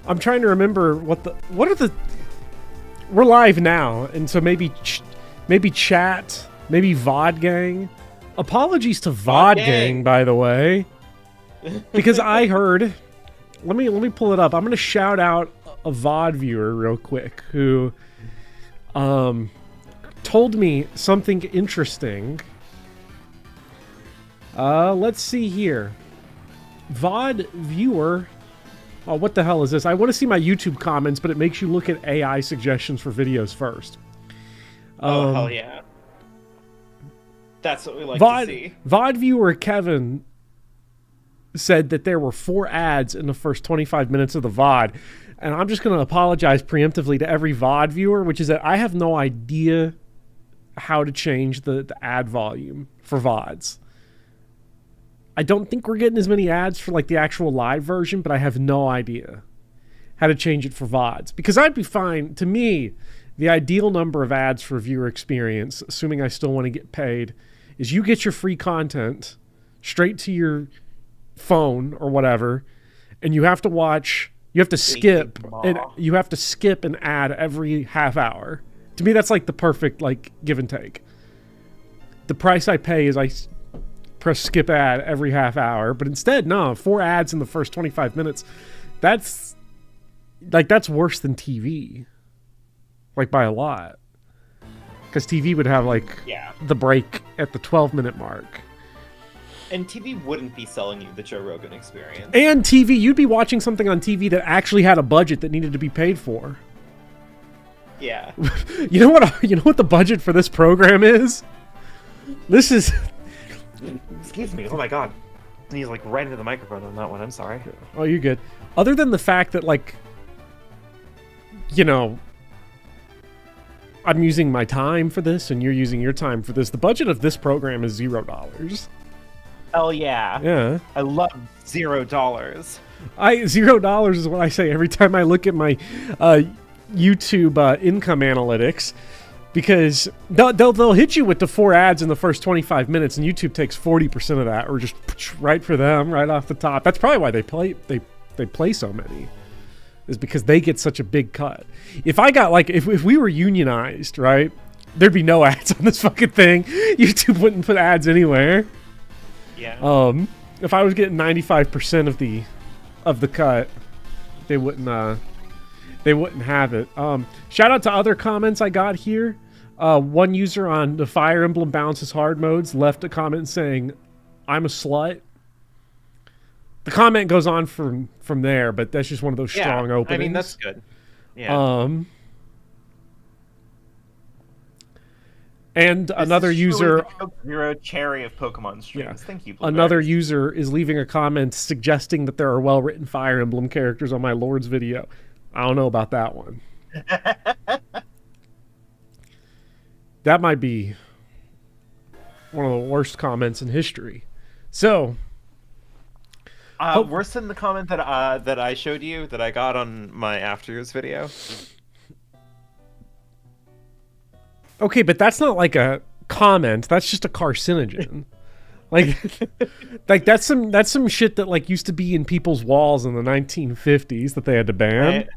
I'm trying to remember what are the. We're live now, and so maybe chat, maybe VOD gang. Apologies to VOD gang, by the way, because I heard. Let me pull it up. I'm gonna shout out a VOD viewer real quick who told me something interesting. Let's see here. VOD viewer. Oh, what the hell is this? I want to see my YouTube comments, but it makes you look at AI suggestions for videos first. Oh, hell yeah. That's what we like to see. VOD viewer Kevin said that there were 4 ads in the first 25 minutes of the VOD. And I'm just going to apologize preemptively to every VOD viewer, which is that I have no idea how to change the ad volume for VODs. I don't think we're getting as many ads for like the actual live version, but I have no idea how to change it for VODs. Because I'd be fine, to me, the ideal number of ads for viewer experience, assuming I still want to get paid, is you get your free content straight to your phone or whatever, and you have to watch, you have to skip an ad every half hour. To me, that's like the perfect like give and take. The price I pay is I press skip ad every half hour, but instead, no, 4 ads in the first 25 minutes. That's worse than TV, like by a lot. Because TV would have like the break at the 12-minute mark. And TV wouldn't be selling you the Joe Rogan experience. And TV, you'd be watching something on TV that actually had a budget that needed to be paid for. Yeah. You know what the budget for this program is? This is. Excuse me. Oh my god. He's like right into the microphone on that one. I'm sorry. Oh, you're good. Other than the fact that like, I'm using my time for this and you're using your time for this, the budget of this program is $0. Hell yeah. Yeah. I love $0. $0 is what I say every time I look at my YouTube income analytics, because they'll hit you with the 4 ads in the first 25 minutes, and YouTube takes 40% of that, or just right for them, right off the top. That's probably why they play so many, is because they get such a big cut. If I got like if we were unionized, right, there'd be no ads on this fucking thing. YouTube wouldn't put ads anywhere. Yeah. If I was getting 95% of the cut, they wouldn't have it. Shout out to other comments I got here. One user on the Fire Emblem Bounces Hard modes left a comment saying, "I'm a slut." The comment goes on from there, but that's just one of those strong openings. I mean, that's good. Yeah. And This another is user, Zero Cherry of Pokemon streams. Yeah. Thank you. another Blueberries. user is leaving a comment suggesting that there are well-written Fire Emblem characters on my Lord's video. I don't know about that one. That might be one of the worst comments in history. So, Worse than the comment that I showed you that I got on my After Years video. okay, but that's not like a comment. That's just a carcinogen. like that's some shit that like used to be in people's walls in the 1950s that they had to ban.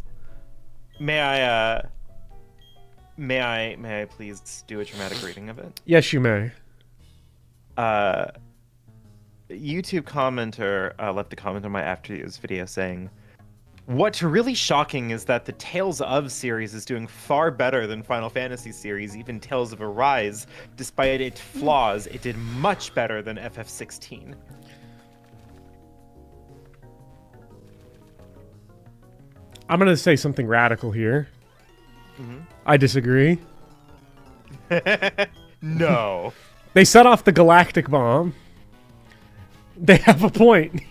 May I please do a dramatic reading of it? Yes, you may. YouTube commenter left a comment on my After Years video saying, "What's really shocking is that the Tales of series is doing far better than Final Fantasy series, even Tales of Arise. Despite its flaws, it did much better than FF16. I'm going to say something radical here. Mm-hmm. I disagree. No. They set off the galactic bomb. They have a point.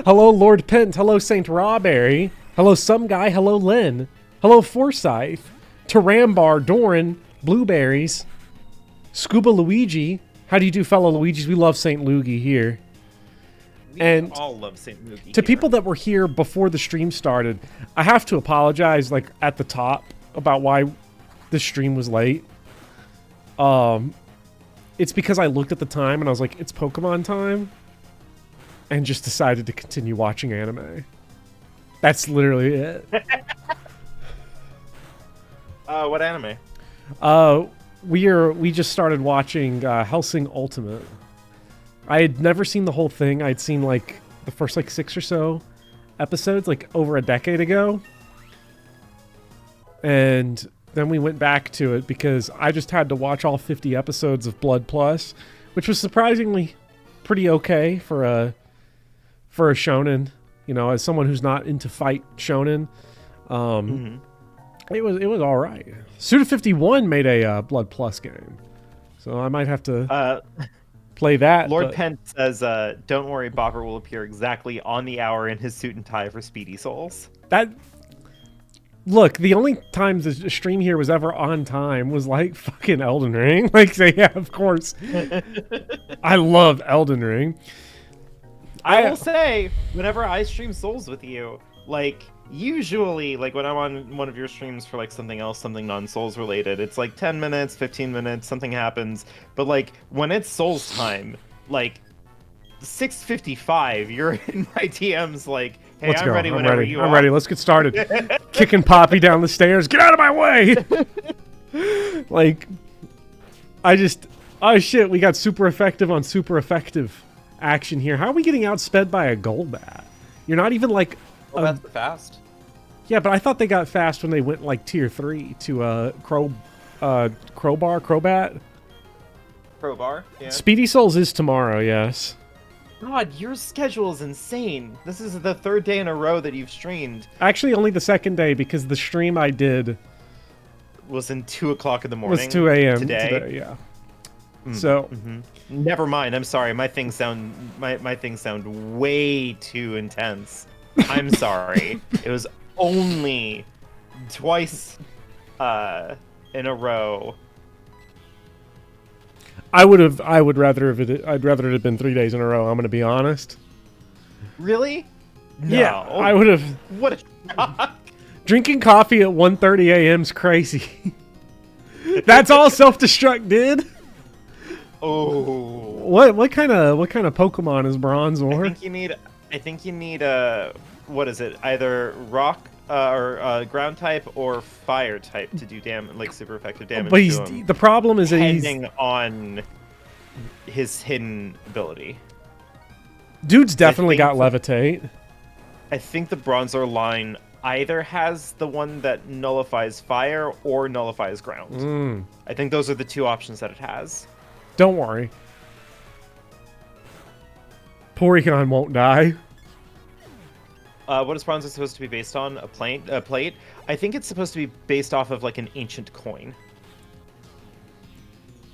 Hello, Lord Pent. Hello, Saint Rawberry. Hello, some guy. Hello, Lynn. Hello, Forsyth. Tarambar, Doran, Blueberries, Scuba Luigi. How do you do, fellow Luigis? We love Saint Luigi here. We all love St. Lugie. To people that were here before the stream started, I have to apologize, like, at the top about why the stream was late. It's because I looked at the time and I was like, it's Pokemon time, and just decided to continue watching anime. That's literally it. What anime? We just started watching Hellsing Ultimate. I had never seen the whole thing. I'd seen like the first like 6 or so episodes like over a decade ago. And then we went back to it because I just had to watch all 50 episodes of Blood Plus, which was surprisingly pretty okay for a shonen, you know, as someone who's not into fight shonen. It was all right. Suda 51 made a Blood Plus game, so I might have to play that. Lord Pent says, "Don't worry, Bopper will appear exactly on the hour in his suit and tie for Speedy Souls." Look, the only time the stream here was ever on time was like fucking Elden Ring. Like, so yeah, of course. I love Elden Ring. I will say, whenever I stream Souls with you, like, usually, like, when I'm on one of your streams for, like, something else, something non-Souls related, it's, like, 10 minutes, 15 minutes, something happens. But, like, when it's Souls time, like, 6:55, you're in my DMs, like, hey, Let's I'm go. ready whenever you are. I'm ready. Let's get started. Kicking Poppy down the stairs. Get out of my way! Like, oh shit, we got super effective on super effective action here. How are we getting outsped by a Golbat? You're not even like... Well, that's fast. Yeah, but I thought they got fast when they went like tier 3 to Crobat. Crowbar, yeah. Speedy Souls is tomorrow, yes. God, your schedule is insane. This is the 3rd day in a row that you've streamed. Actually, only the 2nd day because the stream I did was in 2 o'clock in the morning. Was 2 a.m. today. Yeah. So, never mind. I'm sorry. My things sound way too intense. I'm sorry. It was only twice in a row. I'd rather it have been 3 days in a row. I'm going to be honest. Really? No. Yeah, I would have. What a shock. Drinking coffee at 1:30 a.m. is crazy. That's all self-destruct did. Oh. What kind of Pokemon is Bronzor? I think you need what is it? Either rock or ground type or fire type to do like super effective damage. But to him, the problem is that depending on his hidden ability. Dude's definitely got levitate. I think the Bronzor line either has the one that nullifies fire or nullifies ground. I think those are the 2 options that it has. Don't worry. Porygon won't die. What is Bronzor supposed to be based on? A plate? I think it's supposed to be based off of like an ancient coin.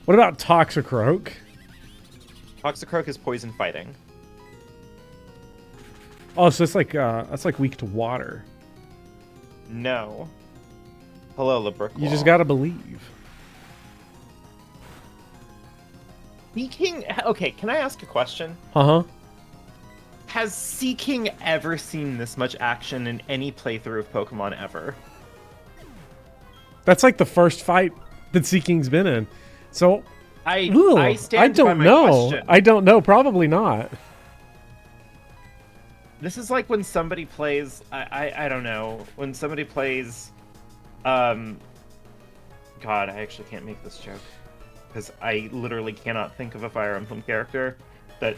What about Toxicroak? Toxicroak is poison fighting. Oh, so it's like that's like weak to water. No. Hello, Lebrick. You just gotta believe. Seeking. Okay, can I ask a question? Uh-huh. Has Seeking ever seen this much action in any playthrough of Pokemon ever? That's like the first fight that Seeking's been in. So I don't know. Question. I don't know. Probably not. This is like when somebody plays. I don't know. When somebody plays. God, I actually can't make this joke because I literally cannot think of a Fire Emblem character that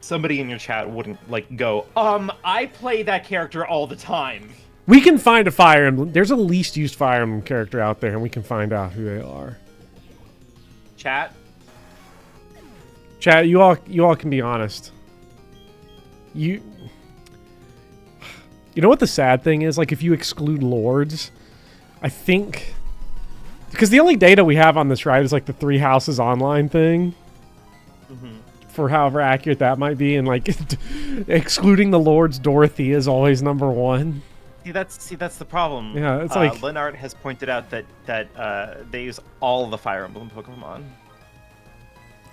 somebody in your chat wouldn't like go. I play that character all the time. We can find a Fire Emblem. There's a least used Fire Emblem character out there, and we can find out who they are. Chat, you all can be honest. You know what the sad thing is? Like, if you exclude lords, I think because the only data we have on this ride is like the 3 houses online thing. For however accurate that might be, and like excluding the lords, Dorothy is always number 1. See that's the problem. Yeah, it's like Lennart has pointed out that they use all the Fire Emblem Pokemon.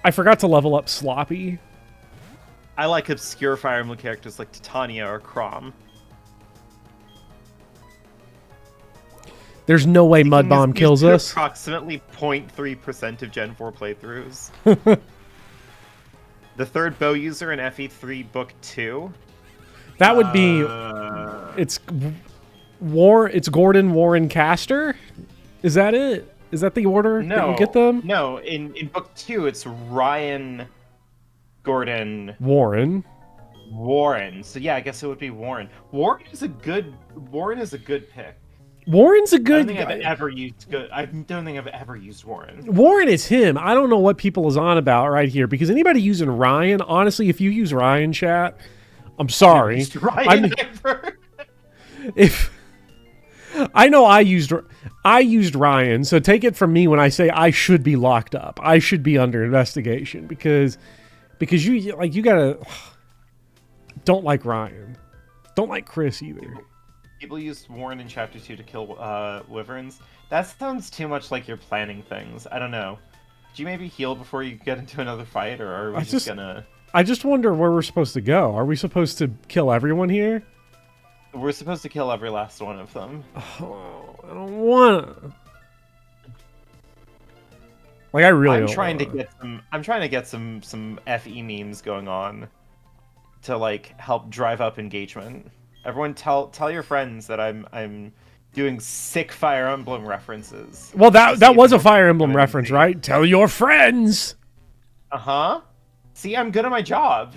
I forgot to level up Sloppy. I like obscure Fire Emblem characters like Titania or Chrom. There's no way Mud Bomb kills us. Approximately 0.3% of Gen 4 playthroughs. The 3rd bow user in FE3 Book 2. That would be. It's It's Gordon, Warren, Castor. Is that it? Is that the order that you get them? No. In book 2, it's Ryan, Gordon, Warren. So yeah, I guess it would be Warren. Warren is a good pick. Warren's a good. I don't think I've ever used Warren. Warren is him. I don't know what people is on about right here, because anybody using Ryan, honestly, if you use Ryan, chat, I'm sorry. If I know I used Ryan, so take it from me when I say I should be locked up. I should be under investigation because you gotta don't like Ryan. Don't like Chris either. People used Warren in Chapter 2 to kill wyverns. That sounds too much like you're planning things. I don't know. Do you maybe heal before you get into another fight, or are we just gonna... I just wonder where we're supposed to go. Are we supposed to kill everyone here? We're supposed to kill every last one of them. Oh, I don't wanna. Like, I really don't wanna. I'm trying to get some FE memes going on to, like, help drive up engagement. Everyone tell your friends that I'm doing sick Fire Emblem references. Well, that was a Fire Emblem reference, right? Tell your friends. Uh-huh. See, I'm good at my job.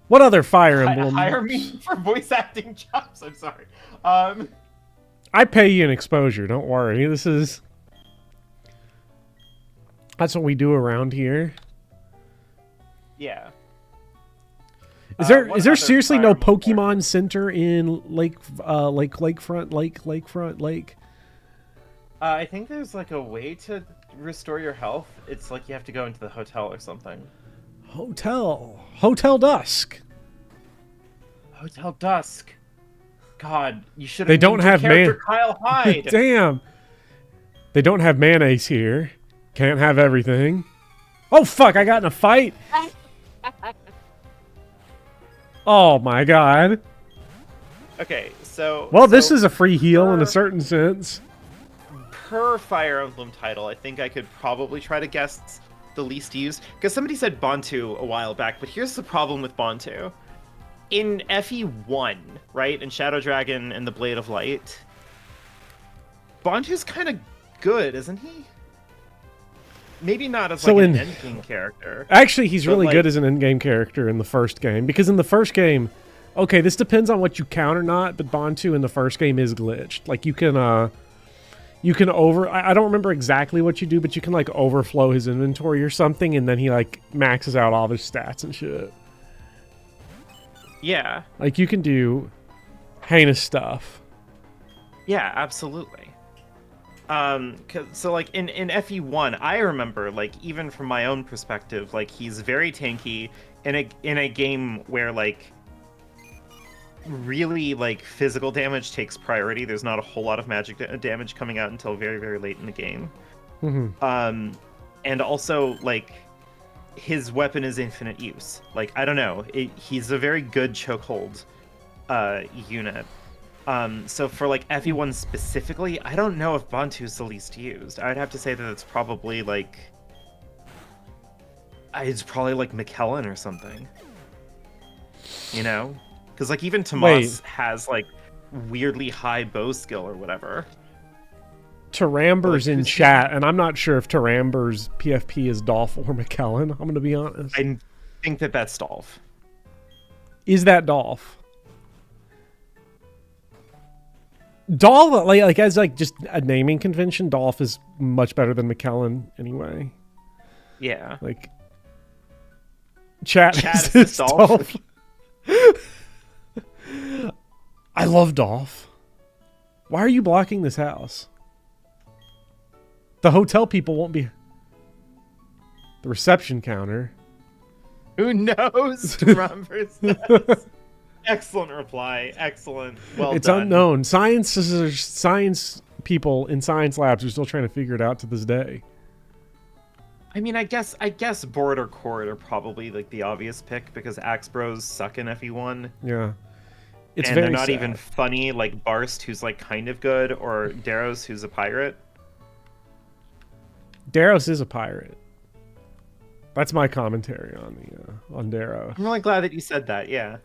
What other Fire Emblem? Hire me for voice acting jobs. I'm sorry. I pay you an exposure. Don't worry. That's what we do around here. Yeah. Is there seriously no Pokemon Center in Lakefront? I think there's like a way to restore your health. It's like you have to go into the hotel or something. Hotel Dusk. Hotel Dusk. God, you should have. They don't have Kyle Hyde. Damn. They don't have mayonnaise here. Can't have everything. Oh fuck! I got in a fight. Oh my god. Okay, so... Well, this is a free heal in a certain sense. Per Fire Emblem title, I think I could probably try to guess the least used. Because somebody said Bantu a while back, but here's the problem with Bantu. In FE1, right, in Shadow Dragon and the Blade of Light, Bantu's kind of good, isn't he? Maybe not as an endgame character. Actually, he's really good as an endgame character in the first game. Because in the first game... Okay, this depends on what you count or not, but Bantu in the first game is glitched. Like, you can I don't remember exactly what you do, but you can, like, overflow his inventory or something, and then he, like, maxes out all of his stats and shit. Yeah. Like, you can do heinous stuff. Yeah, absolutely. So like in FE1, I remember, like, even from my own perspective, like, he's very tanky in a game where, like, really, like, physical damage takes priority. There's not a whole lot of magic damage coming out until very, very late in the game. Mm-hmm. And also, like, his weapon is infinite use. Like, I don't know, he's a very good chokehold unit. So for, like, FE1 specifically, I don't know if Bantu's the least used. I'd have to say that it's probably, like... McKellen or something. You know? Because, like, even Tomas has, like, weirdly high bow skill or whatever. Taramber's in chat, and I'm not sure if Taramber's PFP is Dolph or McKellen, I'm going to be honest. I think that's Dolph. Is that Dolph? Dolph, like as like just a naming convention, Dolph is much better than McKellen anyway. Yeah. Like, chat is Dolph. I love Dolph. Why are you blocking this house? The hotel people won't be... The reception counter. Who knows? Remembers. Excellent reply. Excellent. Well done. It's unknown. Science people in science labs are still trying to figure it out to this day. I mean, I guess Board or Chord are probably, like, the obvious pick because Axe Bros suck in FE1. Yeah. And they're not even funny like Barst, who's, like, kind of good, or Daros, who's a pirate. Daros is a pirate. That's my commentary on Daros. I'm really glad that you said that, yeah.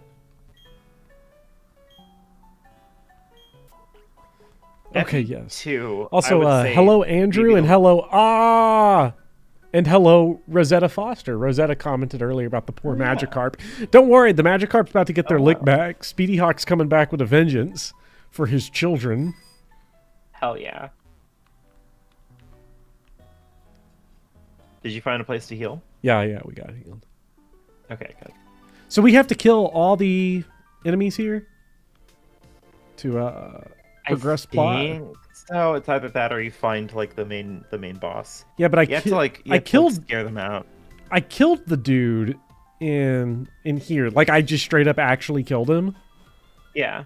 Okay, yes. Two. Also, hello Andrew and hello and hello Rosetta Foster. Rosetta commented earlier about the poor Magikarp. Don't worry, the Magikarp's about to get their lick back. Speedy Hawk's coming back with a vengeance for his children. Hell yeah. Did you find a place to heal? Yeah, we got healed. Okay, good. So we have to kill all the enemies here to progress plot. So it's either that or you find like the main boss. Yeah, but you have to scare them out. I killed the dude in here. Like I just straight up actually killed him. Yeah.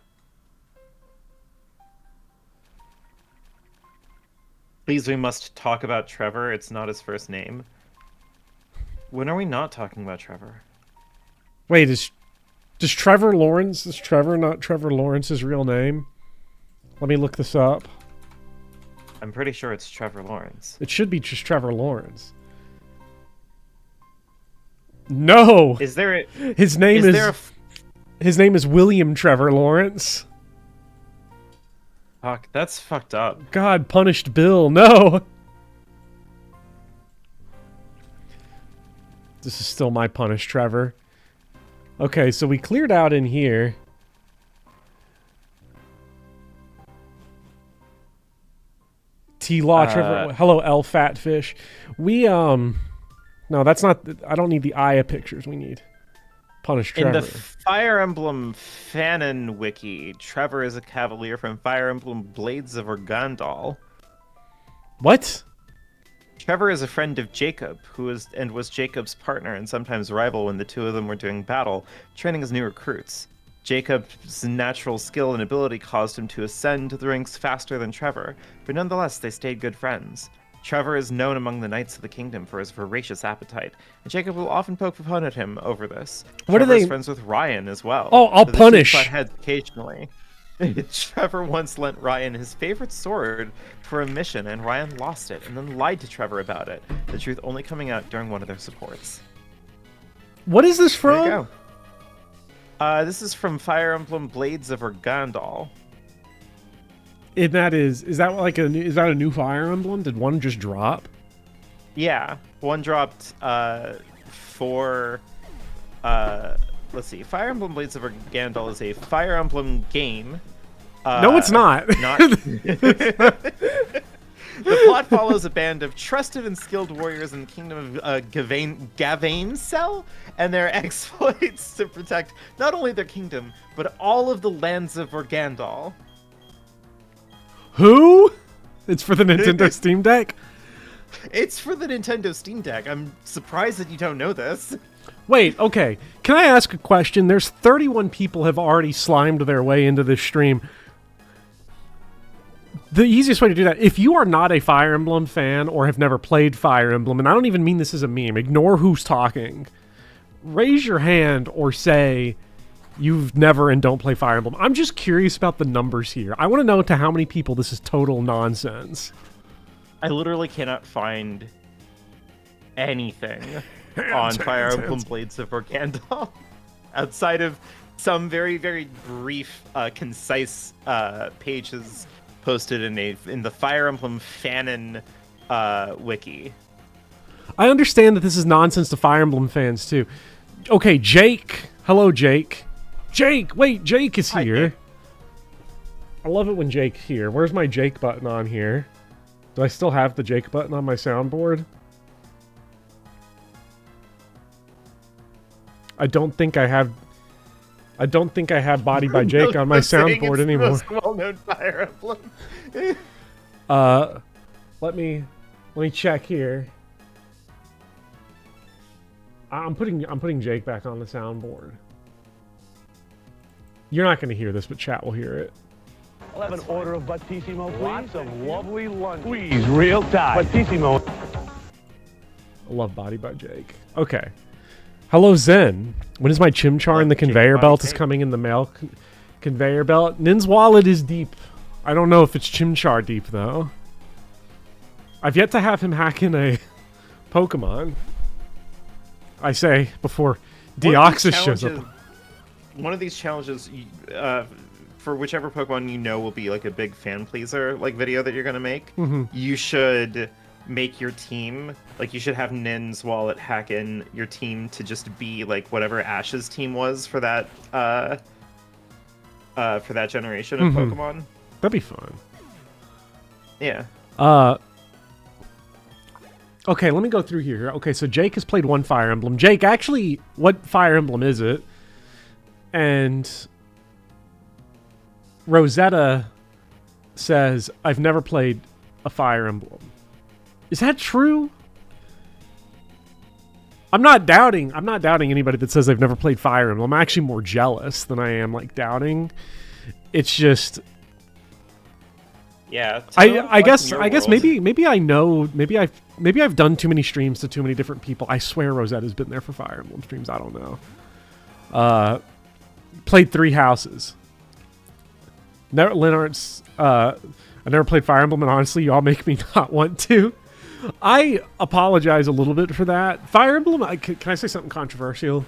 Please, we must talk about Trevor. It's not his first name. When are we not talking about Trevor? Wait, is Trevor Lawrence? Is Trevor not Trevor Lawrence's real name? Let me look this up. I'm pretty sure it's Trevor Lawrence. It should be just Trevor Lawrence. No. Is there? His name is William Trevor Lawrence. Fuck, that's fucked up. God punished Bill. No. This is still my punish, Trevor. Okay, so we cleared out in here. T-Law, Trevor. Hello, L Fatfish. We, no, that's not... I don't need the Aya pictures. We need punish Trevor. In the Fire Emblem Fanon wiki, Trevor is a cavalier from Fire Emblem Blades of Organdal. What? Trevor is a friend of Jacob, who was Jacob's partner and sometimes rival when the two of them were doing battle, training as new recruits. Jacob's natural skill and ability caused him to ascend to the ranks faster than Trevor, but nonetheless they stayed good friends. Trevor is known among the Knights of the Kingdom for his voracious appetite, and Jacob will often poke fun at him over this. Trevor is friends with Ryan as well. Oh, I'll punish. Butt heads occasionally. Trevor once lent Ryan his favorite sword for a mission, and Ryan lost it, and then lied to Trevor about it, the truth only coming out during one of their supports. What is this from? There you go. This is from Fire Emblem Blades of Organdal. And is that a new Fire Emblem? Did one just drop? Yeah, one dropped for let's see. Fire Emblem Blades of Organdal is a Fire Emblem game. No, it's not. The plot follows a band of trusted and skilled warriors in the kingdom of Gavain and their exploits to protect not only their kingdom, but all of the lands of Organdal. Who? It's for the Nintendo Steam Deck? It's for the Nintendo Steam Deck. I'm surprised that you don't know this. Wait, okay. Can I ask a question? There's 31 people have already slimed their way into this stream. The easiest way to do that, if you are not a Fire Emblem fan or have never played Fire Emblem, and I don't even mean this as a meme, ignore who's talking. Raise your hand or say you've never and don't play Fire Emblem. I'm just curious about the numbers here. I want to know to how many people this is total nonsense. I literally cannot find anything on Fire Emblem Blades of Organdal outside of some very, very brief, concise pages posted in the Fire Emblem Fanon wiki. I understand that this is nonsense to Fire Emblem fans too. Okay, Jake. Hello, Jake. Jake, wait, Jake is here. Hi, I love it when Jake's here. Where's my Jake button on here? Do I still have the Jake button on my soundboard? I don't think I have Body by Jake on my soundboard anymore. It's the most well-known Fire Emblem. Let me check here. I'm putting Jake back on the soundboard. You're not going to hear this, but chat will hear it. I'll have an order of Battissimo, please. Lots of lovely lunch. Please, real time. Battissimo. I love Body by Jake. Okay. Hello, Zen. When is my Chimchar in the conveyor belt is coming in the mail? Conveyor belt? Nin's wallet is deep. I don't know if it's Chimchar deep, though. I've yet to have him hack in a Pokemon. I say before Deoxys shows up. One of these challenges for whichever Pokemon you know will be like a big fan pleaser like video that you're gonna make, Mm-hmm. you should make your team like you should have Nin's Wallet hack in your team to just be like whatever Ash's team was for that generation of Mm-hmm. Pokemon. That'd be fun. Yeah. Okay, let me go through here. Okay, so Jake has played one Fire Emblem. Jake, actually, what Fire Emblem is it? And Rosetta says, I've never played a Fire Emblem. Is that true? I'm not doubting anybody that says they've never played Fire Emblem. I'm actually more jealous than I am like doubting. It's just Yeah. I guess maybe I know, maybe I've done too many streams to too many different people. I swear Rosetta's been there for Fire Emblem streams. I don't know. Played 3 houses. Never, Lennart's, I never played Fire Emblem, and honestly, y'all make me not want to. I apologize a little bit for that. Fire Emblem, can I say something controversial?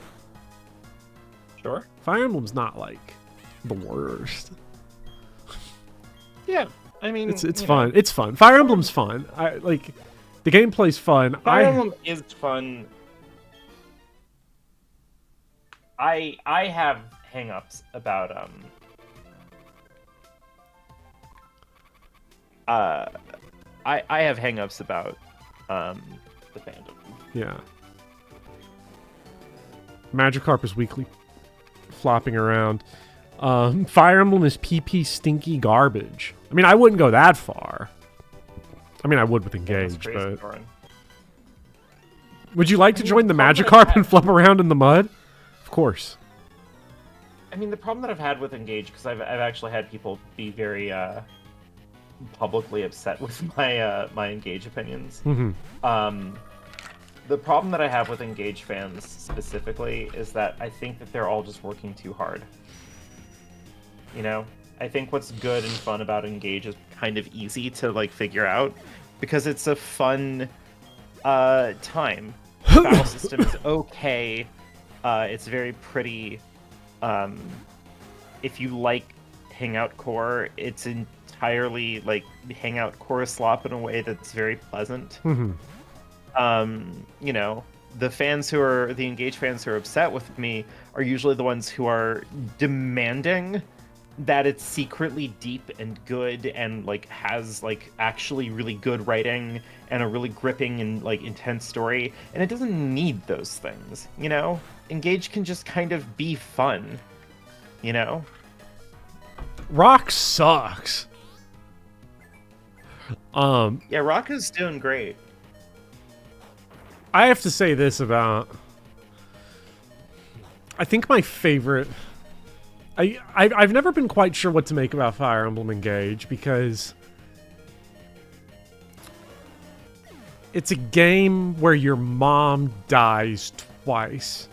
Sure. Fire Emblem's not like the worst. Yeah. I mean, It's fun. It's fun. Fire Emblem's fun. I like the gameplay's fun. Fire Emblem is fun. I have hang-ups about I have hang-ups about the fandom. Yeah. Magikarp is weekly flopping around. Fire Emblem is PP stinky garbage. I mean, I wouldn't go that far. I mean, I would with Engage, but... Would you like to join the Magikarp and flop around in the mud? Of course. I mean, the problem that I've had with Engage, because I've actually had people be very publicly upset with my my Engage opinions. Mm-hmm. The problem that I have with Engage fans specifically is that I think that they're all just working too hard. You know? I think what's good and fun about Engage is kind of easy to like figure out because it's a fun time. The battle system is okay. It's very pretty. If you like Hangout Core, it's entirely like Hangout Core slop in a way that's very pleasant. Mm-hmm. You know, the Engage fans who are upset with me are usually the ones who are demanding that it's secretly deep and good and like has like actually really good writing and a really gripping and like intense story, and it doesn't need those things, you know? Engage can just kind of be fun, you know? Rock sucks. Yeah, Rock is doing great. I have to say this about... I think my favorite... I've never been quite sure what to make about Fire Emblem Engage because it's a game where your mom dies twice,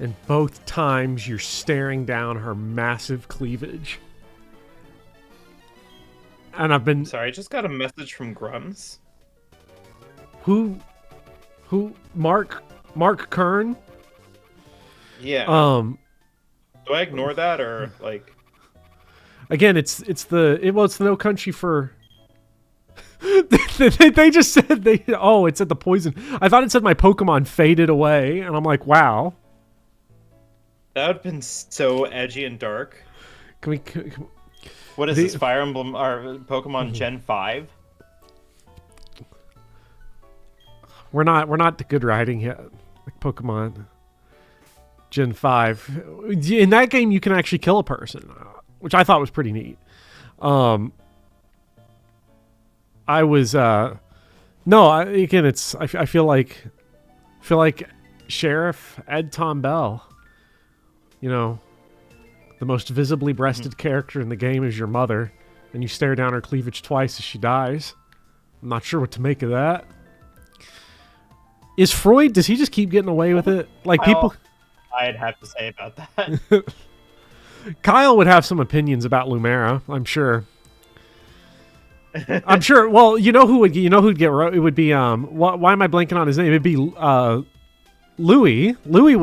and both times you're staring down her massive cleavage. And I've been... Sorry, I just got a message from Grums. Who? Mark Kern? Yeah. Do I ignore that or like? Again, it's the No Country for. they just said it said the poison. I thought it said my Pokemon faded away, and I'm like, wow. That would have been so edgy and dark. Can what is this, Fire Emblem or Pokemon Gen 5? We're not the good writing yet, like Pokemon Gen 5. In that game, you can actually kill a person, which I thought was pretty neat. I feel like Sheriff Ed Tom Bell, you know, the most visibly breasted character in the game is your mother, and you stare down her cleavage twice as she dies. I'm not sure what to make of that. Is Freud, does he just keep getting away with it? Like people... I'd have to say about that. Kyle would have some opinions about Lumera, I'm sure. I'm sure. Well, who'd get it would be why am I blanking on his name? It'd be Louis. Louis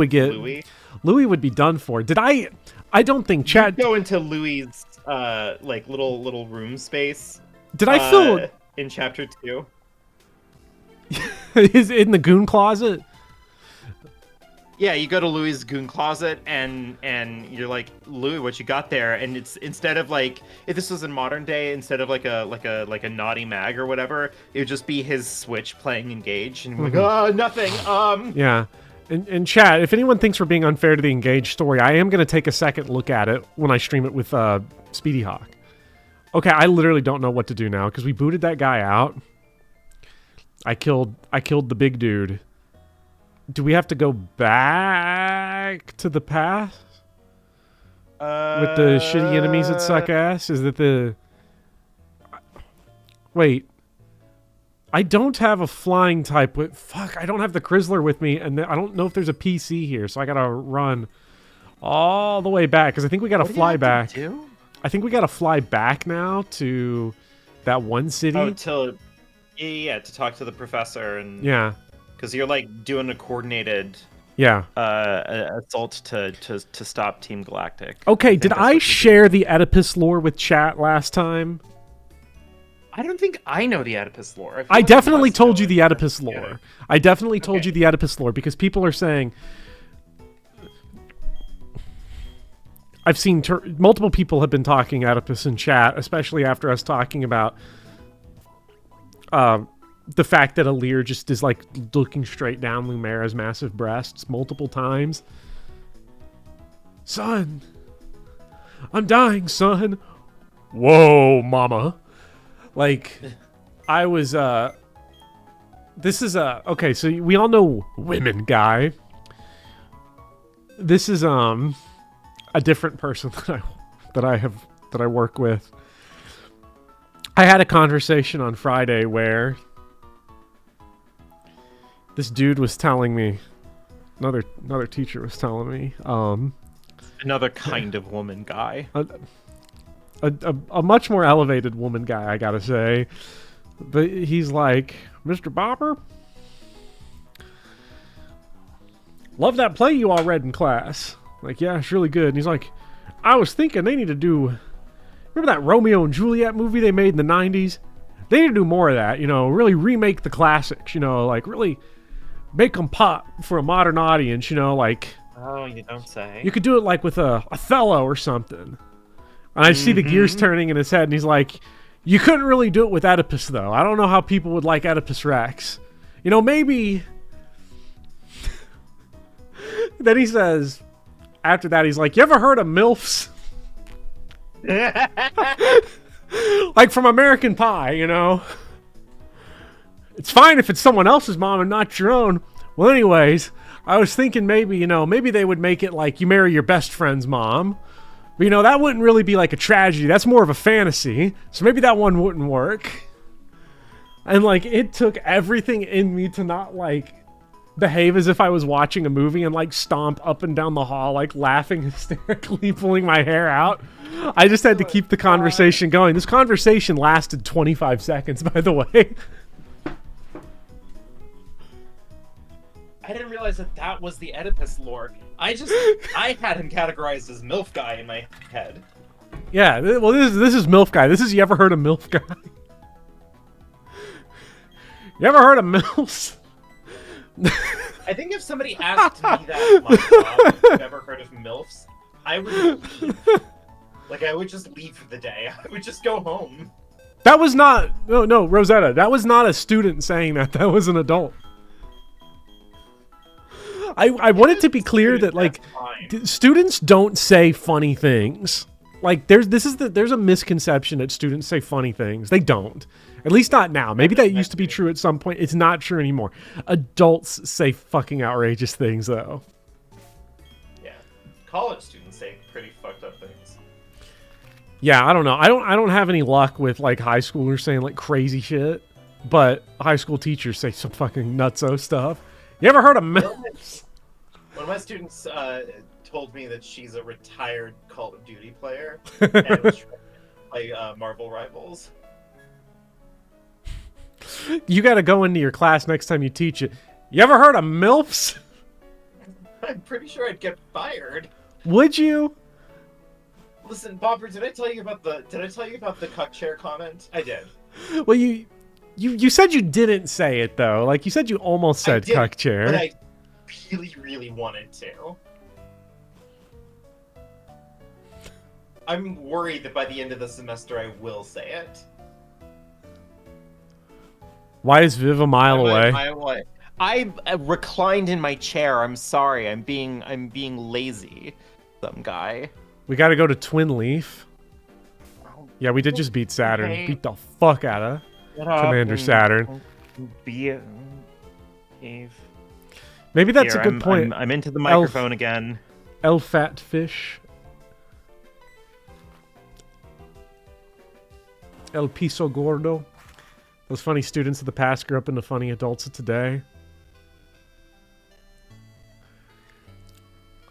would be done for. I don't think Chad go into Louis' like little room space. Did I feel in chapter 2? is in the goon closet? Yeah, you go to Louis' goon closet and you're like, Louis, what you got there? And it's instead of like, if this was in modern day, instead of like a naughty mag or whatever, it would just be his Switch playing Engage, and we're like, oh, nothing. Yeah. And chat, if anyone thinks we're being unfair to the Engage story, I am going to take a second look at it when I stream it with Speedy Hawk. Okay, I literally don't know what to do now because we booted that guy out. I killed the big dude. Do we have to go back to the path? With the shitty enemies that suck ass? Is that the... Wait. I don't have a flying type with... Fuck, I don't have the Chrysler with me, and I don't know if there's a PC here, so I gotta run all the way back, because I think we gotta fly back. I think we gotta fly back now to that one city. Oh, to talk to the professor and... Yeah. Because you're like doing a coordinated assault to stop Team Galactic. Okay, did I share the Oedipus lore with chat last time? I don't think I know the Oedipus lore. I definitely told you the Oedipus lore. I definitely told you the Oedipus lore because people are saying... I've seen multiple people have been talking Oedipus in chat, especially after us talking about... the fact that Alir just is like looking straight down Lumera's massive breasts multiple times. Son, I'm dying, son. Whoa, mama. Like, I was, this is, okay, so we all know Women Guy. This is, a different person that I work with. I had a conversation on Friday where this dude was telling me, another teacher was telling me, another kind of woman guy, a much more elevated woman guy, I gotta say. But he's like, Mr. Bopper, love that play you all read in class. Like, yeah, it's really good. And he's like, I was thinking they need to do, remember that Romeo and Juliet movie they made in the 90s? They need to do more of that, you know, really remake the classics, you know, like really make them pop for a modern audience, you know, like... Oh, you don't say. You could do it like with a Othello or something. And I see the gears turning in his head, and he's like, you couldn't really do it with Oedipus, though. I don't know how people would like Oedipus Rex. You know, maybe... Then he says, after that, he's like, you ever heard of MILFs? Like from American Pie, you know? It's fine if it's someone else's mom and not your own. Well, anyways, I was thinking maybe, you know, maybe they would make it like you marry your best friend's mom. But, you know, that wouldn't really be like a tragedy. That's more of a fantasy. So maybe that one wouldn't work. And, like, it took everything in me to not, like, behave as if I was watching a movie and, like, stomp up and down the hall, like, laughing hysterically, pulling my hair out. I just had to keep the conversation going. This conversation lasted 25 seconds, by the way. I didn't realize that was the Oedipus lore. I had him categorized as MILF guy in my head. Yeah, well, this is MILF guy. This is, you ever heard of MILF guy? You ever heard of MILFs? I think if somebody asked me that, my God, if you've ever heard of MILFs, I would leave. Like, I would just leave for the day. I would just go home. That was not... No, Rosetta. That was not a student saying that. That was an adult. I want it to be clear that, like, students don't say funny things. Like, there's a misconception that students say funny things. They don't. At least not now. Maybe that used to be true at some point. It's not true anymore. Adults say fucking outrageous things, though. Yeah. College students say pretty fucked up things. Yeah, I don't know. I don't have any luck with, like, high schoolers saying, like, crazy shit. But high school teachers say some fucking nutso stuff. You ever heard of MILFs? One of my students told me that she's a retired Call of Duty player and was trying to play Marvel Rivals. You got to go into your class next time you teach it. You ever heard of MILFs? I'm pretty sure I'd get fired. Would you? Listen, Bopper, did I tell you about the cuck chair comment? I did. Well, you said you didn't say it though. Like you said, you almost said cuck chair. But I really, really wanted to. I'm worried that by the end of the semester I will say it. Why is Viv a mile away? I reclined in my chair. I'm sorry. I'm being lazy. Some guy. We got to go to Twin Leaf. Yeah, we did just beat Saturn. Okay. Beat the fuck out of Commander Saturn. Eve. Maybe that's a good point. I'm into the microphone again. El Fat Fish. El Piso Gordo. Those funny students of the past grew up into funny adults of today.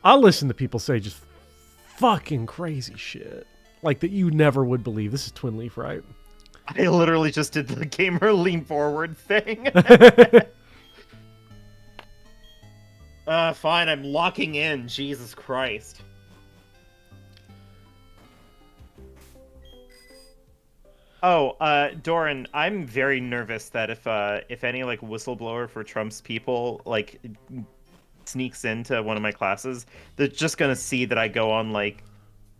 I'll listen to people say just fucking crazy shit. Like that you never would believe. This is Twin Leaf, right? I literally just did the gamer lean forward thing. Fine, I'm locking in. Jesus Christ. Oh, Doran, I'm very nervous that if any like whistleblower for Trump's people like sneaks into one of my classes, they're just gonna see that I go on like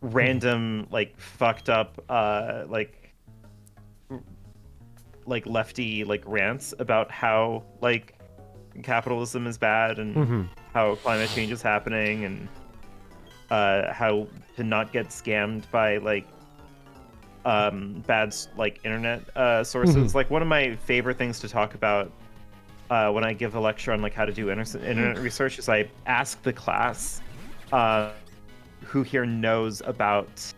random like fucked up like lefty like rants about how like capitalism is bad and how climate change is happening and how to not get scammed by like bad like internet sources. Like one of my favorite things to talk about when I give a lecture on like how to do internet research is I ask the class who here knows about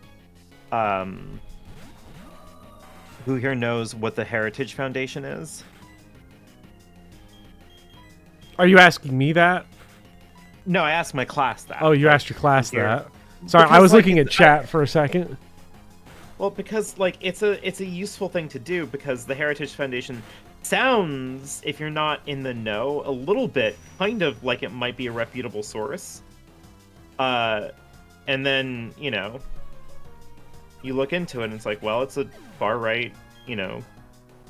who here knows what the Heritage Foundation is. Are you asking me that? No, I asked my class that. Oh, you asked your class that. Sorry, Because, I was like, looking at chat for a second. Well, because like it's a useful thing to do because the Heritage Foundation sounds, if you're not in the know, a little bit kind of like it might be a reputable source. And then, you know, you look into it and it's like, well, it's a far right, you know,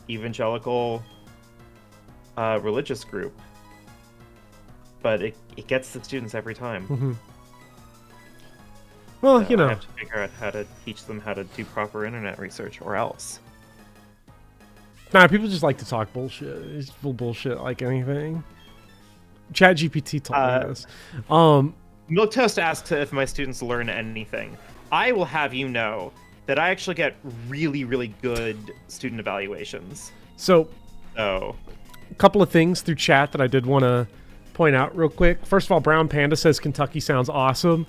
evangelical religious group. But it gets the students every time. Well, So you know. I have to figure out how to teach them how to do proper internet research, or else. Nah, people just like to talk bullshit. It's full bullshit like anything. ChatGPT told me this. Milk Toast asks if my students learn anything. I will have you know that I actually get really, really good student evaluations. So, Oh. a couple of things through chat that I did want to point out real quick. First of all, Brown Panda says Kentucky sounds awesome.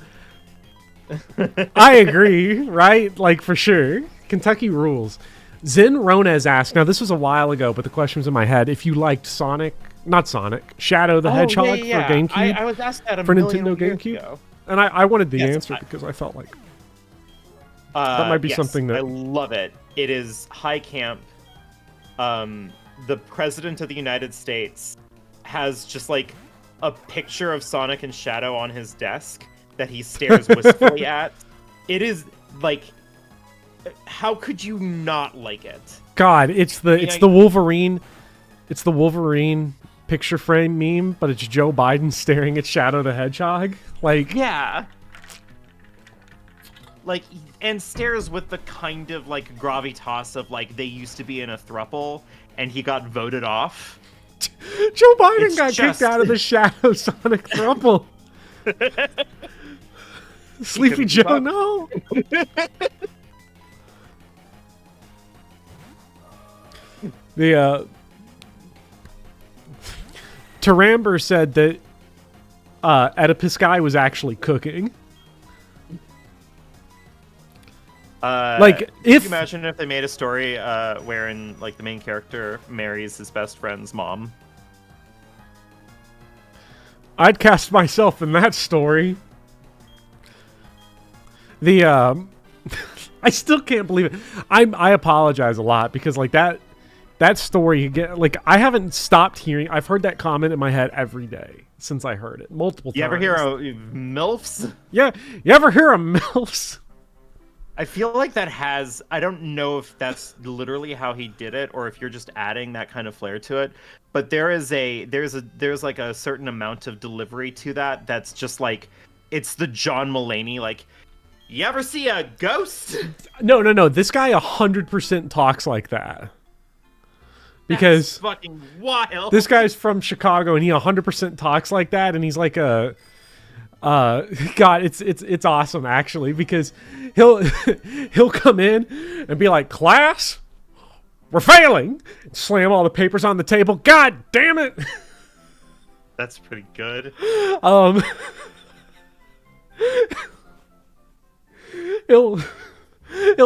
I agree, right? Like, for sure. Kentucky rules. Zen Ronez asked, now this was a while ago, but the question was in my head, if you liked Shadow the Hedgehog for GameCube. I was asked that for Nintendo GameCube. Ago. And I wanted the answer because I felt like that might be yes, something that... I love it. It is high camp. The President of the United States has just like a picture of Sonic and Shadow on his desk that he stares wistfully at. It is like, how could you not like it? God, it's the Wolverine. It's the Wolverine picture frame meme, but it's Joe Biden staring at Shadow the Hedgehog. Like, yeah. Like, and stares with the kind of like gravitas of like they used to be in a throuple and he got voted off. Joe Biden It's got just- kicked out of the Shadow Sonic throuple. Sleepy couldn't keep Joe, up. no. The Taramber said that Oedipus guy was actually cooking. Like, Could if- you imagine if they made a story wherein like the main character marries his best friend's mom? I'd cast myself in that story. The I still can't believe it. I apologize a lot because like that story again, like I haven't stopped hearing. I've heard that comment in my head every day since I heard it multiple times. You ever hear of MILFs? Yeah, you ever hear of MILFs? I feel like that has, I don't know if that's literally how he did it or if you're just adding that kind of flair to it, but there's like a certain amount of delivery to that that's just like, it's the John Mulaney, like, you ever see a ghost? No. This guy 100% talks like that. Because That's fucking wild. this guy's from Chicago and he 100% talks like that, and he's like a God, it's awesome actually, because he'll come in and be like, class, we're failing, slam all the papers on the table. God damn it. That's pretty good. He'll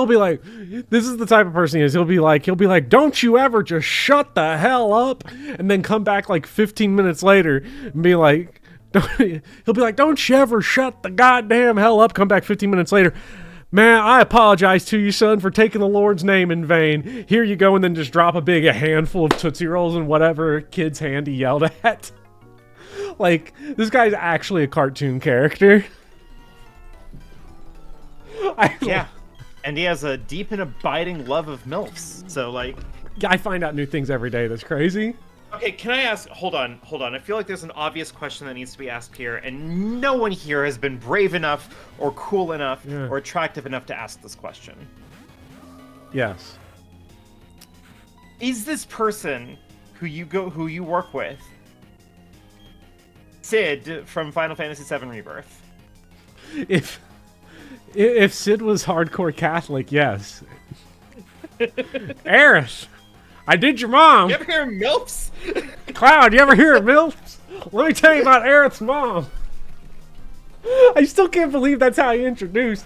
be like, this is the type of person he is. He'll be like, don't you ever just shut the hell up, and then come back like 15 minutes later and be like, he'll be like, don't you ever shut the goddamn hell up. Come back 15 minutes later. Man, I apologize to you, son, for taking the Lord's name in vain. Here you go, and then just drop a handful of Tootsie Rolls and whatever kid's hand he yelled at. Like, this guy's actually a cartoon character. Yeah. And he has a deep and abiding love of MILFs. So, like... I find out new things every day. That's crazy. Okay, can I ask... Hold on. I feel like there's an obvious question that needs to be asked here, and no one here has been brave enough or cool enough or attractive enough to ask this question. Yes. Is this person who you work with Sid from Final Fantasy VII Rebirth? If Sid was hardcore Catholic, yes. Aerith, I did your mom. You ever hear MILFs? Cloud, you ever hear of MILFs? Let me tell you about Aerith's mom. I still can't believe that's how he introduced.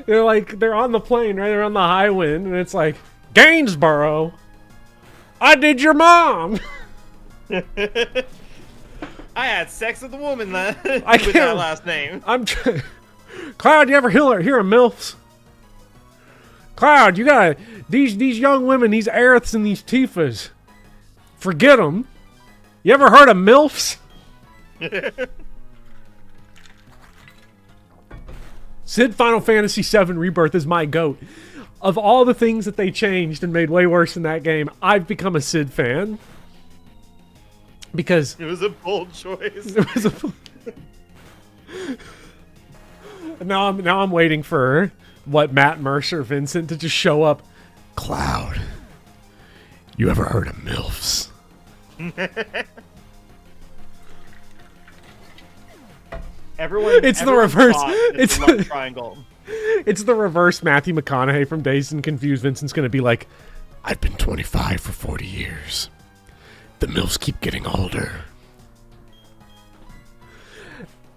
They're on the plane, right? They're on the high wind, and it's like, Gainsborough, I did your mom. I had sex with a woman with I can't, that last name. Cloud, you ever hear of MILFs? Cloud, you got these young women, these Aeriths and these Tifas. Forget them. You ever heard of MILFs? Sid Final Fantasy VII Rebirth is my GOAT. Of all the things that they changed and made way worse in that game, I've become a Sid fan. Because... It was a bold choice. It was Now I'm waiting for Matt Mercer, Vincent, to just show up. Cloud, you ever heard of MILFs? It's the reverse. It's the triangle. It's the reverse Matthew McConaughey from Dazed and Confused. Vincent's gonna be like, I've been 25 for 40 years. The MILFs keep getting older.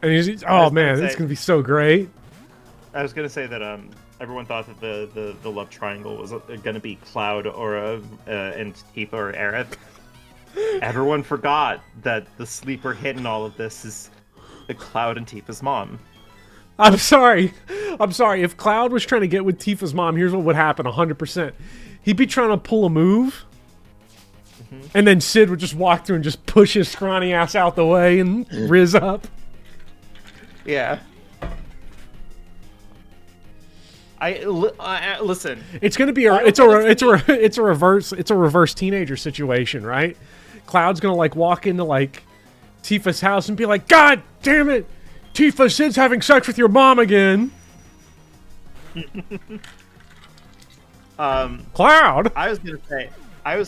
And he's, oh man, this is gonna be so great. I was gonna say that everyone thought that the love triangle was gonna be Cloud or and Tifa or Aerith. Everyone forgot that the sleeper hit in all of this is the Cloud and Tifa's mom. I'm sorry. If Cloud was trying to get with Tifa's mom, here's what would happen 100%. He'd be trying to pull a move, and then Sid would just walk through and just push his scrawny ass out the way and riz up. Yeah. Listen. It's gonna be it's a reverse teenager situation, right? Cloud's gonna like walk into like Tifa's house and be like, God damn it, Tifa, Sid's having sex with your mom again. Cloud. I was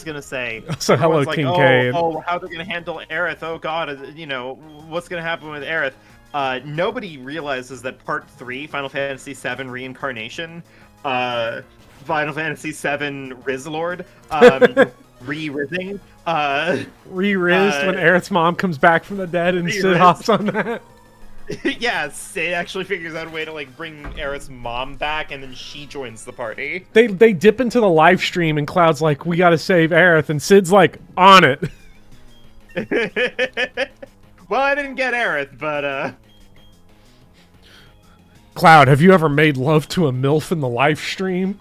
gonna say. So hello, like, King K. Oh, how they're gonna handle Aerith? Oh God, what's gonna happen with Aerith? Nobody realizes that Part 3, Final Fantasy VII Reincarnation, Final Fantasy VII Rizlord, re-rizzing, re-rizzed when Aerith's mom comes back from the dead and Sid hops on that. Yeah, Sid actually figures out a way to like bring Aerith's mom back, and then she joins the party. They dip into the live stream, and Cloud's like, "We gotta save Aerith," and Sid's like, "On it." Well, I didn't get Aerith, but Cloud, have you ever made love to a MILF in the live stream?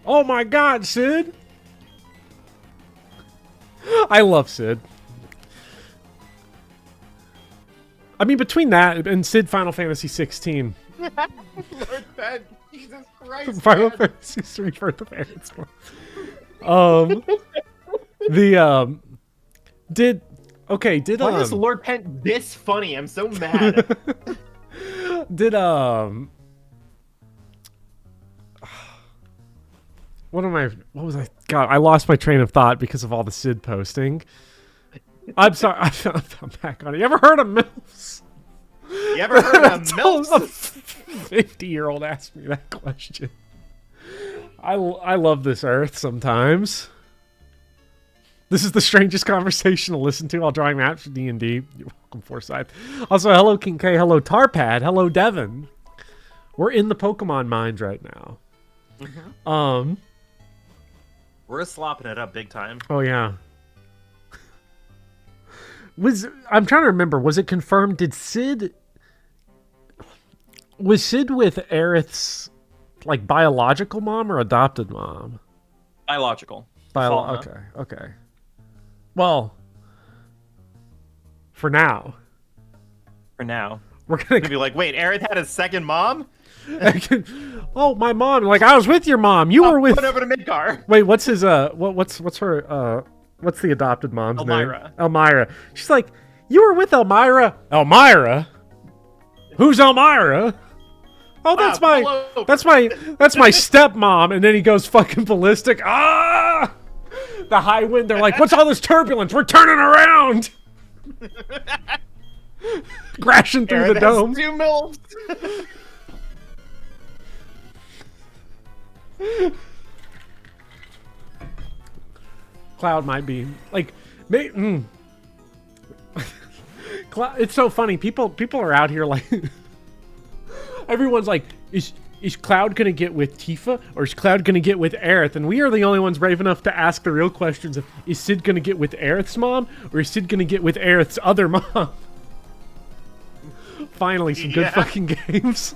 Oh my God, Sid! I love Sid. I mean, between that and Sid Final Fantasy 16. Lord Ben, Jesus Christ. Final man. Fantasy 3 for the parents. The did Why is Lord Pen this funny? I'm so mad. did what was I? God, I lost my train of thought because of all the Sid posting. I'm sorry. I'm back on it. You ever heard of MILFs? You ever heard of MILFs? A 50-year-old asked me that question. I love this earth sometimes. This is the strangest conversation to listen to while drawing maps for D&D. You're welcome, Forsyth. Also, hello, King K. Hello, Tarpad. Hello, Devin. We're in the Pokemon mines right now. Mm-hmm. We're slopping it up big time. Oh, yeah. I'm trying to remember. Was it confirmed? Was Sid with Aerith's, like, biological mom or adopted mom? Biological. Okay. Well, for now. We're gonna be like, wait, Aerith had a second mom? Oh, my mom! Like, I was with your mom. You were with. Put over to Midgar. Wait, what's his? What's her? What's the adopted mom's Elmira. name? Elmira. She's like, you were with Elmira. Elmira. Who's Elmira? Oh, that's my stepmom. And then he goes fucking ballistic. Ah! The high wind. They're like, what's all this turbulence? We're turning around. Crashing through the dome. 2 MILFs. Cloud might be like, it's so funny. People are out here like, everyone's like, is Cloud gonna get with Tifa or is Cloud gonna get with Aerith? And we are the only ones brave enough to ask the real questions of, is Sid gonna get with Aerith's mom or is Sid gonna get with Aerith's other mom? Finally, some good fucking games.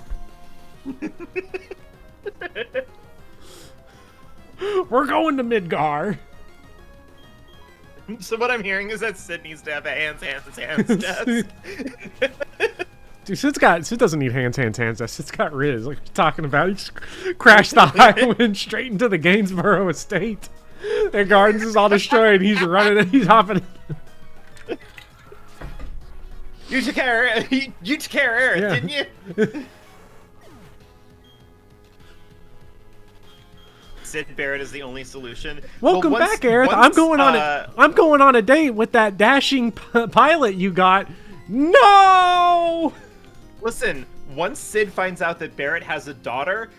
We're going to Midgar. So what I'm hearing is that Sid needs to have a hands desk. Dude, Sid doesn't need hands desk. Sid's got Riz. Like, what are you talking about? He just crashed the highwind straight into the Gainsborough estate. Their gardens is all destroyed. He's running and he's hopping. You took care of Aerith, didn't you? Sid Barrett is the only solution. Welcome back, Aerith. I'm going on a date with that dashing pilot you got. No! Listen, once Sid finds out that Barrett has a daughter,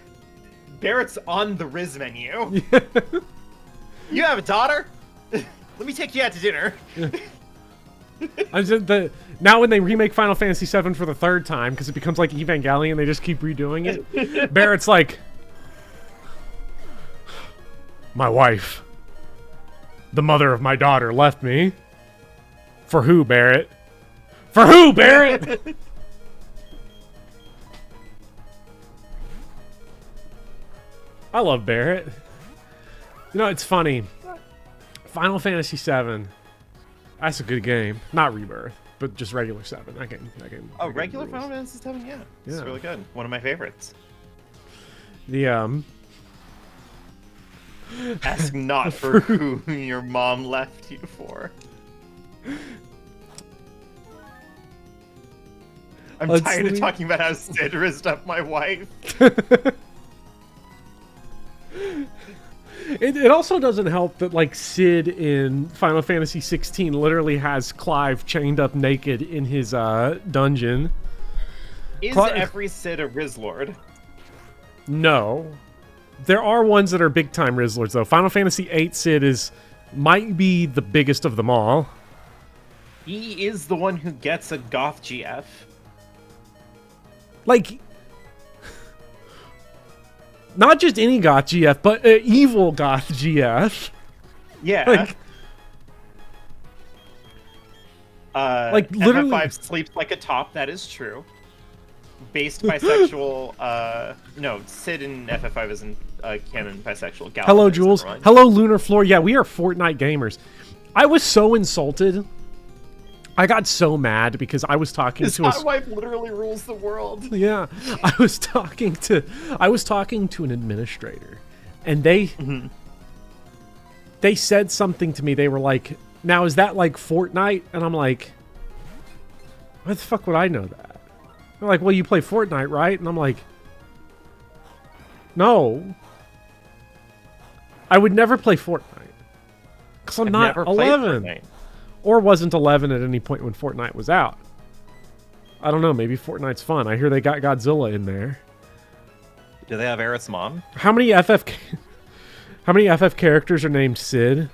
Barrett's on the Riz menu. You have a daughter? Let me take you out to dinner. Now when they remake Final Fantasy VII for the 3rd time, because it becomes like Evangelion, they just keep redoing it. Barrett's like, my wife, the mother of my daughter, left me. For who, Barrett? For who, Barrett? I love Barrett. You know, it's funny. Final Fantasy VII. That's a good game. Not Rebirth, but just regular 7. That game. Oh, regular Final Fantasy VII, yeah. It's really good. One of my favorites. Ask not for who your mom left you for. I'm tired of talking about how Sid rizzed up my wife. It also doesn't help that, like, Sid in Final Fantasy 16 literally has Clive chained up naked in his dungeon. Is every Sid a Rizzlord? No. There are ones that are big-time Rizzlords, though. Final Fantasy VIII Sid might be the biggest of them all. He is the one who gets a goth GF. Like, not just any goth GF, but evil goth GF. Yeah. Like literally, FF5 sleeps like a top. That is true. Based bisexual. No, Sid in FF5 isn't canon bisexual. Gallon hello, Jules. Hello, Lunar Floor. Yeah, we are Fortnite gamers. I was so insulted I got so mad because I was talking His to a hot wife literally rules the world. yeah, I was talking to an administrator, and they said something to me. They were like, "Now is that like Fortnite?" And I'm like, "Why the fuck would I know that?" They're like, "Well, you play Fortnite, right?" And I'm like, "No, I would never play Fortnite because I'm not never played 11." Fortnite. Or wasn't 11 at any point when Fortnite was out. I don't know. Maybe Fortnite's fun. I hear they got Godzilla in there. Do they have Aerith's mom? How many FF characters are named Sid?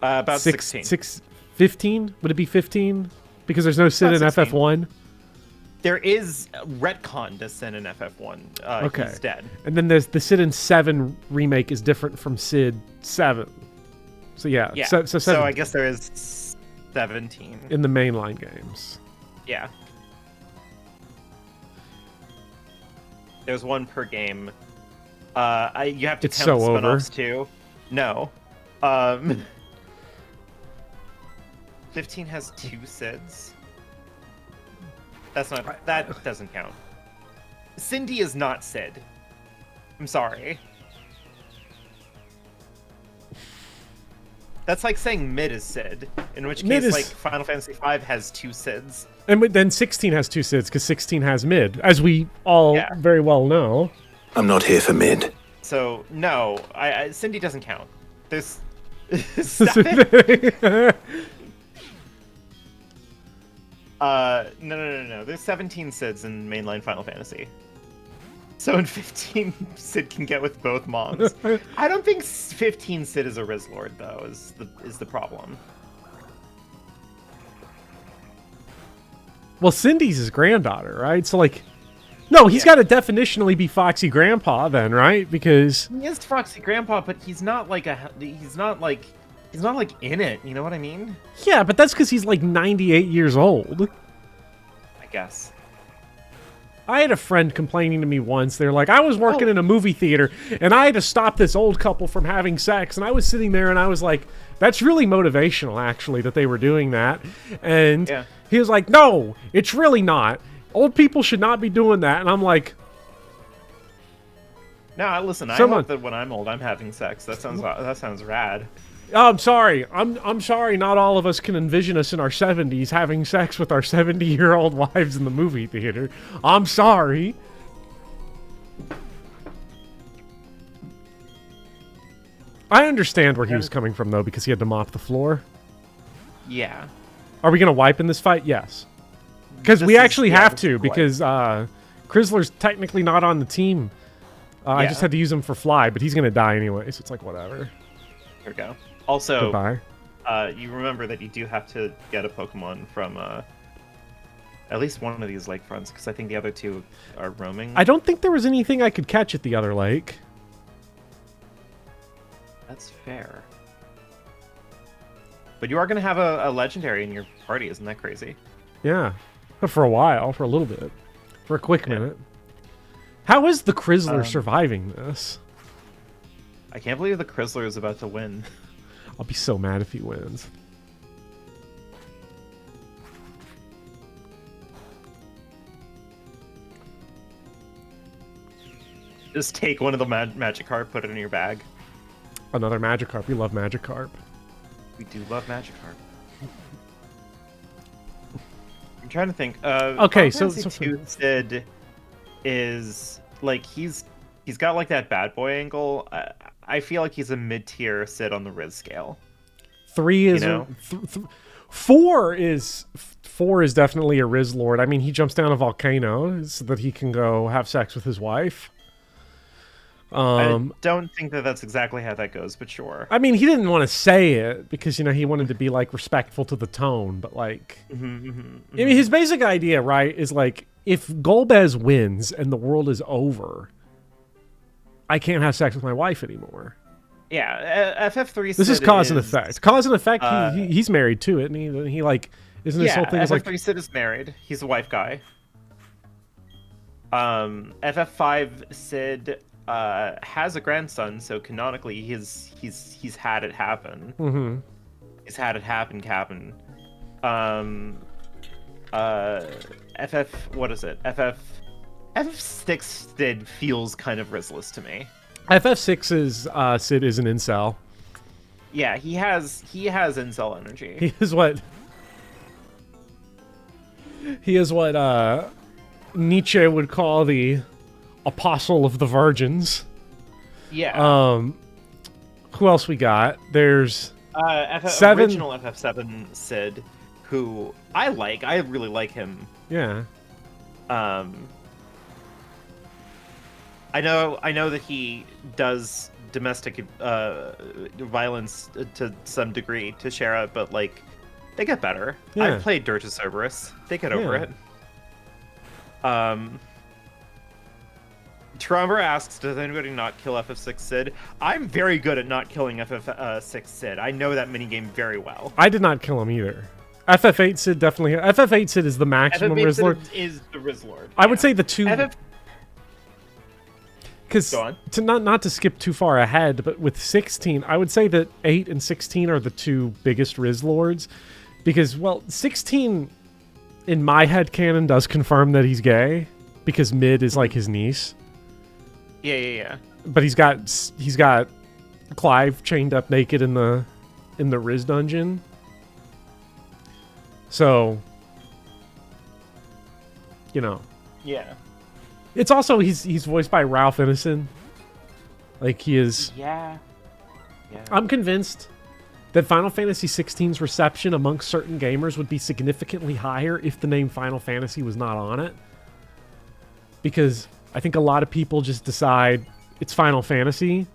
About 16. 15? Would it be 15? Because there's no Sid in About 16. FF1. There is retcon to Sid in FF1. Okay. He's dead. And then there's the Sid in 7 remake is different from Sid 7. So yeah. Yeah. So So I guess there is 17. in the mainline games. Yeah. There's one per game. You have to It's count so over. spin-offs too. No. 15 has 2 Sids. That doesn't count. Cindy is not Sid. I'm sorry. That's like saying Mid is Sid, in which Mid case, is- like, Final Fantasy V has 2 Sids. And then 16 has 2 Sids because 16 has mid, as we all Yeah. very well know. I'm not here for mid. So, no, Cindy doesn't count. There's... Stop it! No. There's 17 Sids in mainline Final Fantasy. So in 15, Sid can get with both moms. I don't think 15 Sid is a Riz Lord, though, is the problem. Well, Cindy's his granddaughter, right? So, like, no, he's got to definitionally be Foxy Grandpa then, right? Because He is Foxy Grandpa, but he's not like he's not like in it. You know what I mean? yeah, but that's because he's like 98 years old. I guess. I had a friend complaining to me once. They're like, I was working in a movie theater and I had to stop this old couple from having sex. And I was sitting there and I was like, that's really motivational, actually, that they were doing that. And Yeah. he was like, no, it's really not. Old people should not be doing that. And I'm like, No, listen. I Someone- hope that when I'm old, I'm having sex. That sounds rad. oh, I'm sorry. I'm sorry. Not all of us can envision us in our 70s having sex with our 70-year-old wives in the movie theater. I'm sorry. I understand where he was coming from, though, because he had to mop the floor. Yeah. Are we going to wipe in this fight? Yes. Because we This is- actually yeah, have this to, is wipe. because Chrysler's technically not on the team. I Yeah. just had to use him for Fly, but he's going to die anyway, so it's like, whatever. Here we go. Also, Goodbye. you remember that you do have to get a Pokemon from at least one of these lakefronts, because I think the other two are roaming. I don't think there was anything I could catch at the other lake. That's fair. But you are going to have a legendary in your party, isn't that crazy? Yeah. But for a while, for a little bit. For a quick minute. How is the Chrysler surviving this? I can't believe the Chrysler is about to win. I'll be so mad if he wins. Just take one of the Magikarp, put it in your bag. Another Magikarp. We love Magikarp. We do love Magikarp. I'm trying to think. Okay, Final so- Fantasy II Sid is like he's got like that bad boy angle. I feel like he's a mid-tier Sid on the Riz scale. 3 is... You know? 4 is definitely a Riz Lord. I mean, he jumps down a volcano so that he can go have sex with his wife. I don't think that that's exactly how that goes, but sure. I mean, he didn't want to say it because, you know, he wanted to be, like, respectful to the tone, but, like... I mean, his basic idea, right, is, like, if Golbez wins and the world is over, I can't have sex with my wife anymore. Yeah, FF3 This is Sid cause and effect. Cause and effect, he's married to it, and he like... Isn't this Yeah, whole thing is, FF3 like... Sid is married. He's a wife guy. FF5 Sid has a grandson, so canonically he's had it happen. Mm-hmm. He's had it happen. What is it? FF6 Sid feels kind of Rizless to me. FF6's Sid is an incel. Yeah, he has incel energy. He is what Nietzsche would call the apostle of the virgins. Yeah. Who else we got? There's original FF7 Sid, who I like. I really like him. Yeah. I know that he does domestic violence to some degree to Shara, but like they get better. Yeah. I've played Dirge of Cerberus. They get over it. Trumber asks, does anybody not kill FF6 Sid? I'm very good at not killing FF6 Sid. I know that minigame very well. I did not kill him either. FF8 Sid definitely. FF8 Sid is the maximum FF8 Rizlord. Sid is the Rizlord. I would say the two. Because Go on. to not to skip too far ahead, but with 16, I would say that 8 and 16 are the two biggest Rizlords. Because, well, 16 in my head canon does confirm that he's gay, because Mid is like his niece. Yeah. But he's got Clive chained up naked in the Riz dungeon. So, you know. Yeah. It's also he's voiced by Ralph Ineson. Like he is. Yeah. I'm convinced that Final Fantasy XVI's reception amongst certain gamers would be significantly higher if the name Final Fantasy was not on it. Because I think a lot of people just decide it's Final Fantasy,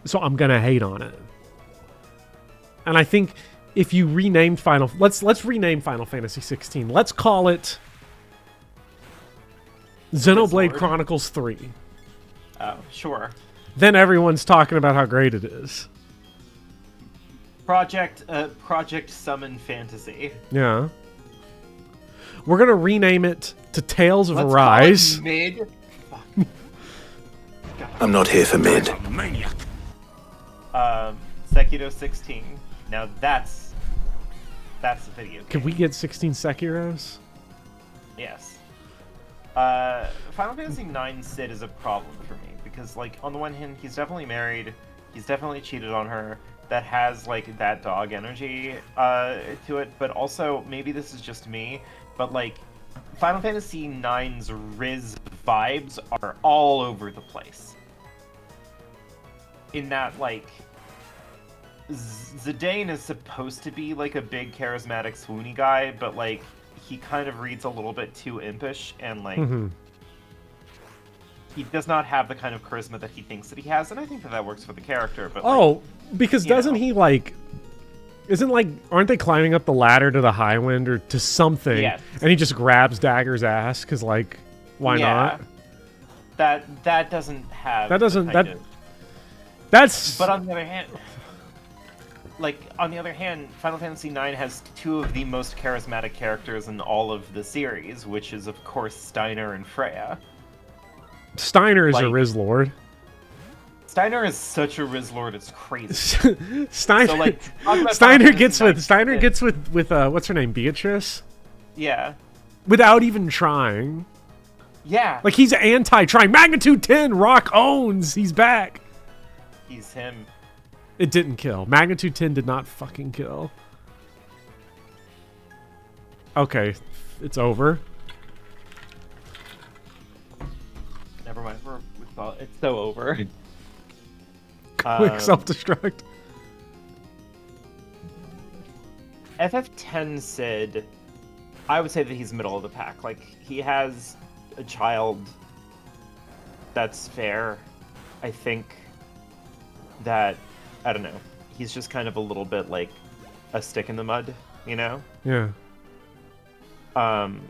so I'm gonna hate on it. And I think if you renamed let's rename Final Fantasy 16. Let's call it Xenoblade Chronicles 3. Oh, sure. Then everyone's talking about how great it is. Project Summon Fantasy. Yeah. We're gonna rename it to Tales of Let's Arise. call it Mid. I'm not here for mid. Sekiro 16. Now that's a video game. Could we get 16 Sekiros? Yes. Final Fantasy IX Sid is a problem for me because, like, on the one hand, he's definitely married, he's definitely cheated on her. That has like that dog energy to it, but also maybe this is just me, but like Final Fantasy IX's Riz vibes are all over the place. In that, like, Zidane is supposed to be like a big charismatic swoony guy, but like he kind of reads a little bit too impish, and like he does not have the kind of charisma that he thinks that he has, and I think that works for the character. But like, because doesn't he like? Aren't they climbing up the ladder to the Highwind or to something? Yes. And he just grabs Dagger's ass because, like, why not? That doesn't have. That doesn't. That's. But on the other hand, Final Fantasy IX has two of the most charismatic characters in all of the series, which is of course Steiner and Freya. Steiner is a Rizlord. Steiner is such a Rizlord, it's crazy. Steiner, so, like, Steiner gets with what's her name, Beatrice? Yeah. Without even trying. Yeah. Like, he's anti-trying. Magnitude 10, Rock owns. He's back. He's him. It didn't kill. Magnitude 10 did not fucking kill. Okay, it's over. Never mind. It's so over. Quick self-destruct. FF10 Sid, I would say that he's middle of the pack. Like, he has a child that's fair. I think that, I don't know, he's just kind of a little bit like a stick in the mud, you know? Yeah. I'm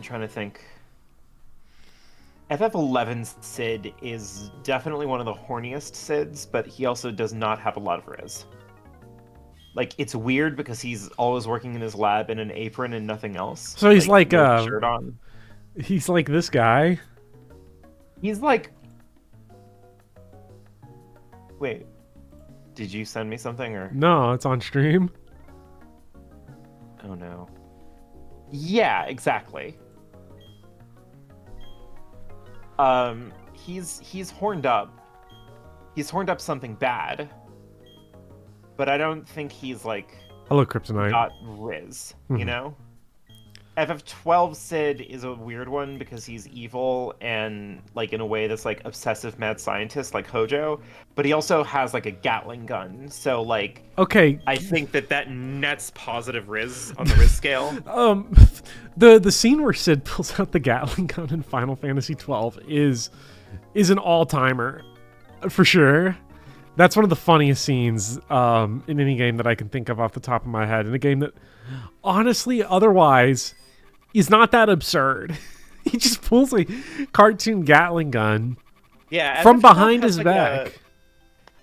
trying to think. FF11's Sid is definitely one of the horniest Sids, but he also does not have a lot of Riz. Like, it's weird because he's always working in his lab in an apron and nothing else. So he's like with a shirt on. He's like this guy. He's like... Wait. Did you send me something, or...? No, it's on stream. Oh no. Yeah, exactly. He's horned up. He's horned up something bad. But I don't think he's like Hello, Kryptonite. got Riz, you know? FF12 Sid is a weird one because he's evil and, like, in a way that's, like, obsessive mad scientist like Hojo, but he also has, like, a Gatling gun, so, like... Okay. I think that nets positive Riz on the Riz scale. The scene where Sid pulls out the Gatling gun in Final Fantasy 12 is an all-timer, for sure. That's one of the funniest scenes in any game that I can think of off the top of my head, in a game that, honestly, otherwise... is not that absurd. He just pulls a cartoon Gatling gun from behind his back.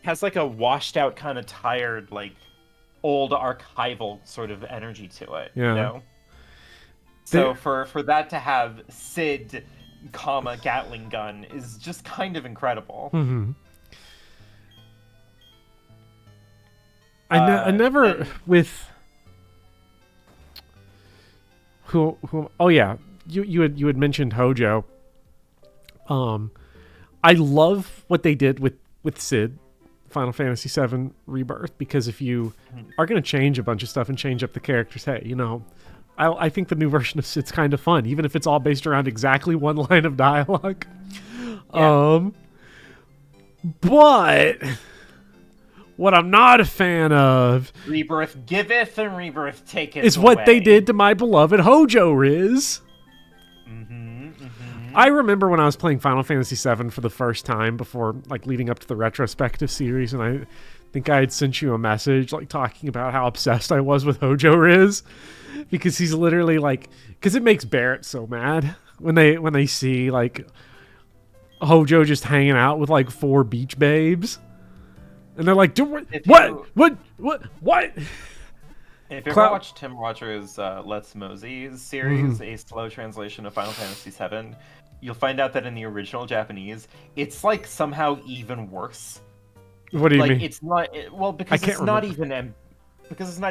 Has like a washed out, kind of tired, like old archival sort of energy to it. Yeah. You know? So for that to have Sid, Gatling gun is just kind of incredible. Mm-hmm. I never with. Who? Oh yeah, you had mentioned Hojo. I love what they did with Sid, Final Fantasy VII Rebirth, because if you are going to change a bunch of stuff and change up the characters, hey, you know, I think the new version of Sid's kind of fun, even if it's all based around exactly one line of dialogue. Yeah. But what I'm not a fan of... Rebirth giveth and Rebirth taketh is away. what they did to my beloved Hojo Riz. I remember when I was playing Final Fantasy VII for the first time before, like, leading up to the retrospective series, and I think I had sent you a message, like, talking about how obsessed I was with Hojo Riz, because he's literally, like... Because it makes Barrett so mad when they see, like, Hojo just hanging out with, like, 4 beach babes. And they're like, what? If you ever watch Tim Rogers' Let's Mosey series, a slow translation of Final Fantasy VII, you'll find out that in the original Japanese, it's like somehow even worse. What do you mean? It's not because it's not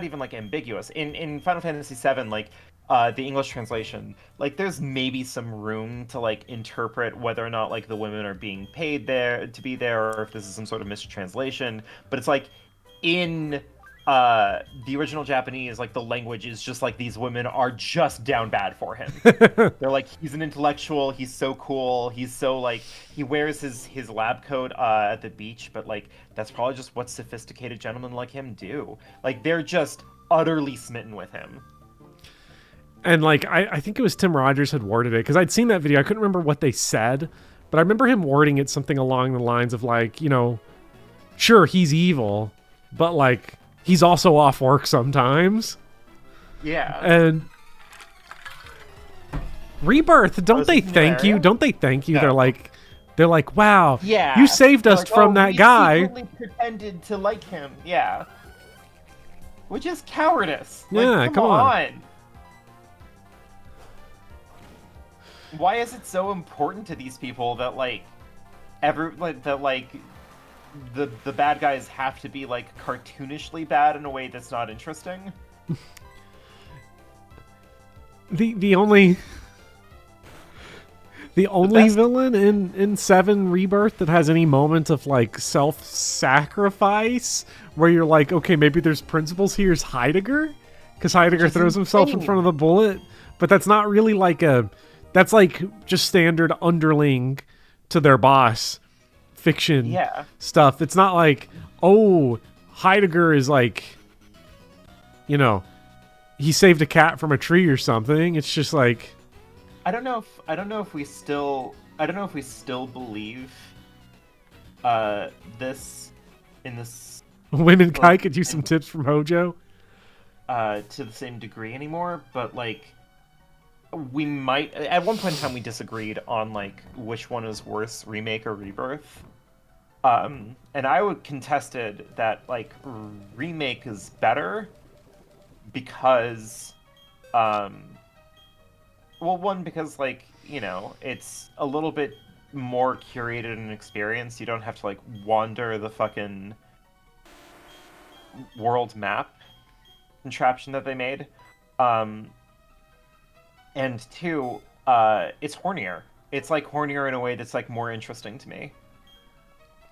even like ambiguous. In Final Fantasy VII, like the English translation, like there's maybe some room to like interpret whether or not like the women are being paid there to be there, or if this is some sort of mistranslation. But it's like in the original Japanese, like the language is just like these women are just down bad for him. They're like, he's an intellectual, he's so cool, he's so like, he wears his lab coat at the beach, but like that's probably just what sophisticated gentlemen like him do. Like they're just utterly smitten with him. And like I think it was Tim Rogers had worded it, because I'd seen that video. I couldn't remember what they said, but I remember him wording it something along the lines of like, you know, sure, he's evil, but like he's also off work sometimes. Yeah. And Rebirth, don't they thank you? Don't they thank you? No. They're like, wow, yeah, you saved us from that guy. We secretly pretended to like him. Yeah. Which is cowardice. Like, Yeah, come on. Why is it so important to these people that the bad guys have to be like cartoonishly bad in a way that's not interesting? The only villain in 7 Rebirth that has any moment of like self-sacrifice where you're like, okay, maybe there's principles here, is Heidegger, because Heidegger throws himself in front of the bullet, but that's not really like that's like just standard underling to their boss fiction stuff. It's not like, oh, Heidegger is like, you know, he saved a cat from a tree or something. It's just like, I don't know if we still believe this in this Win and Kai could use some tips from Hojo to the same degree anymore, but like we might, at one point in time we disagreed on like which one is worse, remake or rebirth. And I would contested that like remake is better because because like, you know, it's a little bit more curated and experienced. You don't have to like wander the fucking world map contraption that they made. And two, it's hornier. It's like hornier in a way that's like more interesting to me.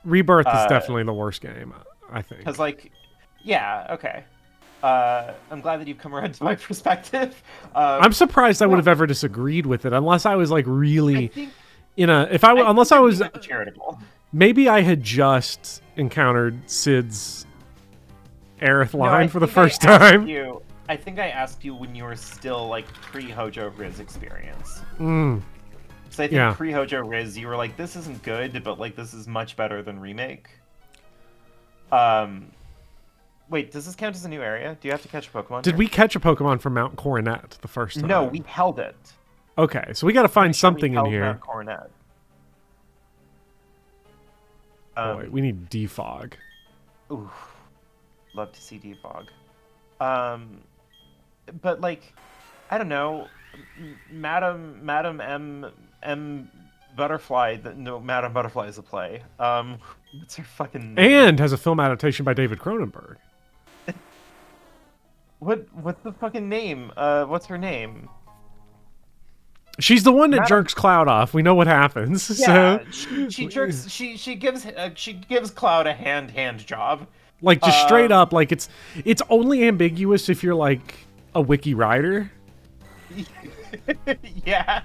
Rebirth is definitely the worst game, I think. Because like, yeah, okay. I'm glad that you've come around to my perspective. I'm surprised I would have ever disagreed with it, unless I was like really I think, unless I was charitable. maybe I had just encountered Sid's Aerith line for the first time. I think I asked you when you were still like pre-Hojo Riz experience. Mm. So I think pre-Hojo Riz, you were like, this isn't good, but like this is much better than remake. Wait, does this count as a new area? Do you have to catch a Pokemon? Did we catch a Pokemon from Mount Coronet the first time? No, we held it. Okay, so we got to find something in here. Mount Coronet. Boy, we need defog. Ooh, love to see defog. But like, I don't know, Madam M Butterfly. No, Madam Butterfly is a play. What's her fucking name? And has a film adaptation by David Cronenberg. What's the fucking name? What's her name? She's the one that jerks Cloud off. We know what happens. Yeah, so she jerks. She gives Cloud a hand job. Like just straight up, like it's only ambiguous if you're like a wiki writer. Yeah,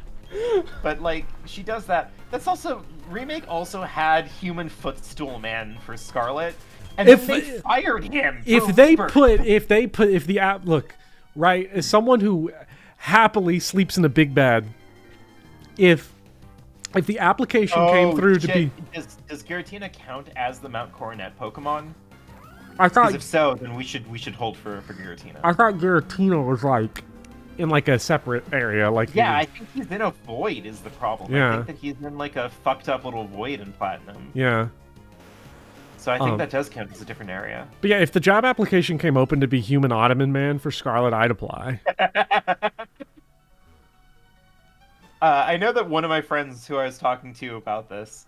but like she does that. That's also remake. Also had Human Footstool Man for Scarlet, and then they fired him. If the app look right as someone who happily sleeps in a big bed, if the application came through to be does Giratina count as the Mount Coronet Pokemon? I thought if so, then we should hold for Giratina. I thought Giratina was like in like a separate area. Like I think he's in a void is the problem. Yeah. I think that he's in like a fucked up little void in Platinum. Yeah. So I think that does count as a different area. But yeah, if the job application came open to be Human Ottoman Man for Scarlet, I'd apply. I know that one of my friends who I was talking to about this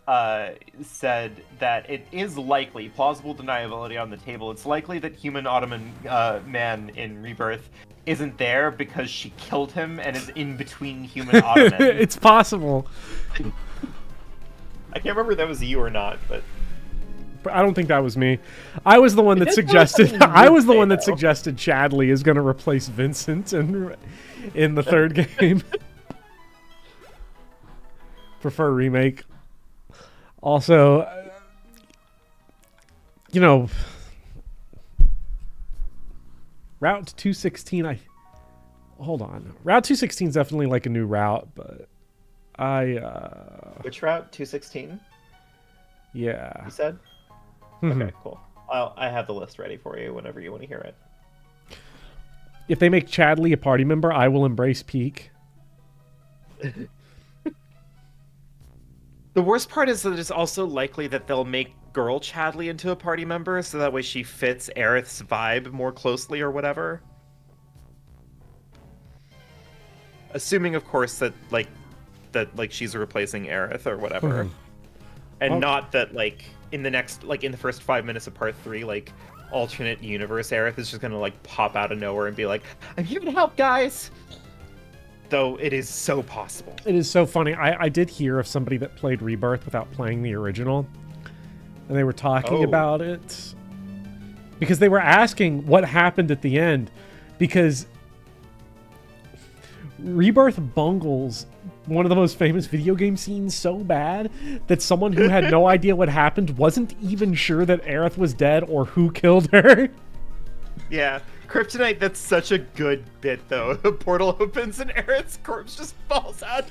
said that it is likely, plausible deniability on the table, it's likely that Human Ottoman Man in Rebirth isn't there because she killed him and is in between Human Ottoman. It's possible. I can't remember if that was you or not, but I don't think that was me. I was the one that suggested. I was the one that suggested Chadley is going to replace Vincent in the third game. Prefer remake. Also, Route 216. Hold on. Route 216 is definitely like a new route, but which route? 216. Yeah. You said. Okay, cool. I have the list ready for you whenever you want to hear it. If they make Chadley a party member, I will embrace Peak. The worst part is that it's also likely that they'll make girl Chadley into a party member, so that way she fits Aerith's vibe more closely or whatever. Assuming, of course, that she's replacing Aerith or whatever. And not that, like, in the first 5 minutes of part 3, like, alternate universe Aerith is just gonna, like, pop out of nowhere and be like, I'm here to help, guys! Though it is so possible. It is so funny. I did hear of somebody that played Rebirth without playing the original. And they were talking about it. Because they were asking what happened at the end. Because Rebirth bungles one of the most famous video game scenes so bad that someone who had no idea what happened wasn't even sure that Aerith was dead or who killed her. Yeah. Kryptonite, that's such a good bit, though. The portal opens and Aerith's corpse just falls out.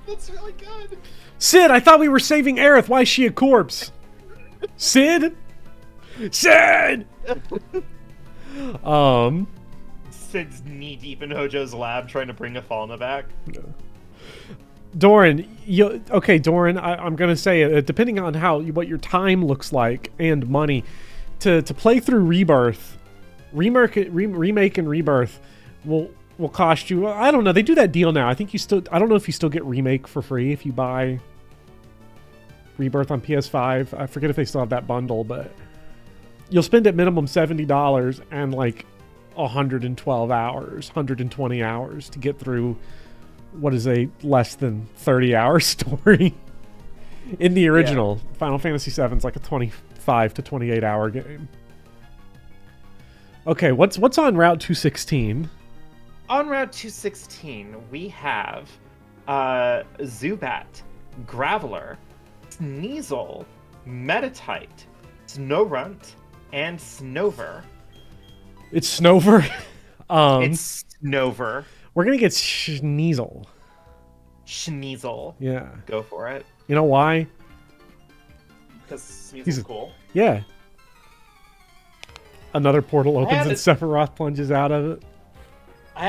That's really good. Sid, I thought we were saving Aerith. Why is she a corpse? Sid? Sid! Sid's knee-deep in Hojo's lab trying to bring Afalna back. Doran, Doran, I'm going to say, depending on what your time looks like and money, to play through Rebirth, remake and Rebirth will cost you. I don't know. They do that deal now. I think I don't know if you still get remake for free if you buy Rebirth on PS5. I forget if they still have that bundle, but you'll spend at minimum $70 and like 112 hours, 120 hours to get through what is a less than 30-hour story. In the original, Final Fantasy VII is like a 25 to 28-hour game. Okay, what's on Route 216? On Route 216, we have Zubat, Graveler, Sneasel, Metatite, Snorunt, and Snover. It's Snover. It's Snover. We're gonna get Sneasel. Sneasel. Yeah. Go for it. You know why? Because Sneasel's cool. Yeah. Another portal opens and a- Sephiroth plunges out of it. I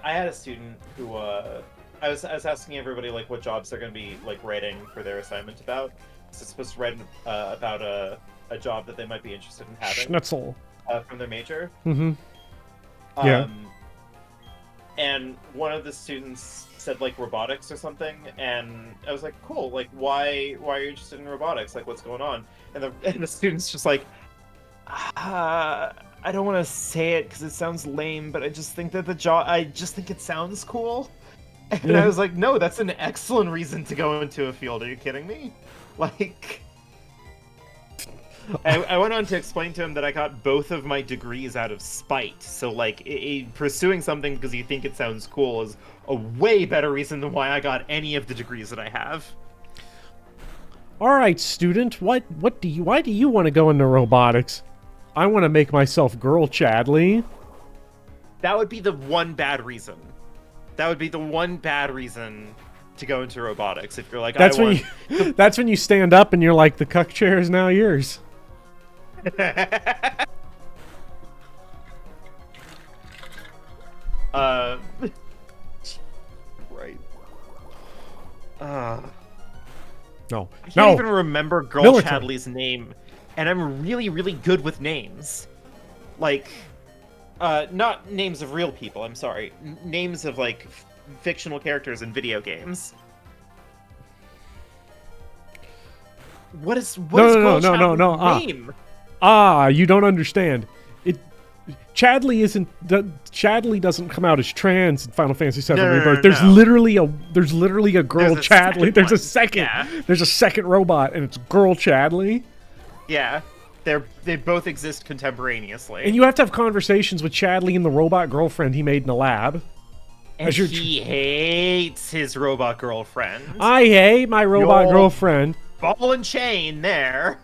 had a student who I was asking everybody like what jobs they're gonna be like writing for their assignment about. So it's supposed to write about a job that they might be interested in having Schnitzel. from their major. Mm-hmm. Yeah. And one of the students said like robotics or something, and I was like, cool. Like, why are you interested in robotics? Like, what's going on? And the student's just like, I don't want to say it because it sounds lame, but I just think that I just think it sounds cool. And Yeah. I was like, no, that's an excellent reason to go into a field. Are you kidding me? Like, I went on to explain to him that I got both of my degrees out of spite. So, like, pursuing something because you think it sounds cool is a way better reason than why I got any of the degrees that I have. All right, student. Why do you want to go into robotics? I want to make myself Girl Chadley. That would be the one bad reason. That would be the one bad reason to go into robotics. If you're like, That's when you stand up and you're like, the cuck chair is now yours. Right. No. I can't No. even remember Girl Military. Chadley's name, and I'm really, really good with names. Like, not names of real people. I'm sorry, names of like fictional characters in video games. What is Girl Chadley's name? You don't understand. Chadley doesn't come out as trans in Final Fantasy VII No, Rebirth. no. There's literally a girl There's a Chadley. second There's a one. second. Yeah. There's a second robot, and it's Girl Chadley. Yeah, they both exist contemporaneously. And you have to have conversations with Chadley and the robot girlfriend he made in the lab. And he hates his robot girlfriend. I hate my robot Yo. girlfriend. Ball and chain there.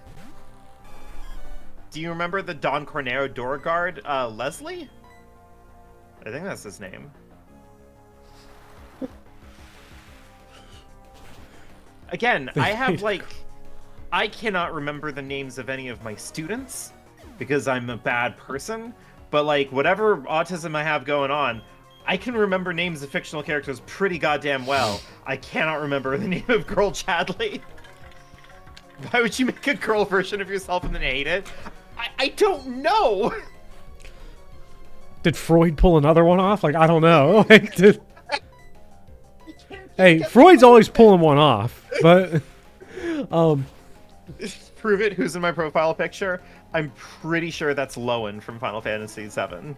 Do you remember the Don Cornero door guard, Leslie? I think that's his name. Again, I cannot remember the names of any of my students because I'm a bad person, but like whatever autism I have going on, I can remember names of fictional characters pretty goddamn well. I cannot remember the name of Girl Chadley. Why would you make a girl version of yourself and then hate it? I don't know. Did Freud pull another one off? Like, I don't know. Hey, Freud's always pulling one off, but Prove it. Who's in my profile picture? I'm pretty sure that's Lowen from Final Fantasy VII.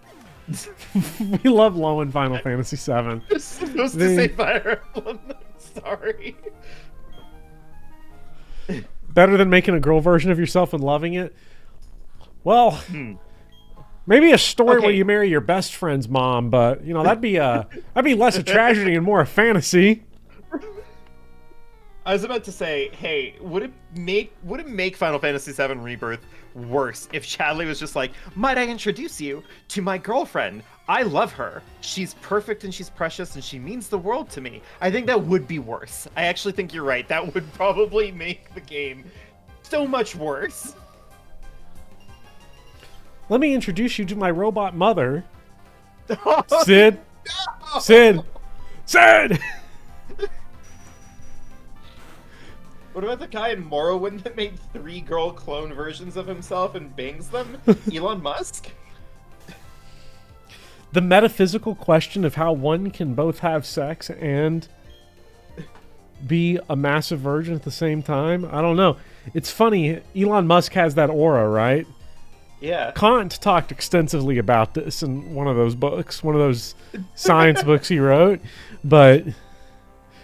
we love low in Final Fantasy VII. It's supposed to say Fire Emblem. Sorry. Better than making a girl version of yourself and loving it? Well, maybe a story where Okay. you marry your best friend's mom, but you know that'd be less a tragedy and more a fantasy. I was about to say, hey, would it make Final Fantasy VII Rebirth worse if Chadley was just like, might I introduce you to my girlfriend? I love her. She's perfect and she's precious and she means the world to me. I think that would be worse. I actually think you're right. That would probably make the game so much worse. Let me introduce you to my robot mother, Sid. Sid. What about the guy in Morrowind that made 3 girl clone versions of himself and bangs them? Elon Musk? The metaphysical question of how one can both have sex and be a massive virgin at the same time. I don't know. It's funny. Elon Musk has that aura, right? Yeah. Kant talked extensively about this in one of those books, one of those science books he wrote. But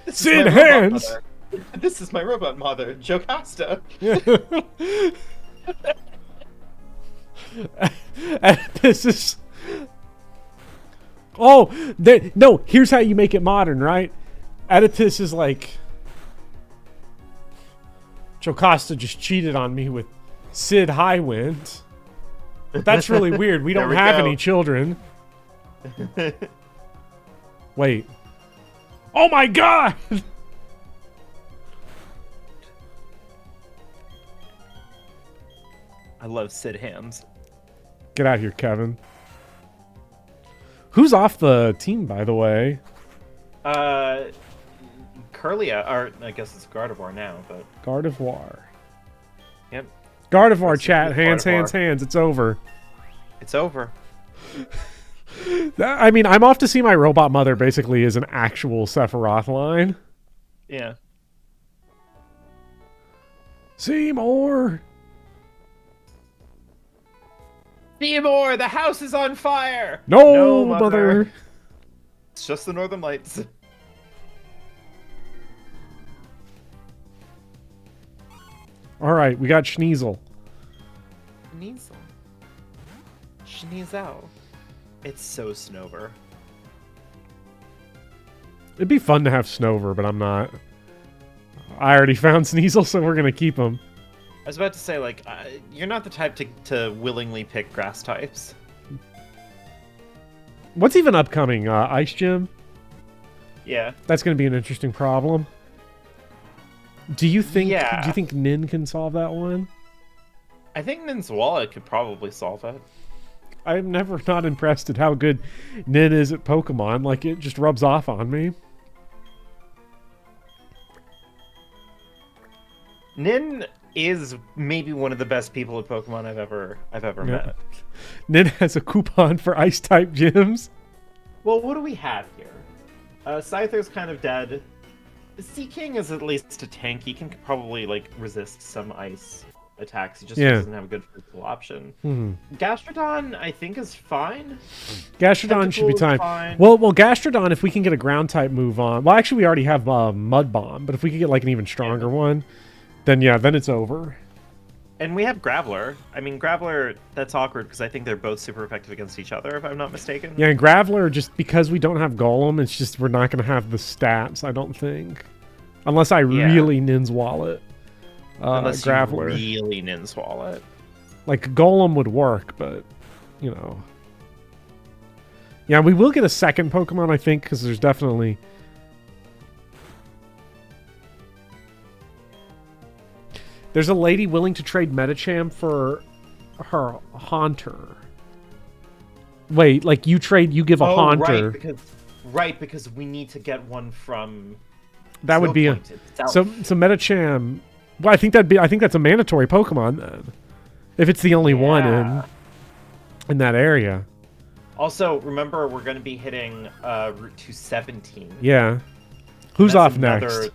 This is Sid my robot Hands. mother. This is my robot mother, Jocasta. This is. Oh, no! Here's how you make it modern, right? Oedipus is like, Jocasta just cheated on me with Sid Highwind. But that's really weird. We There don't we have go. any children. Wait. Oh my god! I love Sid Hams. Get out here, Kevin. Who's off the team, by the way? Curlia, or I guess it's Gardevoir now, but Gardevoir. yep, Gardevoir Let's chat. do Hands, Gardevoir. hands, hands. It's over. it's over. I mean, I'm off to see my robot mother basically is an actual Sephiroth line. Yeah. Seymour! Seymour, the house is on fire! No, mother! It's just the Northern Lights. Alright, we got Schneasel. Schneasel. Schneasel. It's so Snover. It'd be fun to have Snover, but I'm not. I already found Sneasel, so we're gonna keep him. I was about to say, like, you're not the type to willingly pick grass types. What's even upcoming? Ice Gym? Yeah. That's gonna be an interesting problem. Do you think? Yeah. Do you think Nin can solve that one? I think Nin's wallet could probably solve it. I'm never not impressed at how good Nin is at Pokemon. Like, it just rubs off on me. Nin is maybe one of the best people at Pokemon I've ever met. Nin has a coupon for Ice-type gyms. Well, what do we have here? Scyther's kind of dead. Seaking is at least a tank. He can probably, like, resist some ice attacks. He just doesn't have a good physical option. Gastrodon, I think, is fine. Gastrodon should be Tentacool is time. fine. Well, Gastrodon, if we can get a ground-type move on... Well, actually, we already have Mud Bomb, but if we could get, like, an even stronger one, then, yeah, then it's over. And we have Graveler. I mean, Graveler, that's awkward because I think they're both super effective against each other, if I'm not mistaken. Yeah, and Graveler, just because we don't have Golem, it's just we're not going to have the stats, I don't think. Unless I really Nin's Wallet. Unless Graveler. you really Nin's Wallet. Like, Golem would work, but, you know. Yeah, we will get a second Pokemon, I think, because there's definitely... There's a lady willing to trade Medicham for her Haunter. Wait, like you give a Haunter. Right, because we need to get one from... That would be a... So Medicham... Well, I think that's a mandatory Pokemon then. If it's the only one in that area. Also, remember, we're going to be hitting Route 217. Yeah. Who's off next?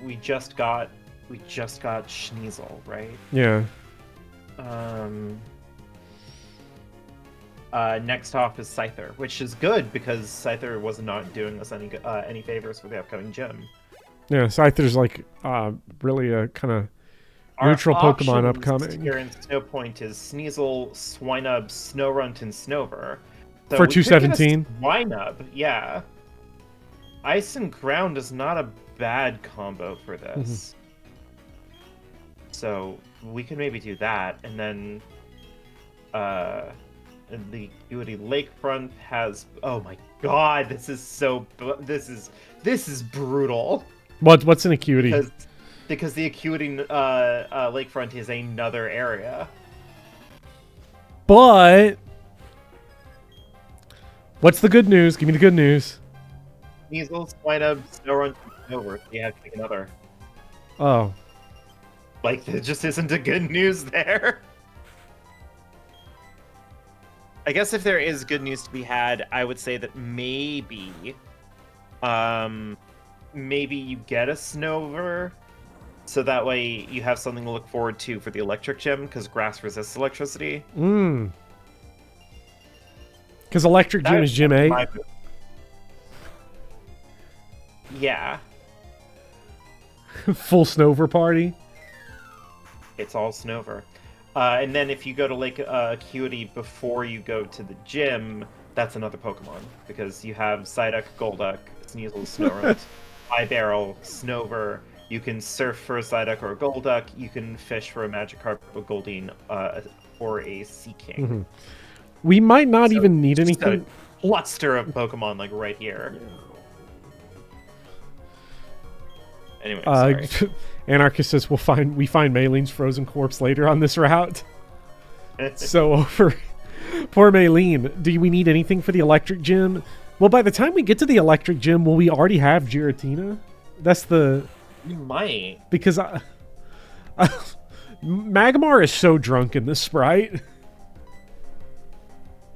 We just got Schneasel, right? Yeah. Next off is Scyther, which is good because Scyther was not doing us any favors for the upcoming gym. Yeah, Scyther's like really a kind of neutral Pokemon upcoming. Here in Snowpoint is Sneasel, Swinub, Snorunt, and Snover. So for we could get a 217? Swinub, yeah. Ice and Ground is not a bad combo for this. So we could maybe do that, and then the Acuity Lakefront has... Oh my god, this is brutal. What's an Acuity? Because the Acuity Lakefront is another area. But what's the good news? Give me the good news. Sneasel, Swinub, Snorunt, Snover. You have to pick another. Oh. Like, there just isn't a good news there. I guess if there is good news to be had, I would say that maybe you get a Snover, So that way you have something to look forward to for the electric gym, because grass resists electricity. Because electric gym is Gym 8. Yeah. Full Snover party. It's all Snover. And then if you go to Lake Acuity before you go to the gym, that's another Pokemon. Because you have Psyduck, Golduck, Sneasel, Snorunt, Barrel, Snover. You can surf for a Psyduck or a Golduck. You can fish for a Magikarp, a Goldeen, or a Seaking. We might not even need anything. A cluster of Pokemon, like, right here. Anyway, sorry. Anarchist says we find Maylene's frozen corpse later on this route. So over. Poor Maylene. Do we need anything for the electric gym? Well, by the time we get to the electric gym, will we already have Giratina? That's the... You might. Because Magmar is so drunk in this sprite.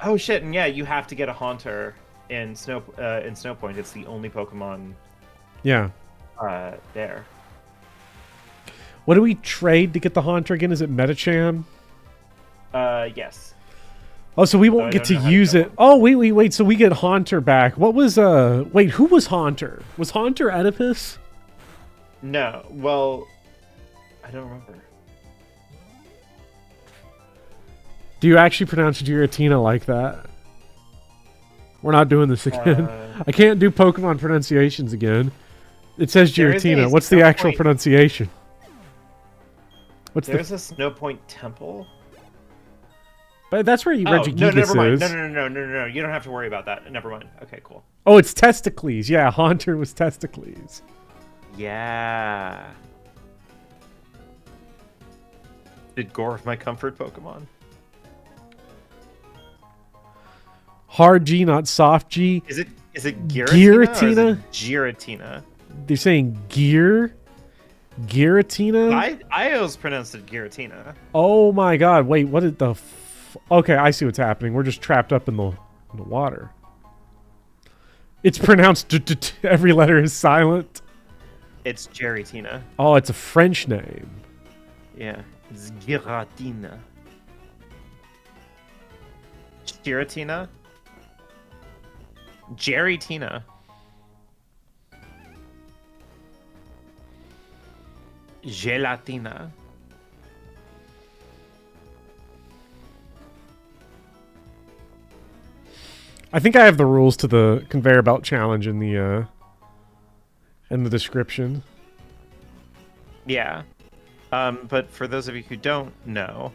Oh shit, and yeah, you have to get a Haunter in Snowpoint. It's the only Pokemon Yeah. there. What do we trade to get the Haunter again? Is it Metacham? Yes. Oh, so we won't get to use it. Oh, wait. So we get Haunter back. What was, wait, who was Haunter? Was Haunter Oedipus? No, well, I don't remember. Do you actually pronounce Giratina like that? We're not doing this again. I can't do Pokemon pronunciations again. It says Giratina. What's the actual pronunciation? There's a Snowpoint Temple. But that's where Regigigas no, never mind. is. No. You don't have to worry about that. Never mind. Okay, cool. Oh, it's Testicles. Yeah, Haunter was Testicles. Yeah. Did Gore my comfort Pokemon? Hard G, not soft G. Is it Giratina? Giratina? Or is it Giratina? They're saying Giratina? I always pronounced it Giratina. Oh my god, wait, what is the okay, I see what's happening. We're just trapped up in the water. It's pronounced every letter is silent. It's Giratina. Oh, it's a French name. Yeah, it's Giratina. Giratina? Giratina. Gelatina. I think I have the rules to the conveyor belt challenge in the description. Yeah. But for those of you who don't know,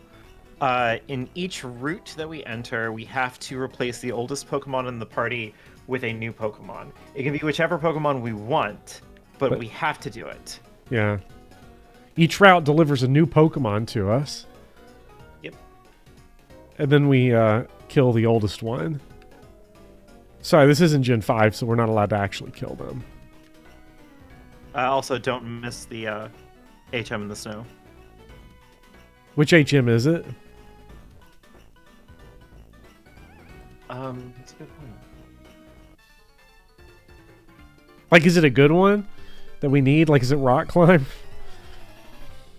in each route that we enter, we have to replace the oldest Pokemon in the party with a new Pokemon. It can be whichever Pokemon we want, but we have to do it. Yeah. Each route delivers a new Pokemon to us. Yep. And then we kill the oldest one. Sorry, this isn't Gen 5, so we're not allowed to actually kill them. Also, don't miss the HM in the snow. Which HM is it? That's a good point. Like, is it a good one that we need? Like, is it Rock Climb?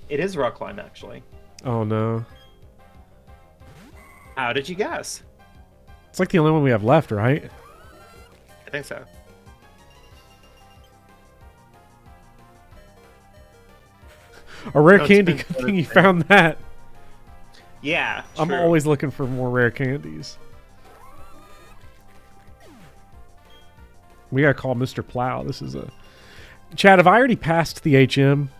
It is Rock Climb, actually. Oh, no. How did you guess? It's like the only one we have left, right? I think so. A rare candy. Good thing you found that. Yeah, I'm true. always looking for more rare candies. We gotta call Mr. Plow. This is a... Chad, have I already passed the HM?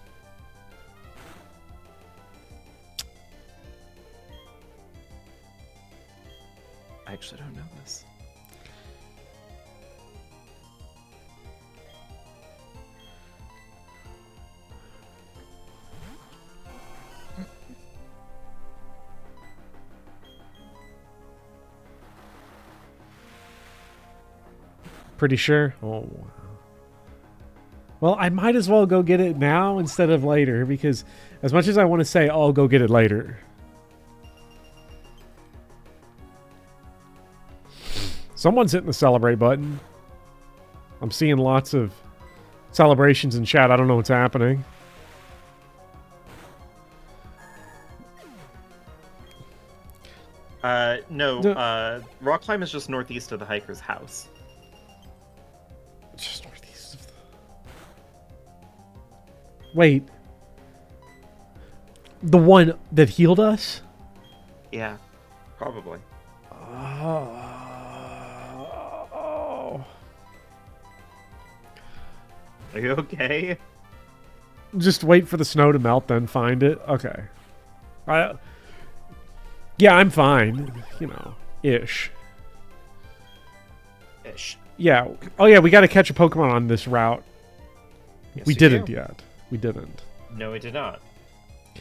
I actually don't know this. Pretty sure? Oh, wow. Well, I might as well go get it now instead of later, because as much as I want to say, I'll go get it later. Someone's hitting the celebrate button. I'm seeing lots of celebrations in chat. I don't know what's happening. No, The- rock climb is just northeast of the hiker's house. Just northeast of the... Wait. The one that healed us? Yeah, probably. Oh. Are you okay? Just wait for the snow to melt, then find it. Okay. Yeah, I'm fine. You know, ish. Ish. Yeah. Oh, yeah, we got to catch a Pokemon on this route. Yes, We you didn't do. yet. We didn't. No, it did not.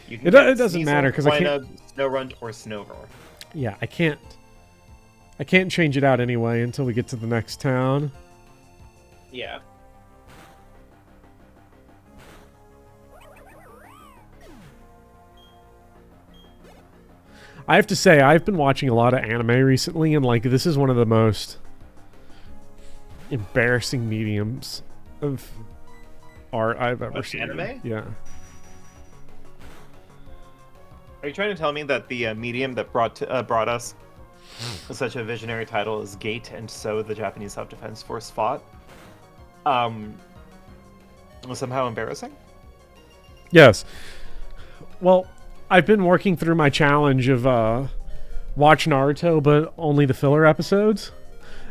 You It get doesn't Sneasel, matter, 'cause I can't- Swinub, Snorunt, or Snover. Yeah, I can't change it out anyway until we get to the next town. Yeah. I have to say, I've been watching a lot of anime recently, and like this is one of the most embarrassing mediums of art I've ever Of seen. anime? Yeah. Are you trying to tell me that the medium that brought us such a visionary title as Gate and So the Japanese Self-Defense Force Fought was somehow embarrassing? Yes. Well, I've been working through my challenge of watch Naruto, but only the filler episodes,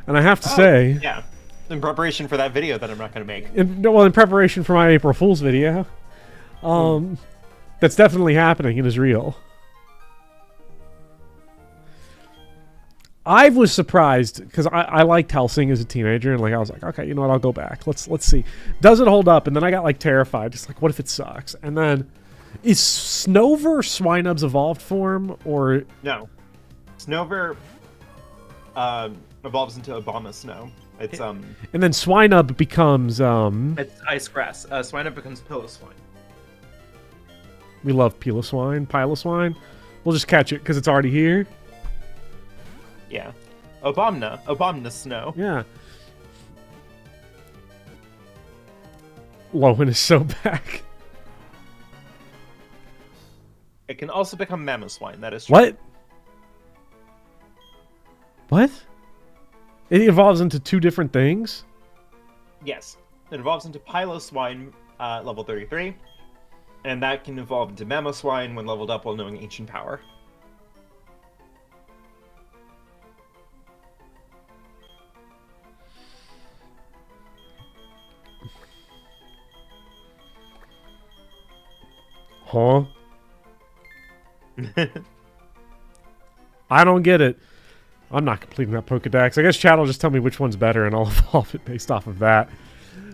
and I have to say, Yeah. In preparation for that video that I'm not going to make. in preparation for my April Fool's video, that's definitely happening. It is real. I was surprised because I liked Hellsing as a teenager, and like I was like, okay, you know what? I'll go back. Let's see. Does it hold up? And then I got like terrified, just like, what if it sucks? And then is Snover Swinub's evolved form, or No. Snover evolves into Obama Snow. It's and then Swinub becomes it's ice grass. Swinub becomes Piloswine. we love Piloswine. We'll just catch it because it's already here. Yeah. Obamna Snow. Yeah. Lowen is so back. It can also become Mamoswine, that is true. What? What? It evolves into two different things? Yes. It evolves into Piloswine, level 33. And that can evolve into Mamoswine when leveled up while knowing Ancient Power. Huh? I don't get it. I'm not completing that Pokedex. I guess Chad will just tell me which one's better, and I'll evolve it based off of that.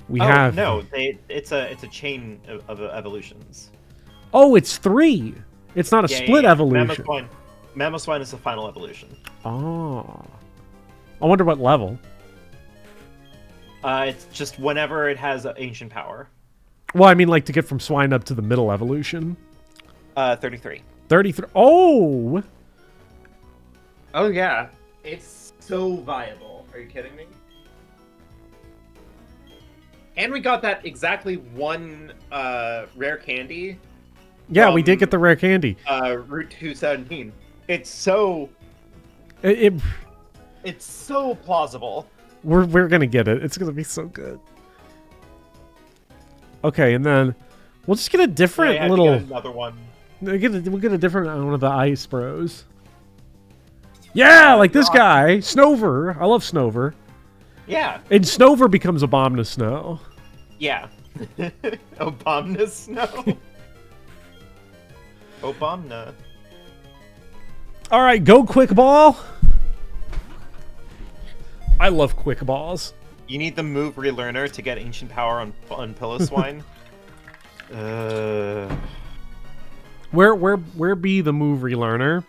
We have no, it's a chain of evolutions. Oh, it's 3. It's not a split evolution. Mamoswine is the final evolution. Oh. I wonder what level. It's just whenever it has Ancient Power. Well, I mean, like to get from Swine up to the middle evolution. 33. 33. Oh! Oh yeah, it's so viable. Are you kidding me? And we got that exactly one rare candy. Yeah, we did get the rare candy. Route 217. It's so it's so plausible. We're gonna get it. It's gonna be so good. Okay, and then we'll just get a different I have to little. get another one. We'll get a different one of the Ice Bros. Yeah, like this guy, Snover. I love Snover. Yeah. And Snover becomes Obamna Snow. Yeah. Obamna Snow. Obamna. All right, go Quick Ball. I love Quick Balls. You need the move relearner to get Ancient Power on Piloswine. Where be the move relearner?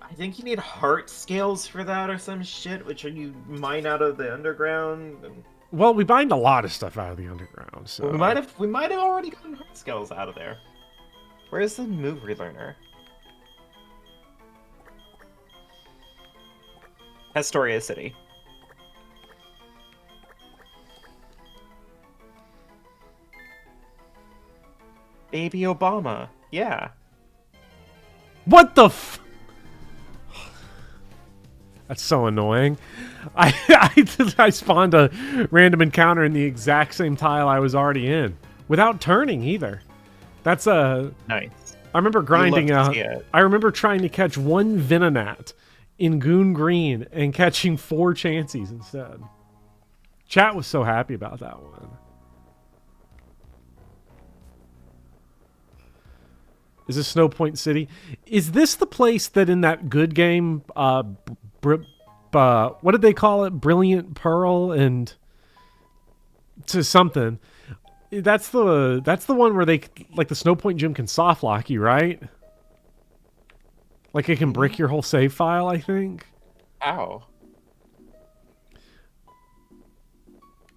I think you need heart scales for that or some shit, which you mine out of the underground. And... Well, we bind a lot of stuff out of the underground, so we might have already gotten heart scales out of there. Where's the move relearner? Astoria City. Baby Obama. Yeah. What the f... That's so annoying. I spawned a random encounter in the exact same tile I was already in without turning either. That's a Nice. I remember grinding You love out. to see it. I remember trying to catch one Venonat in Goon Green and catching 4 Chanseys instead. Chat was so happy about that one. Is this Snow Point City? Is this the place that in that good game, what did they call it? Brilliant Pearl and to something. That's the one where they like the Snow Point gym can soft lock you, right? Like it can brick your whole save file, I think. Ow.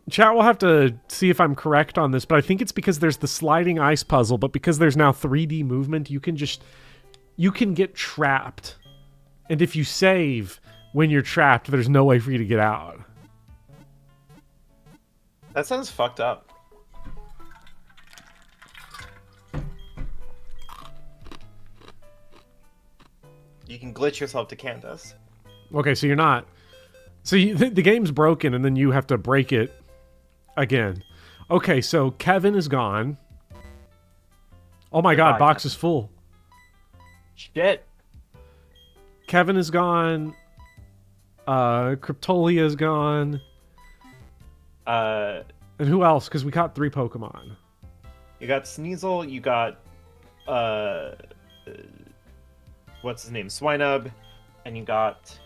Chat will have to see if I'm correct on this, but I think it's because there's the sliding ice puzzle, but because there's now 3D movement, you can get trapped. And if you save when you're trapped, there's no way for you to get out. That sounds fucked up. You can glitch yourself to Candace. Okay, so you're not. So the game's broken, and then you have to break it again. Okay, so Kevin is gone. Oh my god, box is full. Shit. Kevin is gone. Cryptolia is gone. And who else? Because we caught 3 Pokemon. You got Sneasel, you got what's his name? Swinub, and you got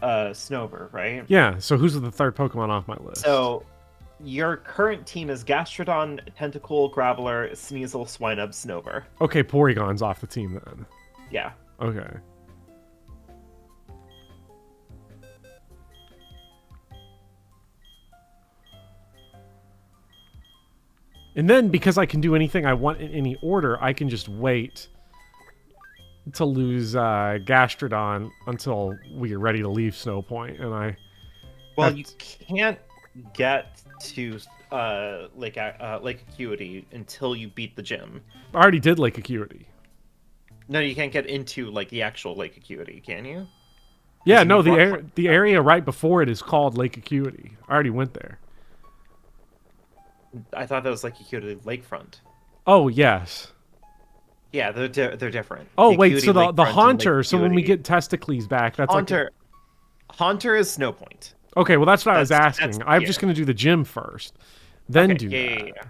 Snover, right? Yeah, so who's the 3rd Pokemon off my list? So your current team is Gastrodon, Tentacool, Graveler, Sneasel, Swinub, Snover. Okay, Porygon's off the team then. Yeah. Okay. And then, because I can do anything I want in any order, I can just wait to lose Gastrodon until we are ready to leave Snow Point, and I... Well, you can't get to Lake Acuity until you beat the gym. I already did Lake Acuity. No, you can't get into like the actual Lake Acuity, can you? Yeah, no, the area right before it is called Lake Acuity. I already went there. I thought that was Lake Acuity Lakefront. Oh, yes. Yeah, they're different. Oh, The wait, Acuity so the Lakefront and Haunter, Lake so when we Acuity. get Testicles back, that's Haunter, Haunter is Snow Point. like... Okay, well, that's what I was That's asking. I'm just here. going to do the gym first. Then Okay, do that. yeah.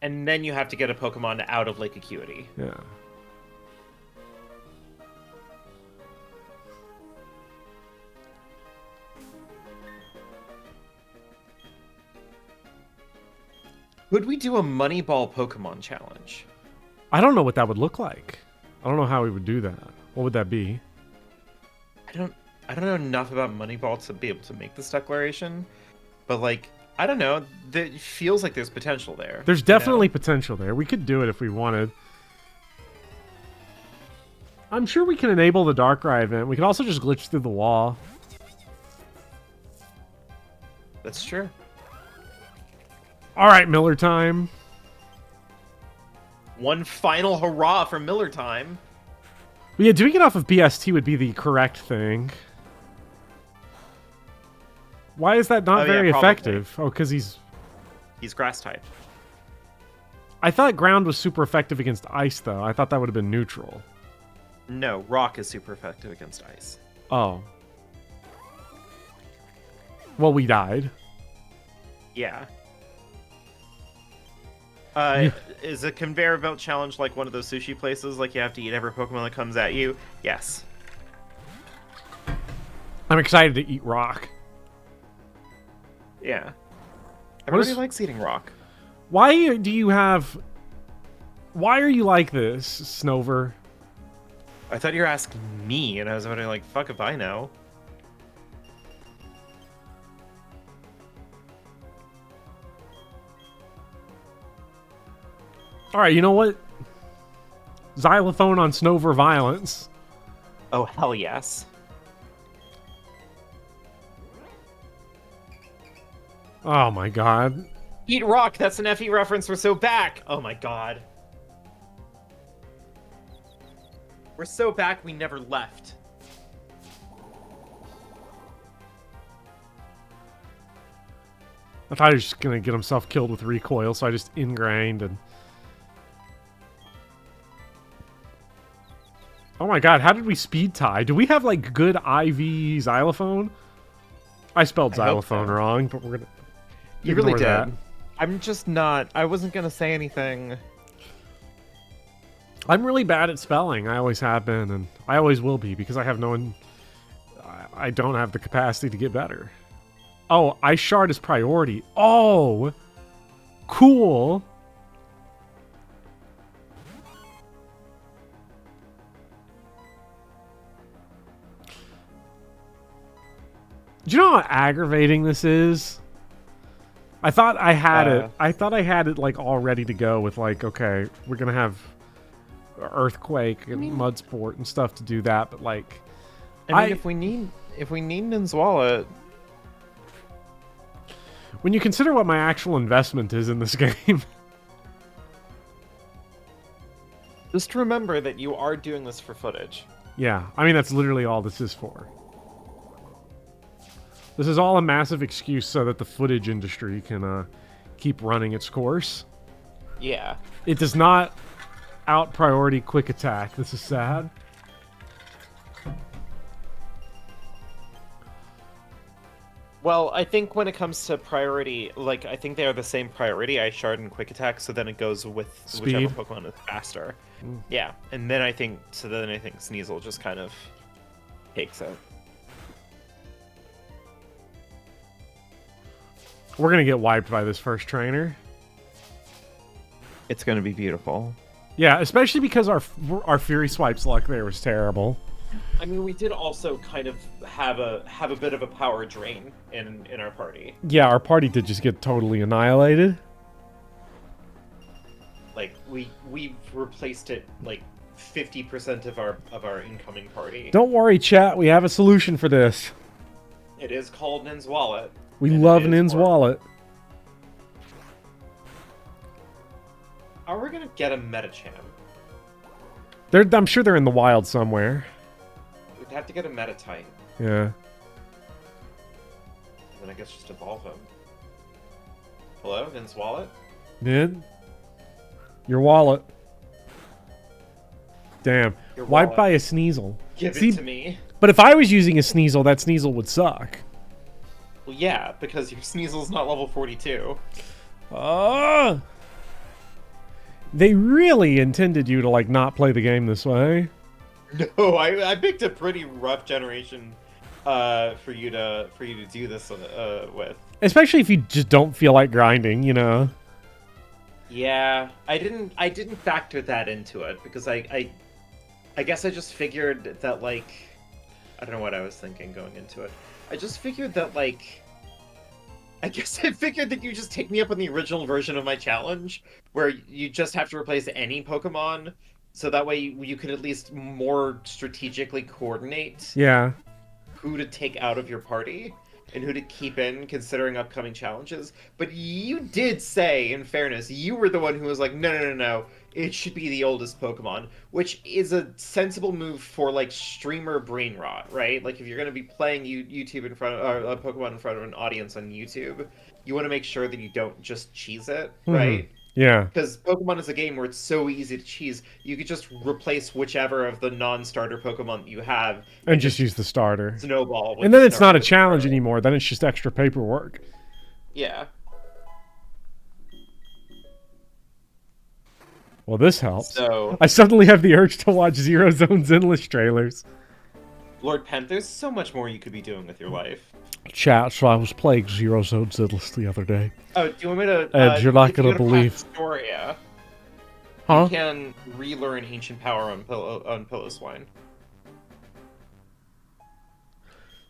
And then you have to get a Pokemon out of Lake Acuity. Yeah. Would we do a Moneyball Pokemon challenge? I don't know what that would look like. I don't know how we would do that. What would that be? I don't know enough about Moneyball to be able to make this declaration, but like I don't know. It feels like there's potential there. There's you know? definitely potential there. We could do it if we wanted. I'm sure we can enable the Darkrai event. We could also just glitch through the wall. That's true. All right, Miller time. One final hurrah for Miller time. But yeah, doing it off of BST would be the correct thing. Why is that not Oh, yeah, very probably. effective? Oh, because he's... He's grass type. I thought ground was super effective against ice, though. I thought that would have been neutral. No, rock is super effective against ice. Oh. Well, we died. Yeah. Is a conveyor belt challenge like one of those sushi places? Like you have to eat every Pokemon that comes at you? Yes. I'm excited to eat rock. Yeah. What Everybody is- likes eating rock. Why do you have... Why are you like this, Snover? I thought you were asking me, and I was wondering, like, fuck if I know. Alright, you know what? Xylophone on Snover Violence. Oh, hell yes. Oh my god. Eat rock! That's an FE reference, we're so back! Oh my god. We're so back we never left. I thought he was just gonna get himself killed with recoil, so I just ingrained and... Oh my god, how did we speed tie? Do we have, like, good IV xylophone? I spelled xylophone wrong, but we're gonna... You really ignore did. that. I'm just not. I wasn't gonna say anything. I'm really bad at spelling. I always have been, and I always will be, because I have no one... I don't have the capacity to get better. Oh, I shard is priority. Oh! Cool! Do you know how aggravating this is? I thought I had it. I thought I had it, like, all ready to go with, like, okay, we're gonna have Earthquake and Mud Sport and stuff to do that, but, like... I mean, if we need Nin's wallet... When you consider what my actual investment is in this game... Just remember that you are doing this for footage. Yeah, I mean, that's literally all this is for. This is all a massive excuse so that the footage industry can keep running its course. Yeah. It does not out priority quick attack. This is sad. Well, I think when it comes to priority, like, I think they are the same priority, Ice Shard and Quick Attack, so then it goes with whichever Pokemon is faster. Yeah, and then I think Sneasel just kind of takes it. We're gonna get wiped by this first trainer. It's gonna be beautiful. Yeah, especially because our Fury Swipes luck there was terrible. I mean, we did also kind of have a bit of a power drain in our party. Yeah, our party did just get totally annihilated. Like we replaced it like 50% of our incoming party. Don't worry, chat. We have a solution for this. It is called Nin's Wallet. We love Nin's wallet. Are we gonna get a Metacham? I'm sure they're in the wild somewhere. We'd have to get a Metatite. Yeah. Then I guess just evolve him. Hello, Nin's wallet? Nin? Your wallet. Damn. Your Wiped wallet. by a Sneasel. Give See, it to me. But if I was using a Sneasel, that Sneasel would suck. Well, yeah, because your Sneasel's not level 42. They really intended you to, like, not play the game this way. No, I picked a pretty rough generation for you to do this with. Especially if you just don't feel like grinding, you know. Yeah, I didn't factor that into it because I guess I just figured that, like, I don't know what I was thinking going into it. I just figured that, like, I guess I figured that you just take me up on the original version of my challenge, where you just have to replace any Pokemon, so that way you could at least more strategically coordinate who to take out of your party and who to keep in, considering upcoming challenges. But you did say, in fairness, you were the one who was like, no, it should be the oldest Pokemon, which is a sensible move for, like, streamer brain rot, right? Like, if you're going to be playing YouTube in front of Pokemon in front of an audience on YouTube, you want to make sure that you don't just cheese it, right? Yeah. Because Pokemon is a game where it's so easy to cheese. You could just replace whichever of the non-starter Pokemon that you have. And just use the starter. Snowball. And then it's not a challenge anymore. Then it's just extra paperwork. Yeah. Well, this helps. So, I suddenly have the urge to watch Zero Zone's endless trailers. Lord Pen, there's so much more you could be doing with your life. Chat, so I was playing Zero Zone's endless the other day. Oh, do you want me to... And you're not if you gonna go believe... Pastoria, Huh? you can relearn Ancient Power on Pillow-Swine.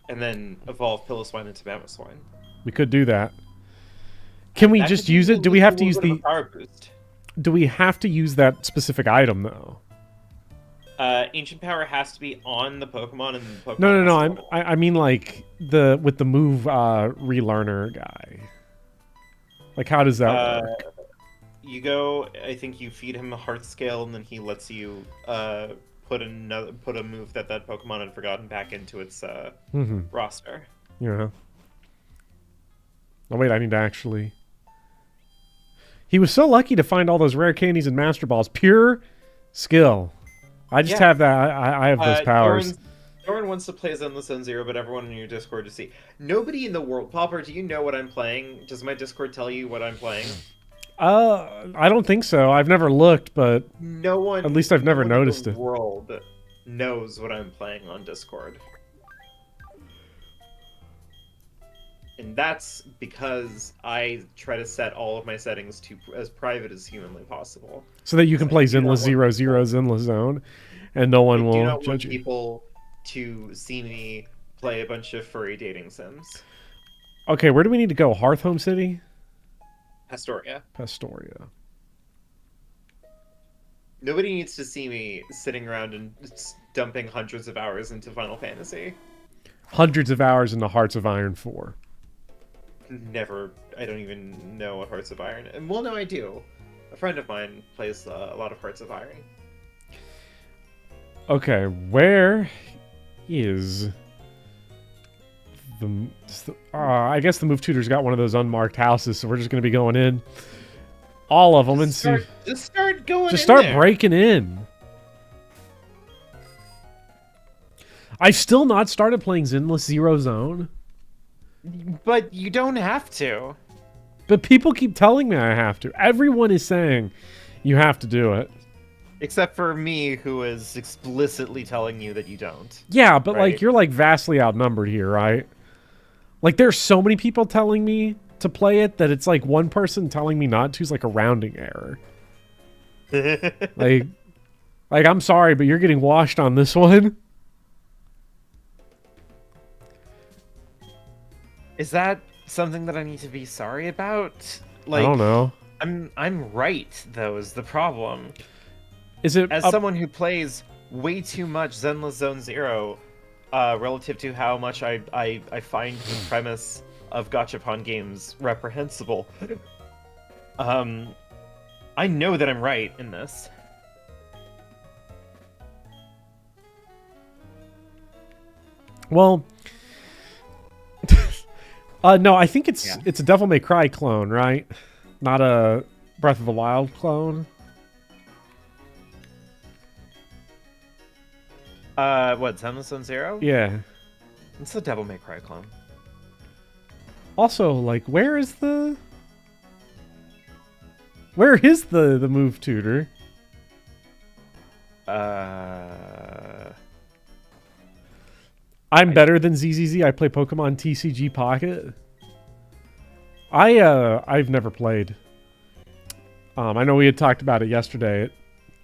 And then evolve Pillow-Swine into Mammoth-Swine. We could do that. Can we just use it? Do we have to use the... Power boost. Do we have to use that specific item, though? Ancient Power has to be on the Pokemon, and the Pokemon No. I mean, like, with the move relearner guy. Like, how does that work? You go, I think you feed him a heart scale, and then he lets you put a move that Pokemon had forgotten back into its roster. Yeah. Oh wait, I need to actually. He was so lucky to find all those rare candies and Master Balls. Pure skill. I just have that. I have those powers. Doran wants to play Zenless Zone Zero, but everyone in your Discord to see. Nobody in the world. Popper, do you know what I'm playing? Does my Discord tell you what I'm playing? I don't think so. I've never looked, but no one. At least I've never noticed in it. The world knows what I'm playing on Discord. And that's because I try to set all of my settings to as private as humanly possible. So that you can play Zenless Zero, Zenless Zone, and no one will do not judge want you. People to see me play a bunch of furry dating sims. Okay, where do we need to go? Hearthome City? Pastoria. Pastoria. Nobody needs to see me sitting around and dumping hundreds of hours into Final Fantasy. Hundreds of hours in the Hearts of Iron 4. Never. I don't even know what Hearts of Iron. And well, no, I do. A friend of mine plays a lot of Hearts of Iron. Okay, where is the? I guess the Move Tutor's got one of those unmarked houses, so we're just going to be going in all of them and see. Just start going. Just start there. breaking in. I've still not started playing Zenless Zero Zone. But you don't have to. But people keep telling me I have to. Everyone is saying you have to do it. Except for me, who is explicitly telling you that you don't. Yeah, but right? like you're like vastly outnumbered here, right? Like there's so many people telling me to play it that it's like one person telling me not to is like a rounding error. like I'm sorry, but you're getting washed on this one. Is that something that I need to be sorry about? Like, I don't know. I'm right, though, is the problem. Is it as someone who plays way too much Zenless Zone Zero, relative to how much I find the premise of gachapon games reprehensible? I know that I'm right in this. Well, no, I think it's a Devil May Cry clone, right? Not a Breath of the Wild clone. What, Zenless Zone Zero? Yeah. It's a Devil May Cry clone. Also, like, where is the Move Tutor? I'm better than ZZZ. I play Pokemon TCG Pocket. I've never played. I know we had talked about it yesterday.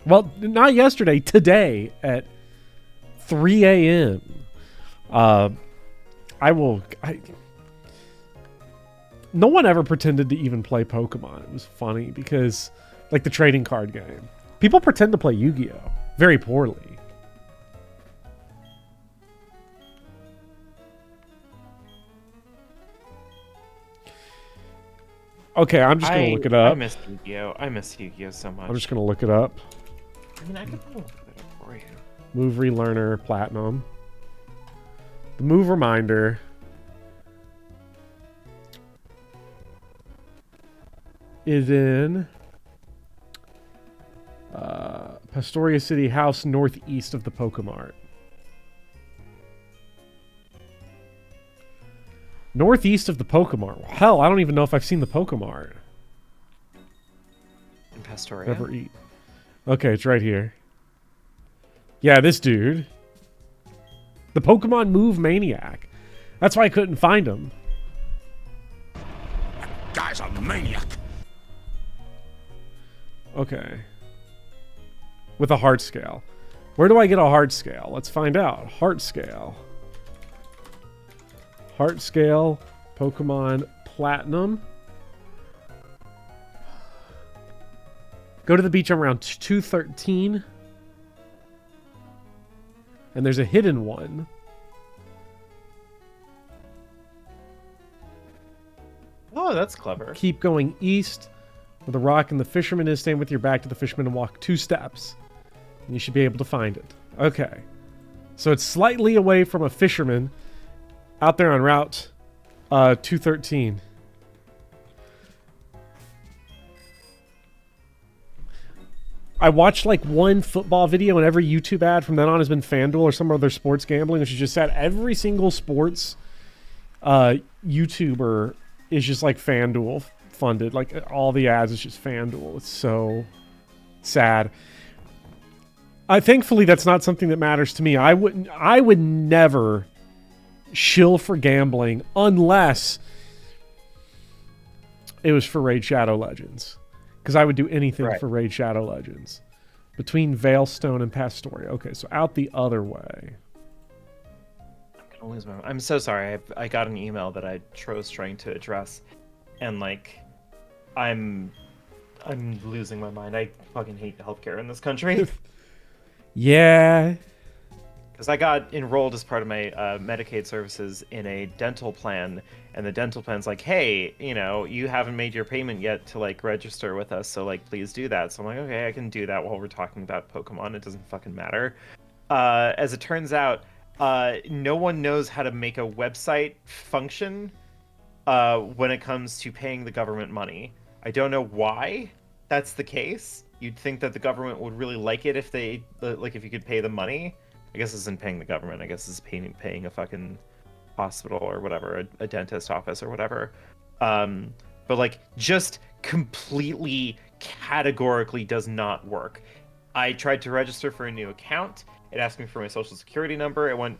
Well, not yesterday. Today at 3 a.m. No one ever pretended to even play Pokemon. It was funny because, like the trading card game, people pretend to play Yu-Gi-Oh! Very poorly. Okay, I'm just going to look it up. I miss Yu-Gi-Oh! I miss Yu-Gi-Oh! So much. I'm just going to look it up. I mean, I can look it up for you. Move Relearner Platinum. The Move Reminder. Is in Pastoria City House, northeast of the Pokemart. Northeast of the Pokemart. Well, hell, I don't even know if I've seen the Pokemart. In Pastoria? Never eat. Okay, it's right here. Yeah, this dude. The Pokemon Move Maniac. That's why I couldn't find him. That guy's a maniac. Okay. With a heart scale. Where do I get a heart scale? Let's find out. Heart scale. Heart scale. Pokemon Platinum. Go to the beach around 213. And there's a hidden one. Oh, that's clever. Keep going east. Where the rock and the fisherman is, stand with your back to the fisherman and walk 2 steps. You should be able to find it. Okay. So it's slightly away from a fisherman out there on Route 213. I watched like one football video, and every YouTube ad from then on has been FanDuel or some other sports gambling, which is just sad. Every single sports YouTuber is just like FanDuel funded. Like all the ads is just FanDuel. It's so sad. Thankfully, that's not something that matters to me. I would never shill for gambling unless it was for Raid Shadow Legends. Because I would do anything for Raid Shadow Legends. Between Veilstone and Pastoria. Okay, so out the other way. I'm gonna lose my mind. I'm so sorry. I got an email that I was trying to address, and like, I'm losing my mind. I fucking hate healthcare in this country. Yeah. Because I got enrolled as part of my Medicaid services in a dental plan, and the dental plan's like, hey, you know, you haven't made your payment yet to like register with us, so like please do that. So I'm like, okay, I can do that while we're talking about Pokemon. It doesn't fucking matter. As it turns out, no one knows how to make a website function when it comes to paying the government money. I don't know why that's the case. You'd think that the government would really like it if they if you could pay the money. I guess this isn't paying the government. I guess this is paying a fucking hospital or whatever, a dentist office or whatever. But like, just completely categorically does not work. I tried to register for a new account. It asked me for my social security number. It went,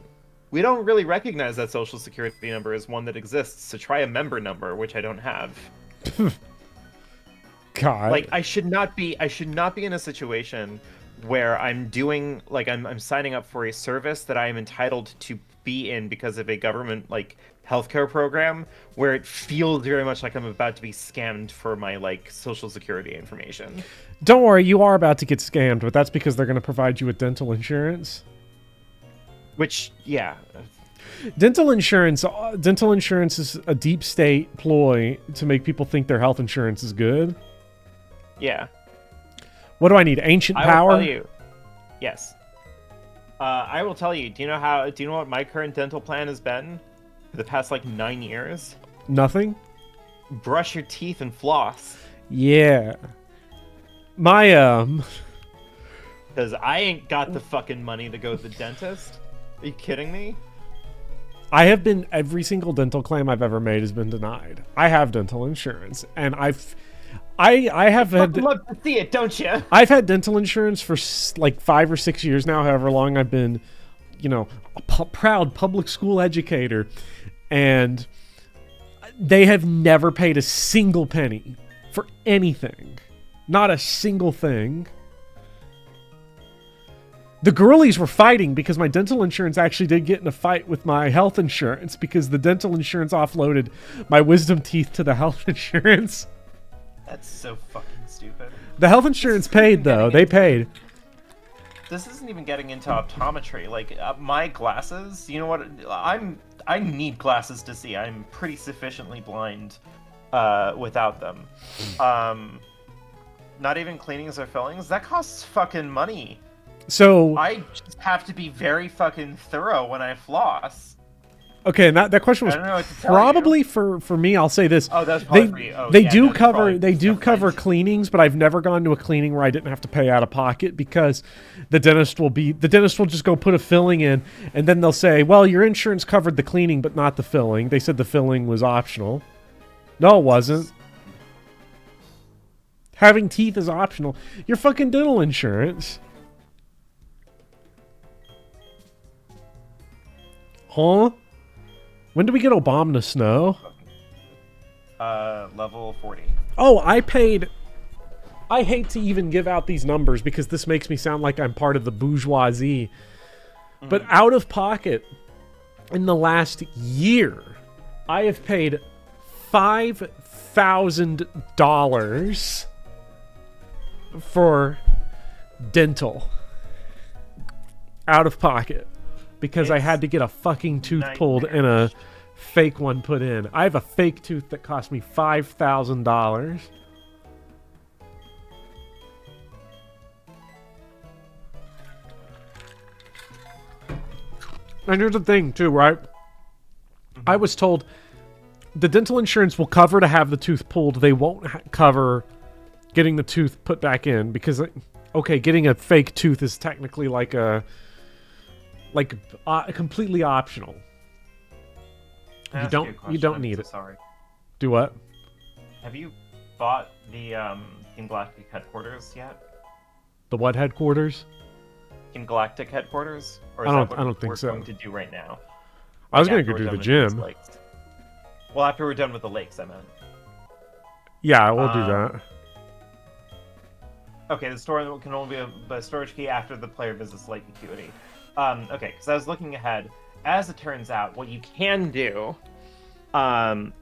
we don't really recognize that social security number as one that exists, so try a member number, which I don't have. God. Like, I should not be in a situation where I'm doing, like, I'm signing up for a service that I am entitled to be in because of a government, like, healthcare program, where it feels very much like I'm about to be scammed for my, like, social security information. Don't worry, you are about to get scammed, but that's because they're going to provide you with dental insurance. Which, yeah. Dental insurance is a deep state ploy to make people think their health insurance is good. Yeah. What do I need? Ancient power? I will tell you. Yes. I will tell you. Do you know what my current dental plan has been for the past like 9 years? Nothing. Brush your teeth and floss. Yeah. My Because I ain't got the fucking money to go to the dentist. Are you kidding me? every single dental claim I've ever made has been denied. I have dental insurance, and I have had. Love to see it, don't you? I've had dental insurance for like 5 or 6 years now, however long I've been, you know, a proud public school educator, and they have never paid a single penny for anything. Not a single thing. The girlies were fighting because my dental insurance actually did get in a fight with my health insurance because the dental insurance offloaded my wisdom teeth to the health insurance. That's so fucking stupid. The health insurance paid, though. They paid. This isn't even getting into optometry. Like, my glasses, you know what? I need glasses to see. I'm pretty sufficiently blind without them. Not even cleanings or fillings. That costs fucking money. So I just have to be very fucking thorough when I floss. Okay, and that question was probably for me. I'll say this. Oh, that's probably for you. Oh, they do cover cleanings, but I've never gone to a cleaning where I didn't have to pay out of pocket because the dentist will just go put a filling in, and then they'll say, well, your insurance covered the cleaning but not the filling. They said the filling was optional. No, it wasn't. Having teeth is optional. Your fucking dental insurance. Huh? When do we get Obama snow? Level 40. Oh, I paid... I hate to even give out these numbers because this makes me sound like I'm part of the bourgeoisie. Mm-hmm. But out of pocket, in the last year, I have paid $5,000 for dental. Out of pocket. Because I had to get a fucking tooth pulled and a fake one put in. I have a fake tooth that cost me $5,000. And here's the thing, too, right? I was told the dental insurance will cover to have the tooth pulled. They won't cover getting the tooth put back in because, okay, getting a fake tooth is technically completely optional. You don't need it. Sorry. Do what? Have you bought the Team Galactic headquarters yet? The what headquarters? Team Galactic headquarters? Or I is that don't what think we're so. going to do right now? I was Like going to after go we're do the done with these gym. lakes. Well, after we're done with the lakes, I meant. Yeah, we'll do that. Okay, the store can only be a storage key after the player visits Lake Acuity. Okay, because I was looking ahead. As it turns out, what you can do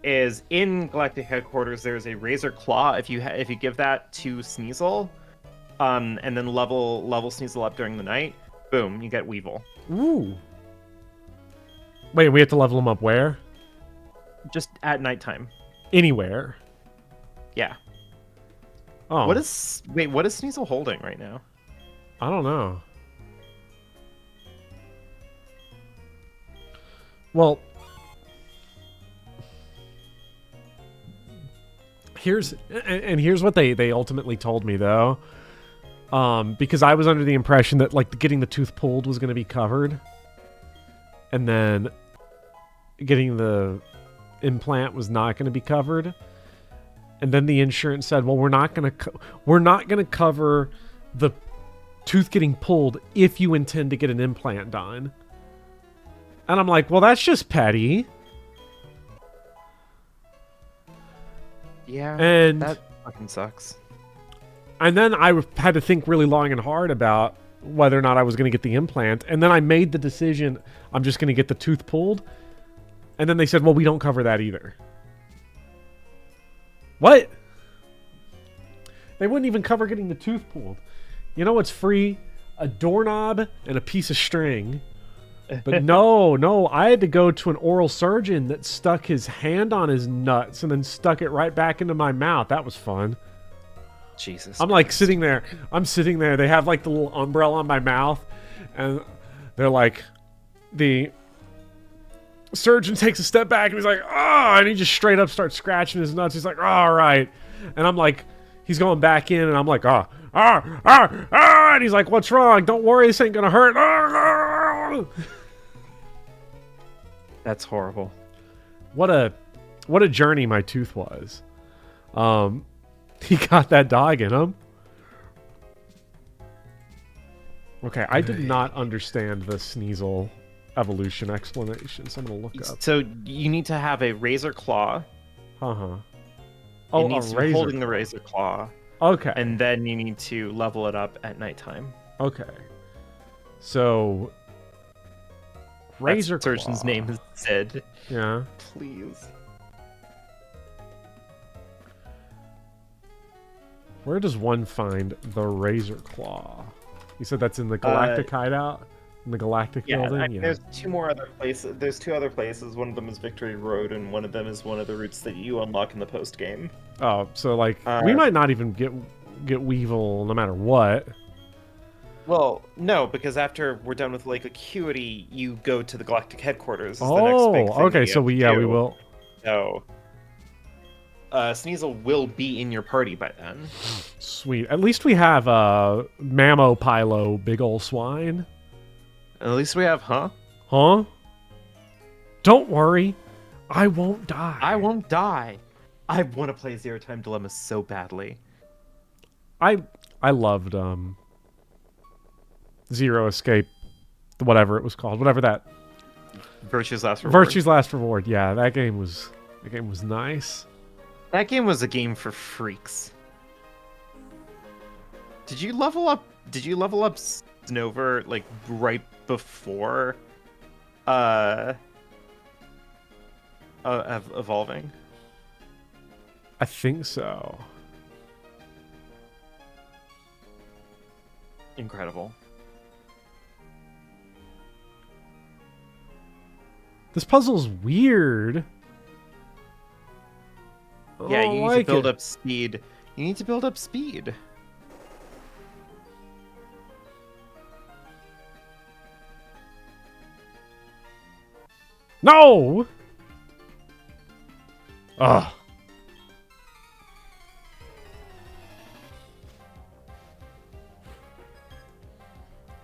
is in Galactic Headquarters, there's a Razor Claw. If you give that to Sneasel, and then level Sneasel up during the night, boom, you get Weevil. Ooh. Wait, we have to level him up where? Just at nighttime. Anywhere. Yeah. Oh. What is Sneasel holding right now? I don't know. Well, here's what they ultimately told me though. Because I was under the impression that like getting the tooth pulled was going to be covered, and then getting the implant was not going to be covered. And then the insurance said, "Well, we're not going to cover the tooth getting pulled if you intend to get an implant done." And I'm like, "Well, that's just petty." Yeah, and that fucking sucks. And then I had to think really long and hard about whether or not I was going to get the implant. And then I made the decision, I'm just going to get the tooth pulled. And then they said, "Well, we don't cover that either." What? They wouldn't even cover getting the tooth pulled. You know what's free? A doorknob and a piece of string. But no, I had to go to an oral surgeon that stuck his hand on his nuts and then stuck it right back into my mouth. That was fun. Jesus. I'm like sitting there. They have like the little umbrella on my mouth, and they're like, the surgeon takes a step back and he's like, "Oh," and he just straight up starts scratching his nuts. He's like, "Oh, all right," and I'm like, he's going back in, and I'm like, and he's like, "What's wrong? Don't worry, this ain't gonna hurt." That's horrible. What a journey my tooth was. He got that dog in him. Okay, I did not understand the Sneasel evolution explanation, so I'm gonna look up. So you need to have a Razor Claw. Oh, It needs a to be razor. holding the Razor Claw. Okay. And then you need to level it up at nighttime. Okay. So Razor That surgeon's Claw. name is Sid. Yeah. Please. Where does one find the Razor Claw? You said that's in the Galactic Hideout? In the Galactic Building? There's two other places. One of them is Victory Road, and one of them is one of the routes that you unlock in the post game. Oh, so like we might not even get Weevil no matter what. Well, no, because after we're done with Lake Acuity, you go to the Galactic Headquarters. Is Oh, the next big thing okay. you So have we to do. will. So, Sneasel will be in your party by then. Sweet. At least we have Mammo Pilo, big ol' swine. At least we have, huh? Huh? Don't worry, I won't die. I won't die. I want to play Zero Time Dilemma so badly. I loved Zero Escape, whatever it was called, whatever that. Virtue's Last Reward. Virtue's Last Reward. Yeah, that game was nice. That game was a game for freaks. Did you level up Snover like right before evolving? I think so. Incredible. This puzzle's weird. Yeah, Oh, you need to build up speed. You need to build up speed. No! Ugh.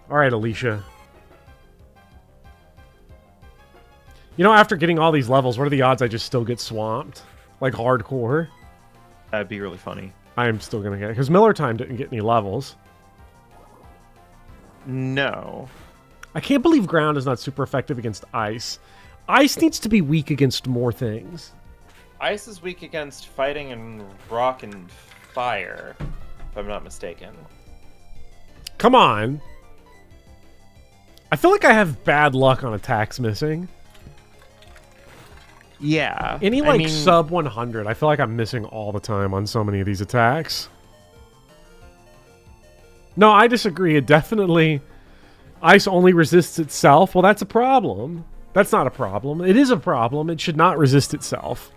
All right, Alicia. You know, after getting all these levels, what are the odds I just still get swamped? Like, hardcore? That'd be really funny. I am still gonna get it. Because Miller Time didn't get any levels. No. I can't believe ground is not super effective against ice. Ice needs to be weak against more things. Ice is weak against fighting and rock and fire, if I'm not mistaken. Come on. I feel like I have bad luck on attacks missing. Yeah. Any, like, sub 100, I feel like I'm missing all the time on so many of these attacks. No, I disagree. It definitely... Ice only resists itself. Well, that's a problem. That's not a problem. It is a problem. It should not resist itself.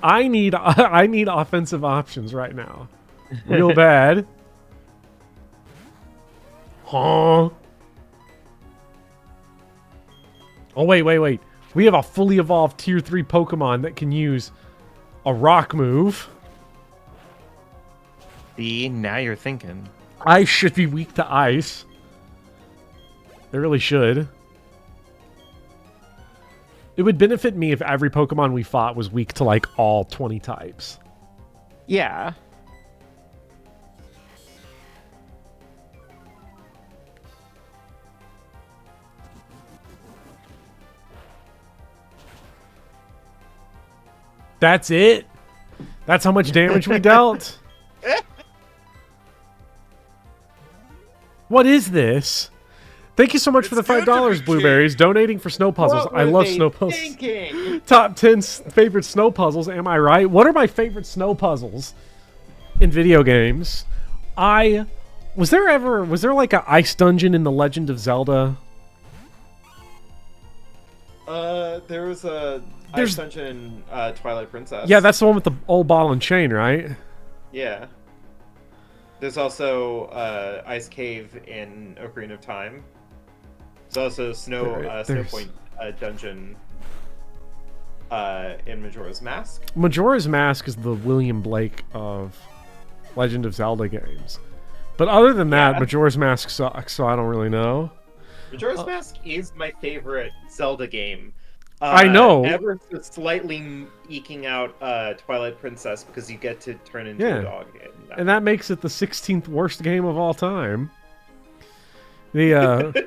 I need offensive options right now. Real bad. Huh? Oh, wait. We have a fully evolved Tier 3 Pokemon that can use a rock move. See, now you're thinking. Ice should be weak to ice. It really should. It would benefit me if every Pokemon we fought was weak to, like, all 20 types. Yeah. That's it? That's how much damage we dealt? What is this? Thank you so much for the $5, Blueberries. Donating for snow puzzles. I love snow puzzles. Top 10 favorite snow puzzles. Am I right? What are my favorite snow puzzles in video games? Was there like an ice dungeon in The Legend of Zelda? There was a ice dungeon in Twilight Princess. Yeah, that's the one with the old ball and chain, right? Yeah. There's also Ice Cave in Ocarina of Time. There's also Snow Point dungeon in Majora's Mask. Majora's Mask is the William Blake of Legend of Zelda games. But other than that, Majora's Mask sucks, so I don't really know. Majora's Mask is my favorite Zelda game. I know. Ever so slightly eking out Twilight Princess because you get to turn into a dog. And that makes it the 16th worst game of all time. The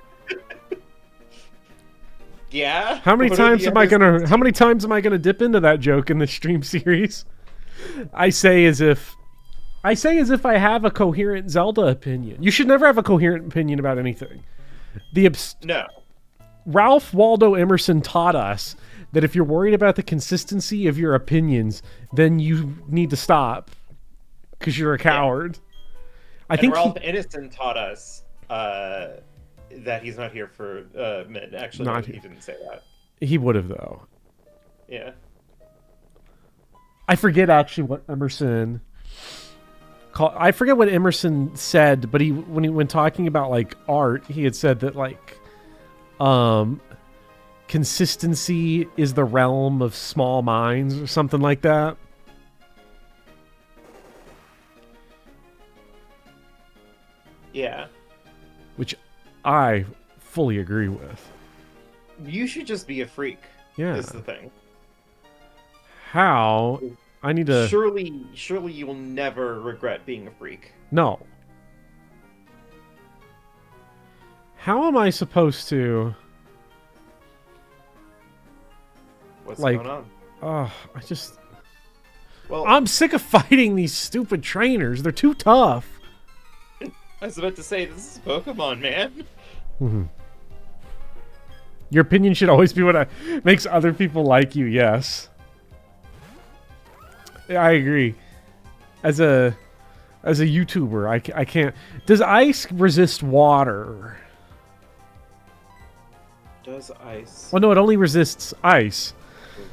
yeah. How many times am I gonna dip into that joke in the stream series? I say as if I have a coherent Zelda opinion. You should never have a coherent opinion about anything. No. Ralph Waldo Emerson taught us that if you're worried about the consistency of your opinions, then you need to stop because you're a coward. I think Ralph Edison taught us that he's not here for men. Actually, no, he didn't say that. He would have, though. Yeah. I forget actually what Emerson I forget what Emerson said, but when talking about like art, he had said that like consistency is the realm of small minds or something like that. Yeah. Which I fully agree with. You should just be a freak. Yeah. Is the thing. How? I need to... Surely you will never regret being a freak. No. How am I supposed to... What's going on? I just... Well, I'm sick of fighting these stupid trainers. They're too tough. I was about to say, this is Pokemon, man. Mm-hmm. Your opinion should always be what makes other people like you, yes. I agree. As a YouTuber, I can't... Does ice resist water? Does ice... Well, no, it only resists ice.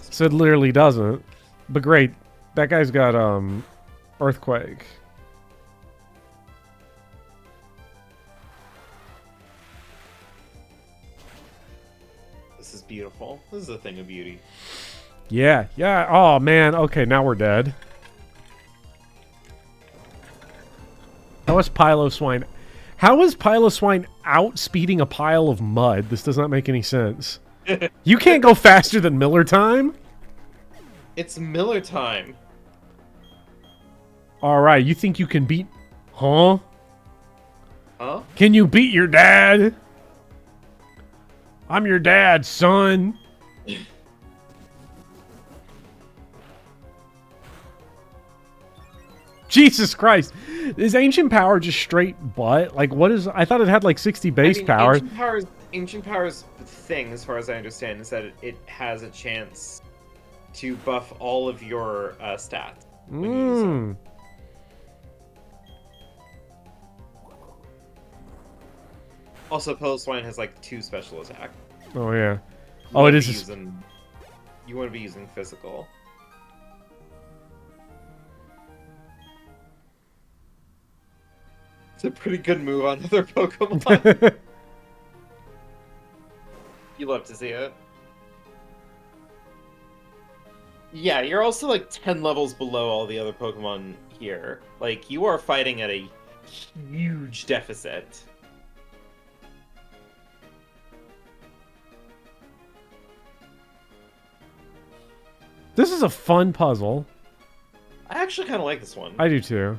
So it literally doesn't. But great. That guy's got, Earthquake. beautiful. This is a thing of beauty. Yeah, yeah. Oh, man. Okay, now we're dead. How is Piloswine... How is Piloswine outspeeding a pile of mud? This does not make any sense. You can't go faster than Miller time? It's Miller time. Alright, you think you can beat... Huh? Huh? Can you beat your dad? I'm your dad, son. Jesus Christ. Is Ancient Power just straight butt? Like, what is... I thought it had, like, 60 base power. Ancient Power's thing, as far as I understand, is that it has a chance to buff all of your stats. When you use it. Mmm. Also, Piloswine has like 2 special attack. Oh, yeah. You Oh, wanna it is... be just- You want to be using physical. It's a pretty good move on other Pokemon. You love to see it. Yeah, you're also like 10 levels below all the other Pokemon here. Like, you are fighting at a huge deficit. This is a fun puzzle. I actually kind of like this one. I do too.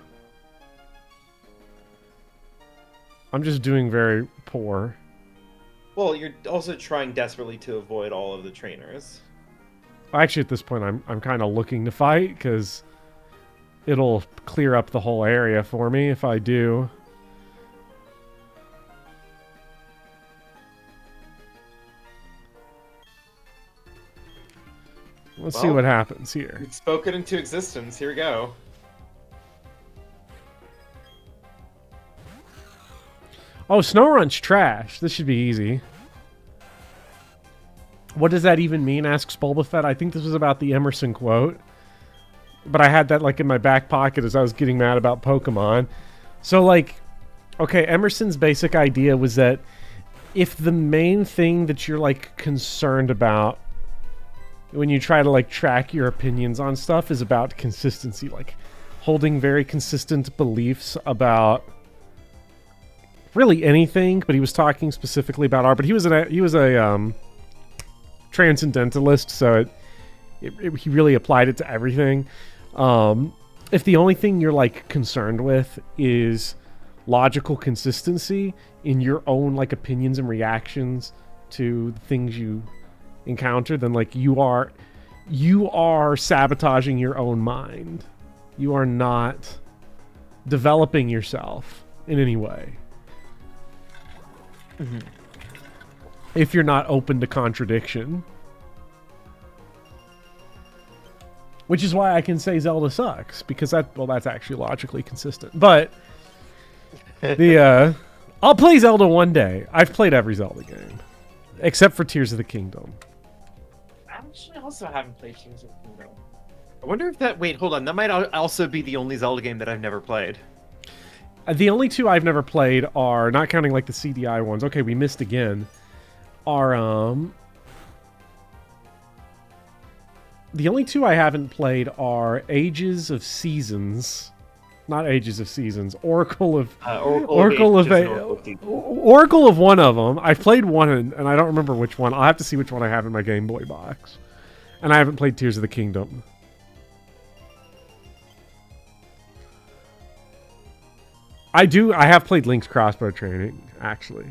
I'm just doing very poor. Well, you're also trying desperately to avoid all of the trainers. Actually, at this point, I'm kind of looking to fight because it'll clear up the whole area for me if I do. Let's see Well, what happens here. You've spoken into existence. Here we go. Oh, Snowrunt's trash. This should be easy. What does that even mean? Asks Bulbafett. I think this was about the Emerson quote. But I had that like in my back pocket as I was getting mad about Pokemon. So like, okay, Emerson's basic idea was that if the main thing that you're like concerned about when you try to like track your opinions on stuff is about consistency, like holding very consistent beliefs about really anything, but he was talking specifically about art. But he was a transcendentalist, so he really applied it to everything. If the only thing you're like concerned with is logical consistency in your own like opinions and reactions to the things you encounter, then like you are sabotaging your own mind. You are not developing yourself in any way. Mm-hmm. If you're not open to contradiction. Which is why I can say Zelda sucks, because that's actually logically consistent. But I'll play Zelda one day. I've played every Zelda game. Except for Tears of the Kingdom. I actually also haven't played Tears of the Kingdom. I wonder if that... Wait, hold on. That might also be the only Zelda game that I've never played. The only two I've never played are, not counting like the CDI ones, okay, we missed again, are, the only two I haven't played are Ages of Seasons. Not Ages of Seasons. Oracle of one of them. I've played one and I don't remember which one. I'll have to see which one I have in my Game Boy box. And I haven't played Tears of the Kingdom. I have played Link's Crossbow Training, actually.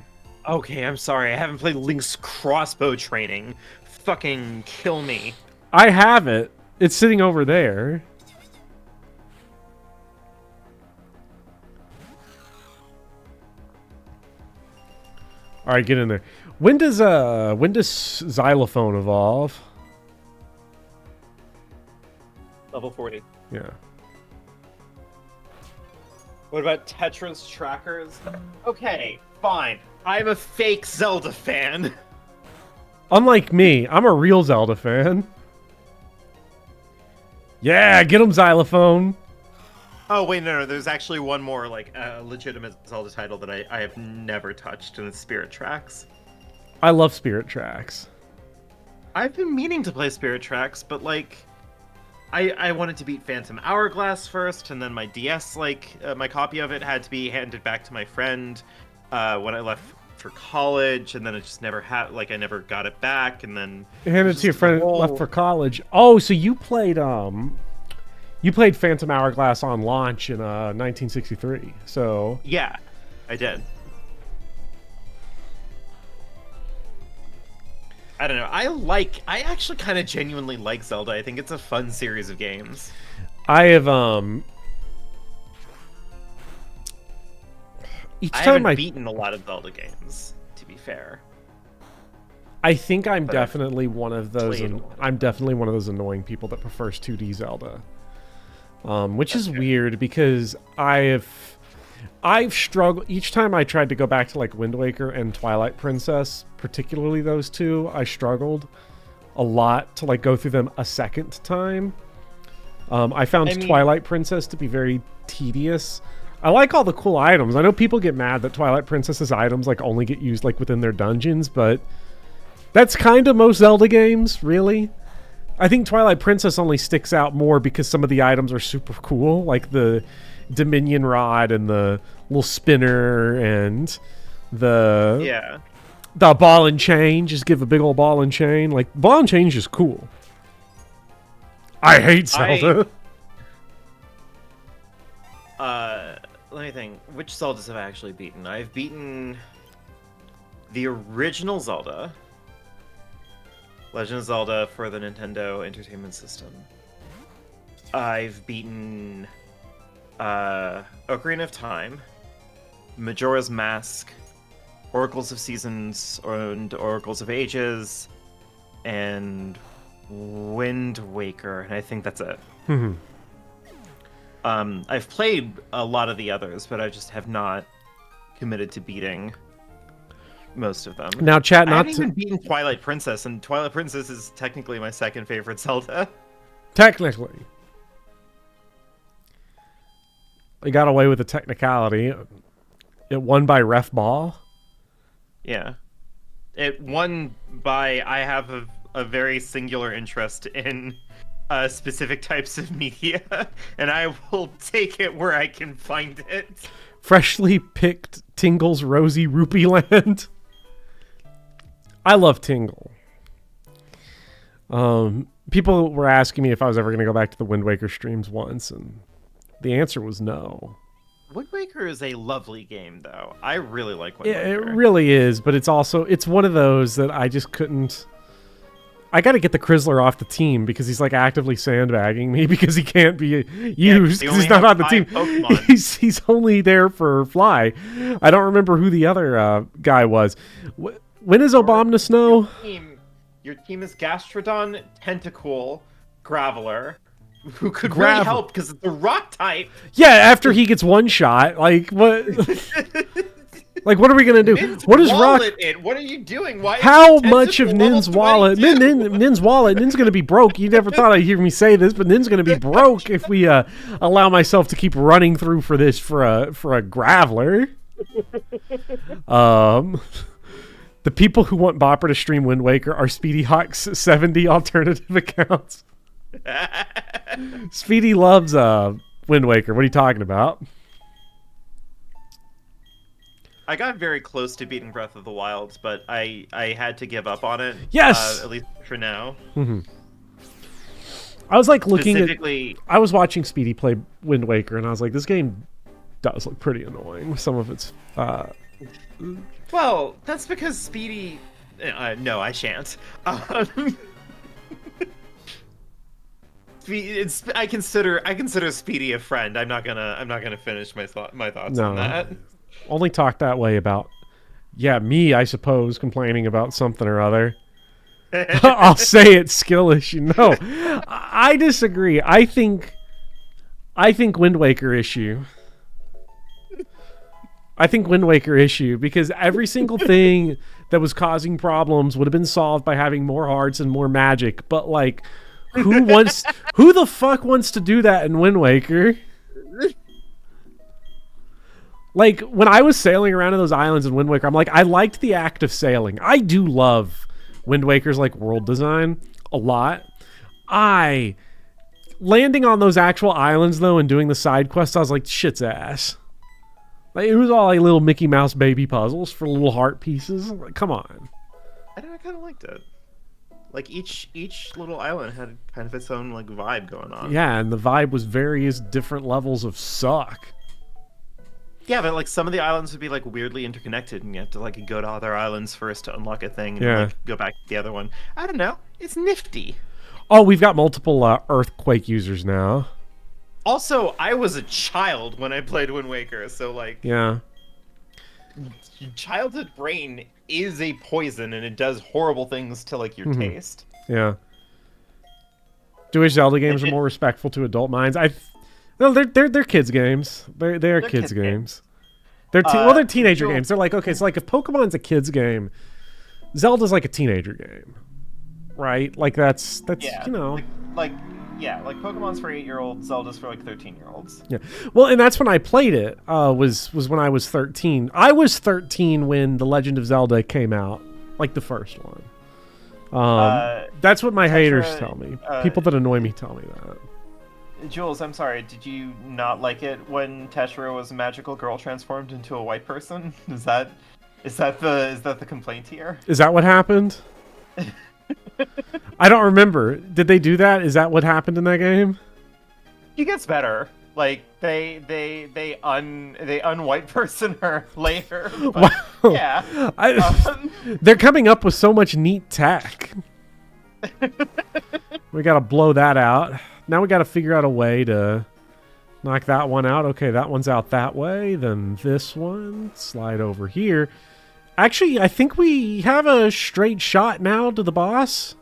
Okay, I'm sorry. I haven't played Link's Crossbow Training. Fucking kill me. I have it. It's sitting over there. All right, get in there. When does Xylophone evolve? Level 40. Yeah. What about Tetris trackers? Okay, fine. I'm a fake Zelda fan. Unlike me, I'm a real Zelda fan. Yeah, get him, Xylophone. Oh, wait, no. There's actually one more, like, legitimate Zelda title that I have never touched, and it's Spirit Tracks. I love Spirit Tracks. I've been meaning to play Spirit Tracks, but like, I wanted to beat Phantom Hourglass first, and then my DS, my copy of it had to be handed back to my friend when I left for college, and then it just never had, I never got it back, and then... Handed to your friend left for college. Oh, so you played Phantom Hourglass on launch in 1963, so... Yeah, I did. I don't know. I actually kind of genuinely like Zelda. I think it's a fun series of games. I have, I haven't beaten a lot of Zelda games, to be fair. I think I'm definitely one of those. played I'm definitely one of those annoying people that prefers 2D Zelda, which is weird because I've struggled each time I tried to go back to like Wind Waker and Twilight Princess, particularly those two. I struggled a lot to like go through them a second time. I found Twilight Princess to be very tedious. I like all the cool items. I know people get mad that Twilight Princess's items like only get used like within their dungeons, but that's kind of most Zelda games, really. I think Twilight Princess only sticks out more because some of the items are super cool, like the Dominion Rod and the little spinner and the ball and chain. Just give a big old ball and chain. Like, ball and chain is just cool. I hate Zelda. Let me think. Which Zeldas have I actually beaten? I've beaten the original Zelda, Legend of Zelda for the Nintendo Entertainment System. I've beaten Ocarina of Time, Majora's Mask, Oracles of Seasons and Oracles of Ages, and Wind Waker, and I think that's it. I've played a lot of the others, but I just have not committed to beating most of them. Now, chat, I haven't even beaten Twilight Princess, and Twilight Princess is technically my second favorite Zelda. Technically. They got away with the technicality. It won by ref ball. Yeah. It won by I have a very singular interest in specific types of media, and I will take it where I can find it. Freshly picked Tingle's Rosy Rupee Land. I love Tingle. People were asking me if I was ever going to go back to the Wind Waker streams once, and the answer was no. Wind Waker is a lovely game, though. I really like Wind Waker. It really is, but it's one of those that I just couldn't... I got to get the Chrysler off the team because he's like actively sandbagging me because he can't be used because he's not on the team. He's only there for Fly. I don't remember who the other guy was. When is Obama Snow? Your team is Gastrodon, Tentacool, Graveler, who could really help because it's a rock type. Yeah, after he gets one shot, like what? Like, what are we gonna do? What is rock? What are you doing? Why? How much of Nin's wallet? Nin's wallet. Nin's gonna be broke. You never thought I'd hear me say this, but Nin's gonna be broke if we allow myself to keep running through for a Graveler. The people who want Bopper to stream Wind Waker are Speedy Hawk's 70 alternative accounts. Speedy loves Wind Waker. What are you talking about? I got very close to beating Breath of the Wild, but I had to give up on it. Yes! At least for now. Mm-hmm. I was like looking at... I was watching Speedy play Wind Waker, and I was like, this game does look pretty annoying. Some of it's... Well, that's because Speedy... no, I shan't. I consider Speedy a friend. I'm not gonna finish my thoughts on that. Only talk that way about, me, I suppose, complaining about something or other. I'll say it's skill issue. No, I disagree. I think Wind Waker issue. I think Wind Waker issue because every single thing that was causing problems would have been solved by having more hearts and more magic. But like, who the fuck wants to do that in Wind Waker? Like, when I was sailing around in those islands in Wind Waker, I'm like, I liked the act of sailing. I do love Wind Waker's like world design a lot. Landing on those actual islands though and doing the side quests, I was like, shit's ass. Like, it was all like little Mickey Mouse baby puzzles for little heart pieces. Like, come on. I kind of liked it. Like each little island had kind of its own like vibe going on. Yeah, and the vibe was various different levels of suck. Yeah, but like some of the islands would be like weirdly interconnected, and you have to like go to other islands first to unlock a thing, and like go back to the other one. I don't know. It's nifty. Oh, we've got multiple Earthquake users now. Also, I was a child when I played Wind Waker, so like, yeah, childhood brain is a poison, and it does horrible things to like your taste. Yeah. Do wish Zelda games are more respectful to adult minds. No, they're kids games. They're kids games. They're teenager games. They're like, okay, so like if Pokemon's a kids game, Zelda's like a teenager game, right? Like that's yeah, you know, like Pokemon's for 8-year-olds, Zelda's for like 13-year-olds. Yeah, well, and that's when I played it. Was when I was 13. I was 13 when The Legend of Zelda came out, like the first one. That's what my haters tell me. People that annoy me tell me that. Jules, I'm sorry. Did you not like it when Teshira was a magical girl transformed into a white person? Is that the complaint here? Is that what happened? I don't remember. Did they do that? Is that what happened in that game? He gets better. Like they un-white person her later. But, wow. Yeah. They're coming up with so much neat tech. We gotta blow that out. Now we gotta figure out a way to knock that one out. Okay, that one's out that way. Then this one, slide over here. Actually, I think we have a straight shot now to the boss.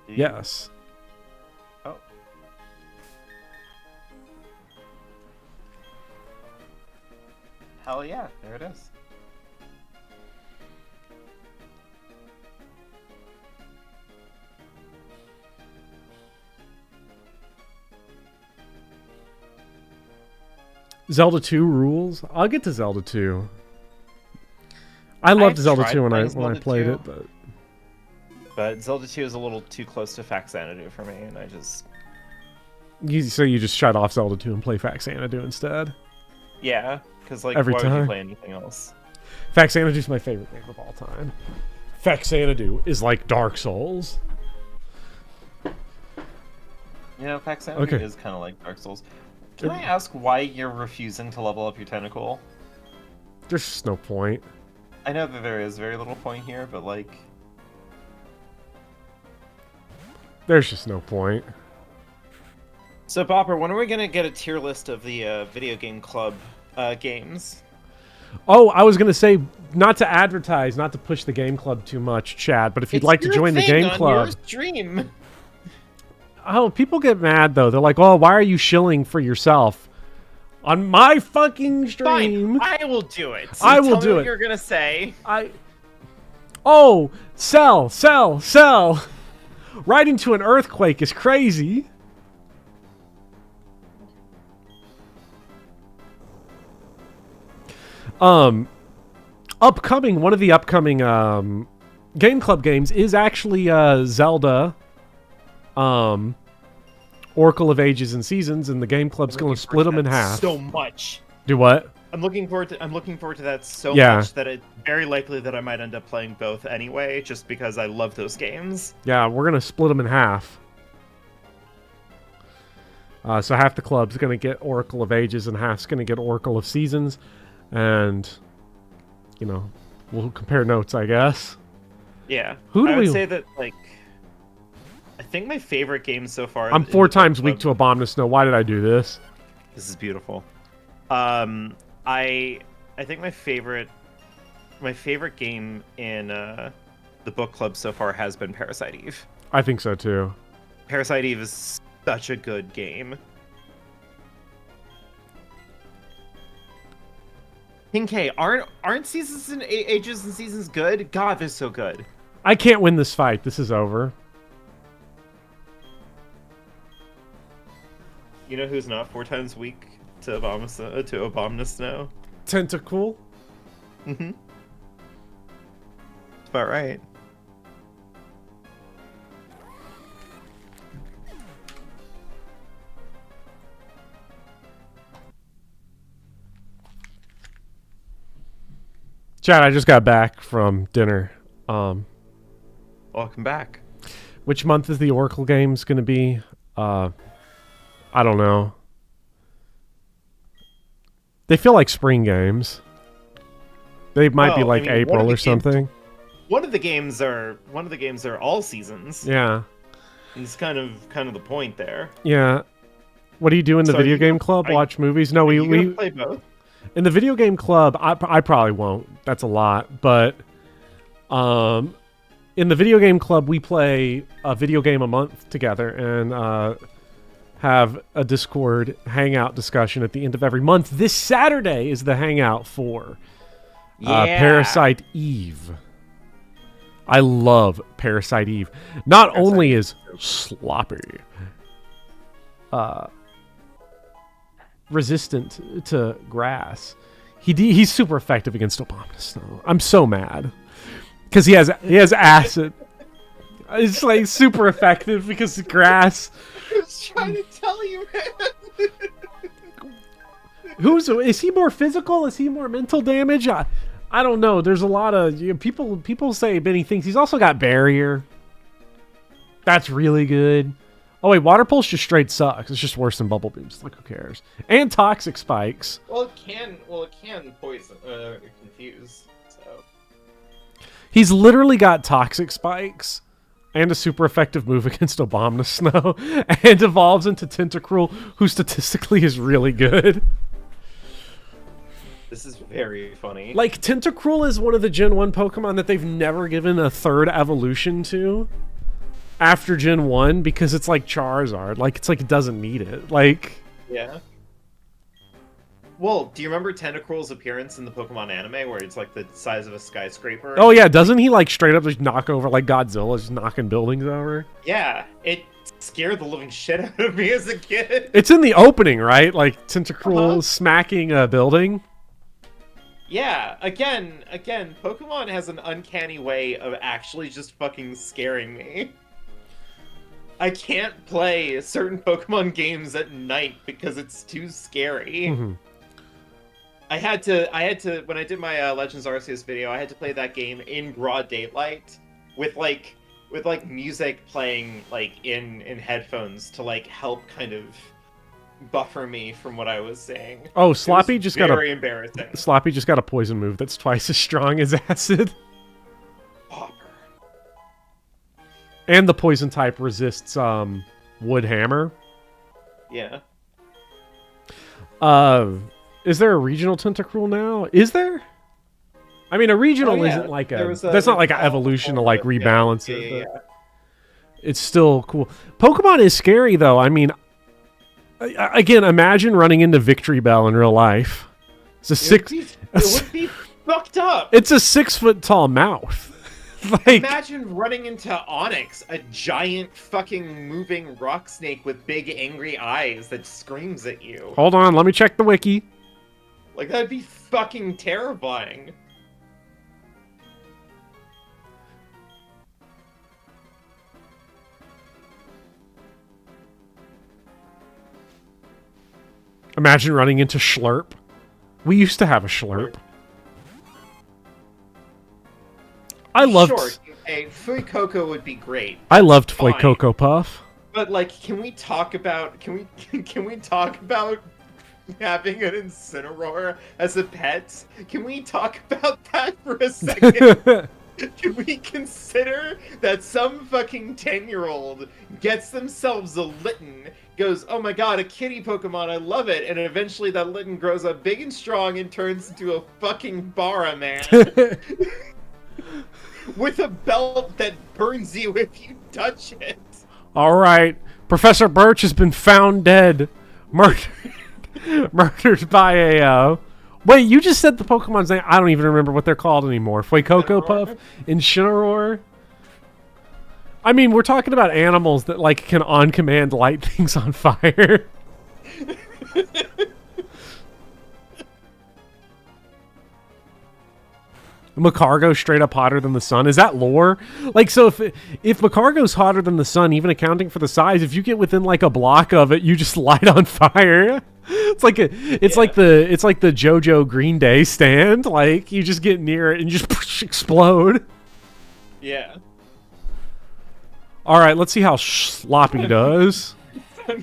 Yes. Oh. Hell yeah, there it is. Zelda 2 rules. I'll get to Zelda 2. I loved Zelda 2 when I played it, but Zelda 2 is a little too close to Faxanadu for me, and I just... So you just shut off Zelda 2 and play Faxanadu instead? Yeah, because like, every why time would you play anything else? Faxanadu is my favorite game of all time. Faxanadu is like Dark Souls. You know, Faxanadu is kind of like Dark Souls. Can I ask why you're refusing to level up your tentacle? There's just no point. I know that there is very little point here, but like... There's just no point. So, Bopper, when are we going to get a tier list of the Video Game Club games? Oh, I was going to say, not to advertise, not to push the Game Club too much, Chad, but if you'd like to join the Game Club... It's your stream! Oh, people get mad, though. They're like, oh, why are you shilling for yourself? On my fucking stream. Fine, I will do it. So I will do it. What you're going to say. Oh, sell. Right into an earthquake is crazy. One of the upcoming Game Club games is actually Zelda Oracle of Ages and Seasons, and the Game Club's going to split them in half. So much. Do what? I'm looking forward to that so much that it's very likely that I might end up playing both anyway, just because I love those games. Yeah, we're going to split them in half. So half the club's going to get Oracle of Ages and half's going to get Oracle of Seasons. And, you know, we'll compare notes, I guess. Yeah. I would say that, like, I think my favorite game so far... I'm 4 times weak to Abominous Snow. Why did I do this? This is beautiful. I think my favorite game in the book club so far has been Parasite Eve. I think so too. Parasite Eve is such a good game. King K, aren't Seasons and Ages and Seasons good? God, they're so good. I can't win this fight. This is over. You know who's not 4 times weak to Abominous Snow? Tentacool? Mm-hmm. about right. Chad, I just got back from dinner. Welcome back. Which month is the Oracle games going to be? I don't know. They feel like spring games. They might be Well, like I mean, April or something. One of the games are all seasons. Yeah. It's kind of the point there. Yeah. What do you do in the So video you- game club? are you- Watch movies? No, Are you we gonna play both? in the video game club. I probably won't. That's a lot, but in the video game club we play a video game a month together and have a Discord hangout discussion at the end of every month. This Saturday is the hangout for Parasite Eve. I love Parasite Eve. Not only is sloppy, resistant to grass, he's super effective against Abominable Snow. I'm so mad because he has acid. It's like super effective because of grass. I was trying to tell you, man. Is he more physical? Is he more mental damage? I don't know. There's a lot of people say many things. He's also got barrier. That's really good. Oh wait, water pulse just straight sucks. It's just worse than bubble beams. Like who cares? And toxic spikes. Well, it can poison, confuse. So He's literally got toxic spikes and a super effective move against Abominable Snow, and evolves into Tentacruel, who statistically is really good. this is very funny. Like, Tentacruel is one of the Gen 1 Pokemon that they've never given a third evolution to after Gen 1 because it's like Charizard. Like, it's like it doesn't need it. Like, Yeah. Well, do you remember Tentacruel's appearance in the Pokemon anime where it's like the size of a skyscraper? oh yeah, doesn't he like straight up just knock over like Godzilla, just knocking buildings over? Yeah, it scared the living shit out of me as a kid. It's in the opening, right? Like Tentacruel smacking a building. Yeah, again, Pokemon has an uncanny way of actually just fucking scaring me. I can't play certain Pokemon games at night because it's too scary. Mhm. I had to when I did my Legends Arceus video, I had to play that game in broad daylight with music playing like in headphones to like help kind of buffer me from what I was saying. Oh, Sloppy just got very embarrassing. Sloppy just got a poison move that's twice as strong as acid. Popper. And the poison type resists wood hammer. Yeah. Is there a regional Tentacruel now? Is there? I mean, a regional Oh, yeah. isn't like There was that's not like an evolution to like rebalance it. Yeah. But it's still cool. Pokemon is scary though. I mean, again, imagine running into Victory Bell in real life. It's a It would be fucked up. It's a 6 foot tall mouth. Like, Imagine running into Onyx, a giant fucking moving rock snake with big angry eyes that screams at you. hold on, let me check the wiki. Like, that'd be fucking terrifying. Imagine running into Schlurp. We used to have a Schlurp. I loved. Sure, hey, Fuecoco would be great. I loved Fine. Cocoa Puff. But like, can we talk about having an Incineroar as a pet? Can we talk about that for a second? Can we consider that some fucking 10-year-old gets themselves a Litten, goes, oh my god, a kitty Pokemon, I love it, and eventually that Litten grows up big and strong and turns into a fucking Bara man with a belt that burns you if you touch it. All right, Professor Birch has been found dead, murdered by a. Wait, you just said the Pokemon's name. I don't even remember what they're called anymore. Fuecoco Puff, Incineroar. I mean, we're talking about animals that like can on command light things on fire. Macargo straight up hotter than the sun. Is that lore? Like, so if Macargo's hotter than the sun, even accounting for the size, if you get within like a block of it, you just light on fire. It's like the JoJo Green Day stand. Like, you just get near it and you just explode. Yeah. All right, let's see how Sloppy does.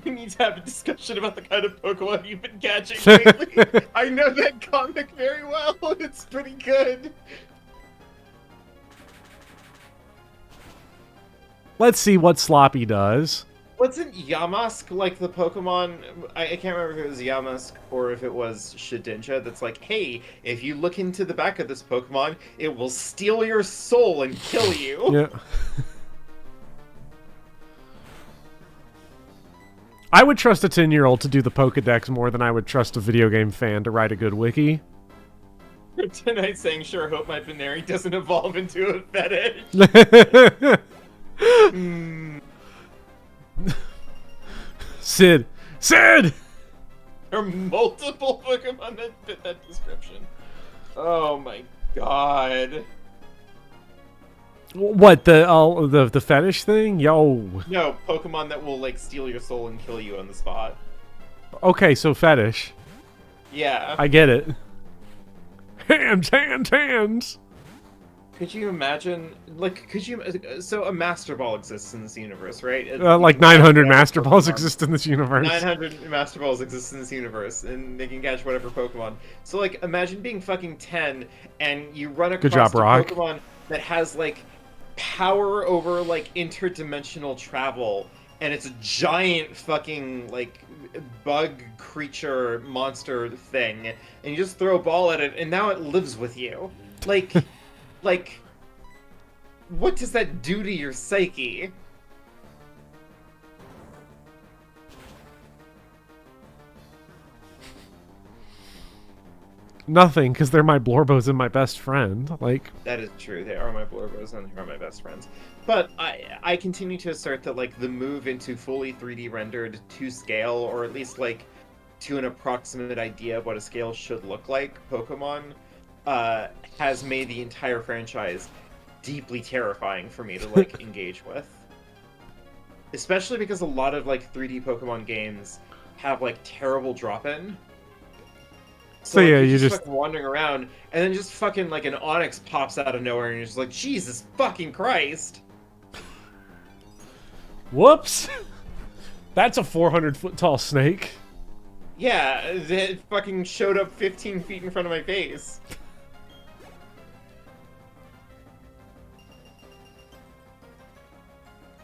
We need to have a discussion about the kind of Pokemon you've been catching lately. I know that comic very well. It's pretty good. Let's see what Sloppy does. Wasn't Yamask like the Pokemon? I can't remember if it was Yamask or if it was Shedinja. That's like, hey, if you look into the back of this Pokemon, it will steal your soul and kill you. Yeah. I would trust a 10-year-old to do the Pokedex more than I would trust a video game fan to write a good wiki. Tonight saying, sure, hope my Veneri doesn't evolve into a fetish. Sid! Sid! There are multiple Pokemon that fit that description. Oh my god. What, the fetish thing? Yo. No, Pokemon that will like steal your soul and kill you on the spot. Okay, so fetish. Yeah. I get it. Hands! Could you imagine, like, so a Master Ball exists in this universe, right? Like 900 Master Balls exist in this universe. 900 Master Balls exist in this universe, and they can catch whatever Pokemon. So, like, imagine being fucking 10, and you run across Good job, a Rock. Pokemon that has, like, power over, like, interdimensional travel, and it's a giant fucking, like, bug creature monster thing, and you just throw a ball at it, and now it lives with you. Like, what does that do to your psyche? Nothing, because they're my Blorbos and my best friend. Like, That is true. They are my Blorbos and they are my best friends. But I continue to assert that, like, the move into fully 3D rendered to scale, or at least, like, to an approximate idea of what a scale should look like, Pokemon, has made the entire franchise deeply terrifying for me to, like, engage with. Especially because a lot of, like, 3D Pokemon games have, like, terrible drop-in. So like, yeah, you're you just fucking wandering around, and then just fucking, like, an Onix pops out of nowhere, and you're just like, Jesus fucking Christ! Whoops! That's a 400-foot tall snake. Yeah, it fucking showed up 15 feet in front of my face.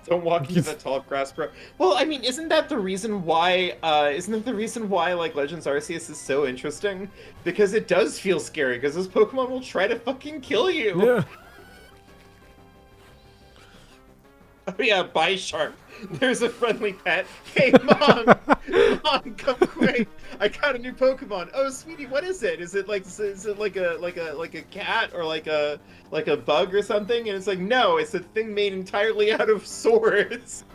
Don't walk into that tall grass, bro. Well, I mean, isn't that the reason why, like, Legends Arceus is so interesting? Because it does feel scary, because those Pokemon will try to fucking kill you! Yeah. Oh yeah, Bisharp. There's a friendly pet. Hey, Mom! Mom, come quick! I got a new Pokemon. Oh, sweetie, what is it? Is it like a cat or like a bug or something? And it's like, no, it's a thing made entirely out of swords.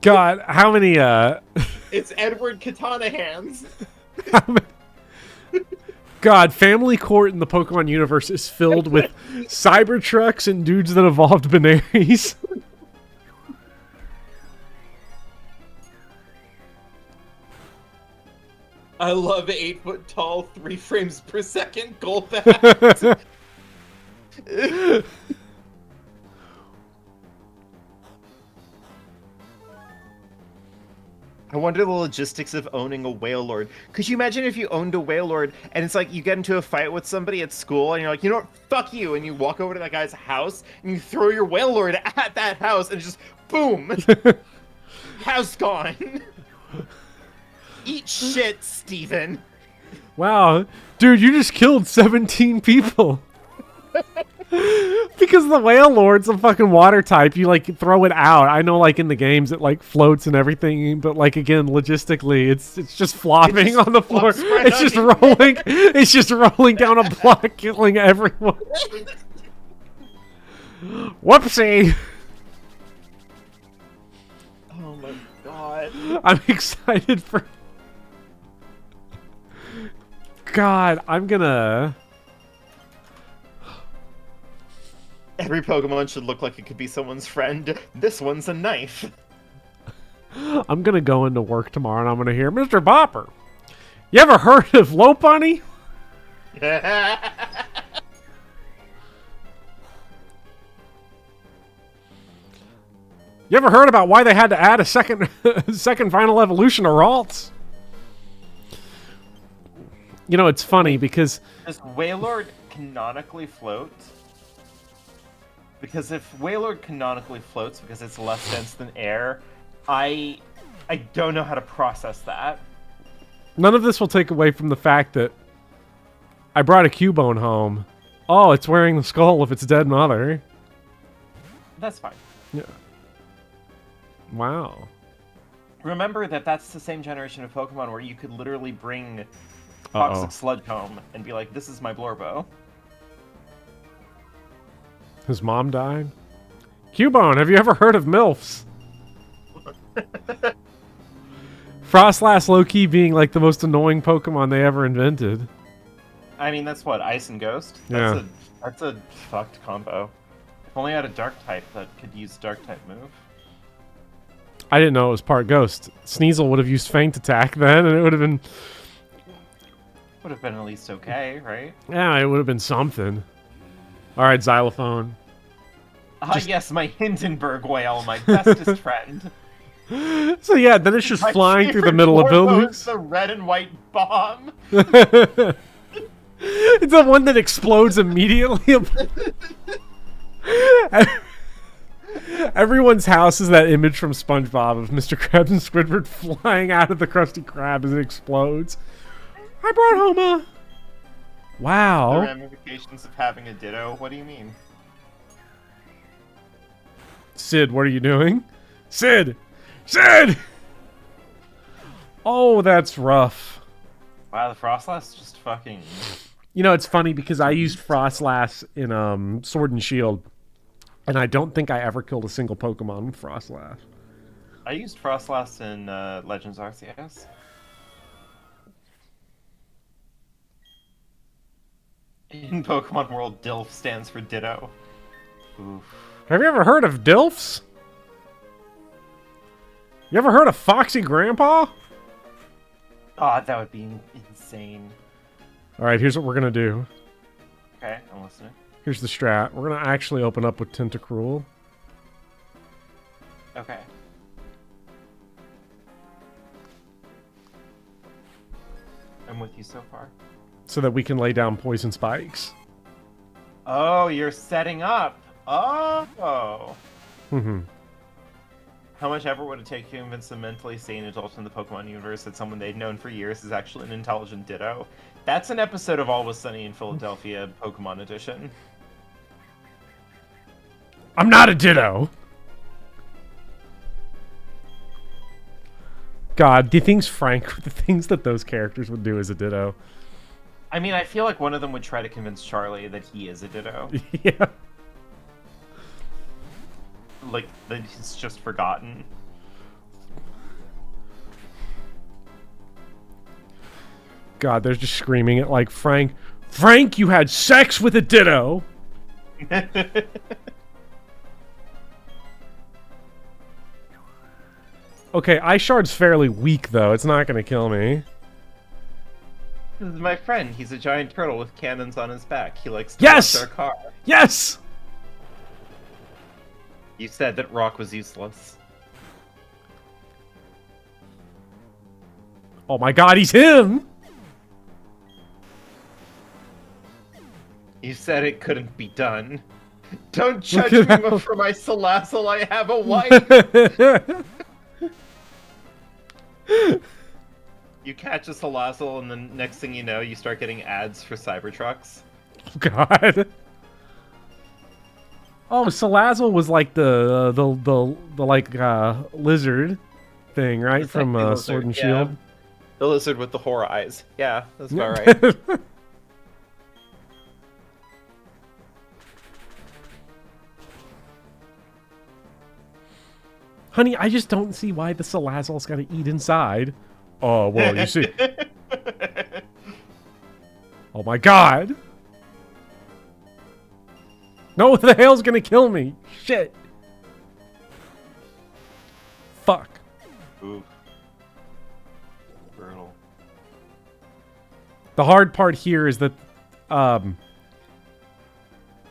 God, how many It's Edward Katana Hands. God, Family Court in the Pokemon universe is filled with Cybertrucks and dudes that evolved Benaries. I love 8-foot-tall, 3 frames per second Golbat. I wonder the logistics of owning a Wailord. Could you imagine if you owned a Wailord and it's like you get into a fight with somebody at school and you're like, you know what, fuck you, and you walk over to that guy's house and you throw your Wailord at that house and just boom, house gone. Eat shit, Steven. Wow, dude, you just killed 17 people. Because the Wailord's a fucking water type, you like throw it out. I know, like in the games, it like floats and everything, but like again, logistically, it's just flopping on the floor. Right It's just rolling. It's just rolling down a block, killing everyone. Whoopsie! Oh my god. I'm excited for. God, I'm gonna... Every Pokemon should look like it could be someone's friend. This one's a knife. I'm gonna go into work tomorrow and I'm gonna hear, Mr. Bopper, you ever heard of Lopunny? You ever heard about why they had to add a second final evolution to Ralts? You know, it's funny because... Does Wailord canonically float? Because if Wailord canonically floats because it's less dense than air, I don't know how to process that. None of this will take away from the fact that I brought a Cubone home. Oh, it's wearing the skull of its dead mother. That's fine. Yeah. Wow. Remember that that's the same generation of Pokemon where you could literally bring Toxic Sludge home and be like, this is my Blorbo. His mom died? Cubone, have you ever heard of MILFs? Frostlass low-key being like the most annoying Pokemon they ever invented. I mean, that's what, Ice and Ghost? Yeah. That's a fucked combo. If only I had a Dark type that could use Dark type move. I didn't know it was part Ghost. Sneasel would have used Feint Attack then, and it would have been... Would have been at least okay, right? Yeah, it would have been something. Alright, Xylophone. Yes, my Hindenburg whale, my bestest friend. So yeah, then it's just My flying through the favorite middle of Blorbo buildings. is the red and white bomb. It's the one that explodes immediately. Everyone's house is that image from SpongeBob of Mr. Krabs and Squidward flying out of the Krusty Krab as it explodes. I brought home a... Wow. The ramifications of having a Ditto, what do you mean? Sid, what are you doing? Sid! Sid! Oh, that's rough. Wow, the Frostlass just fucking... You know, it's funny because I used Frostlass in Sword and Shield, and I don't think I ever killed a single Pokemon with Frostlass. I used Frostlass in Legends Arceus. In Pokemon World, DILF stands for Ditto. Oof. Have you ever heard of Dilfs? You ever heard of Foxy Grandpa? Oh, that would be insane. Alright, here's what we're gonna do. Okay, I'm listening. Here's the strat. We're gonna actually open up with Tentacruel. Okay. I'm with you so far. So that we can lay down Poison Spikes. Oh, you're setting up. Oh. Mm-hmm. How much effort would it take to convince a mentally sane adult in the Pokemon universe that someone they'd known for years is actually an intelligent Ditto? That's an episode of Always Sunny in Philadelphia, Pokemon Edition. I'm not a Ditto! God, the things that those characters would do as a Ditto. I mean, I feel like one of them would try to convince Charlie that he is a Ditto. Yeah. Like, that he's just forgotten. God, they're just screaming it like, Frank, you had sex with a Ditto! Okay, Ice Shard's fairly weak, though. It's not gonna kill me. This is my friend. He's a giant turtle with cannons on his back. He likes to Yes! watch our car. Yes! You said that Rock was useless. Oh my god, he's him! You said it couldn't be done. Don't judge me for my Salazzle, I have a wife! You catch a Salazzle, and then next thing you know, you start getting ads for Cybertrucks. God. Oh, Salazzle was like the lizard thing, right? It's From like the lizard, Sword and yeah. Shield. The lizard with the horror eyes. Yeah, that's about right. Honey, I just don't see why the Salazzle's got to eat inside. Oh, well, you see. Oh my god! No, the hail's gonna kill me! Shit! Fuck. Ooh. Brutal. The hard part here is that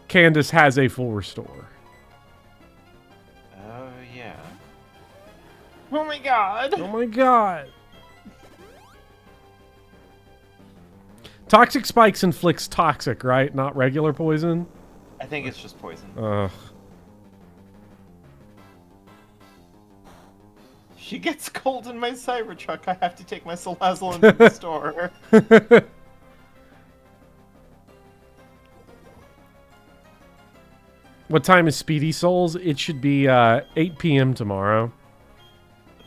Candace has a full restore. Oh, yeah. Oh my god! Oh my god! Toxic spikes inflicts toxic, right? Not regular poison? I think it's just poison. Ugh. She gets cold in my Cybertruck. I have to take my Salazzle into the store. What time is Speedy Souls? It should be 8 p.m. tomorrow.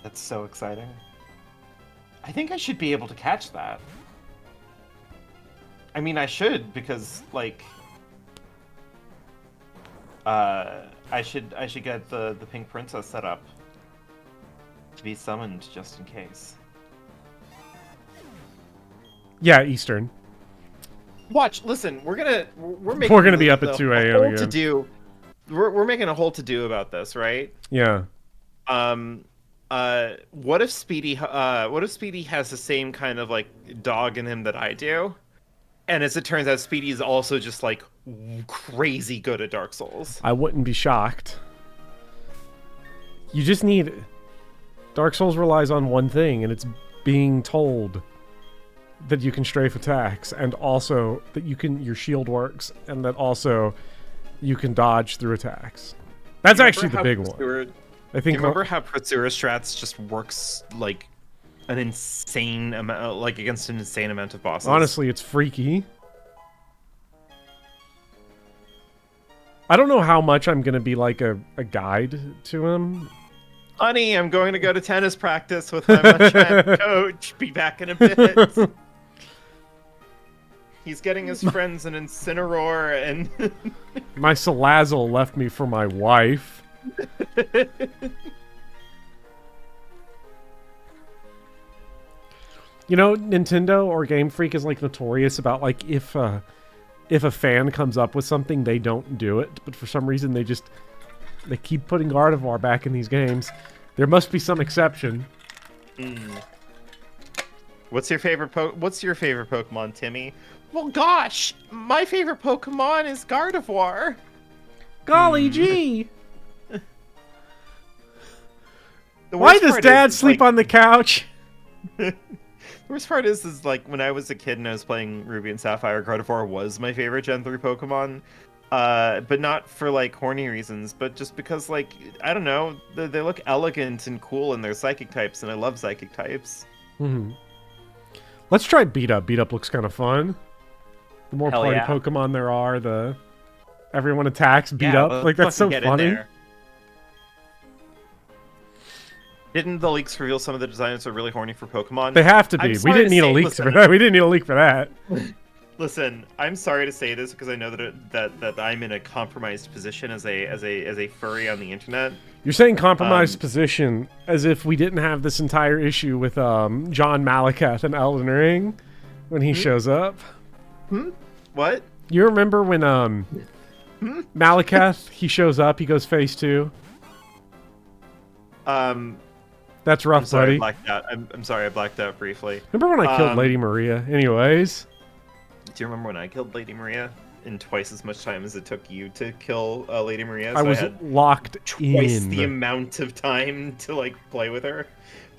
That's so exciting. I think I should be able to catch that. I mean, I should, because, like... I should get the Pink Princess set up to be summoned just in case. Yeah, Eastern. Watch, listen, we're gonna be up at 2 a.m. again. To do. We're making a whole to do about this, right? Yeah. What if Speedy has the same kind of like dog in him that I do? And as it turns out, Speedy is also just like crazy good at Dark Souls. I wouldn't be shocked. You just need... Dark Souls relies on one thing, and it's being told that you can strafe attacks, and also that your shield works, and that also you can dodge through attacks. That's actually the big one. I think. Do you remember how Protsura strats just works like an insane amount, like against an insane amount of bosses? Honestly, it's freaky. I don't know how much I'm gonna be like a guide to him. Honey, I'm going to go to tennis practice with my Munchman coach. Be back in a bit. He's getting his friends an Incineroar and... My Salazzle left me for my wife. You know, Nintendo or Game Freak is like notorious about like if a fan comes up with something, they don't do it, but for some reason they keep putting Gardevoir back in these games. There must be some exception. What's your favorite Pokemon, Timmy? Well, gosh, my favorite Pokemon is Gardevoir. Golly gee! Why does Dad sleep on the couch? The worst part is like when I was a kid and I was playing Ruby and Sapphire, Gardevoir was my favorite Gen 3 Pokemon. But not for like horny reasons, but just because like, I don't know, they look elegant and cool in their psychic types, and I love psychic types. Mm-hmm. Let's try Beat Up. Beat Up looks kind of fun. The more Hell party yeah. Pokemon there are, the everyone attacks Beat Up. Like that's so funny. Didn't the leaks reveal some of the designers are really horny for Pokemon? They have to be. We didn't need a leak for that. We didn't need a leak for that. Listen, I'm sorry to say this because I know that I'm in a compromised position as a furry on the internet. You're saying compromised position as if we didn't have this entire issue with John Malekith and Elden Ring when he shows up. What? You remember when Malekith he shows up, he goes phase 2? That's rough, I'm sorry, buddy. I blacked out. I'm sorry, I blacked out briefly. Remember when I killed Lady Maria? Anyways. Do you remember when I killed Lady Maria in twice as much time as it took you to kill Lady Maria? So I was locked twice in. the amount of time to like play with her.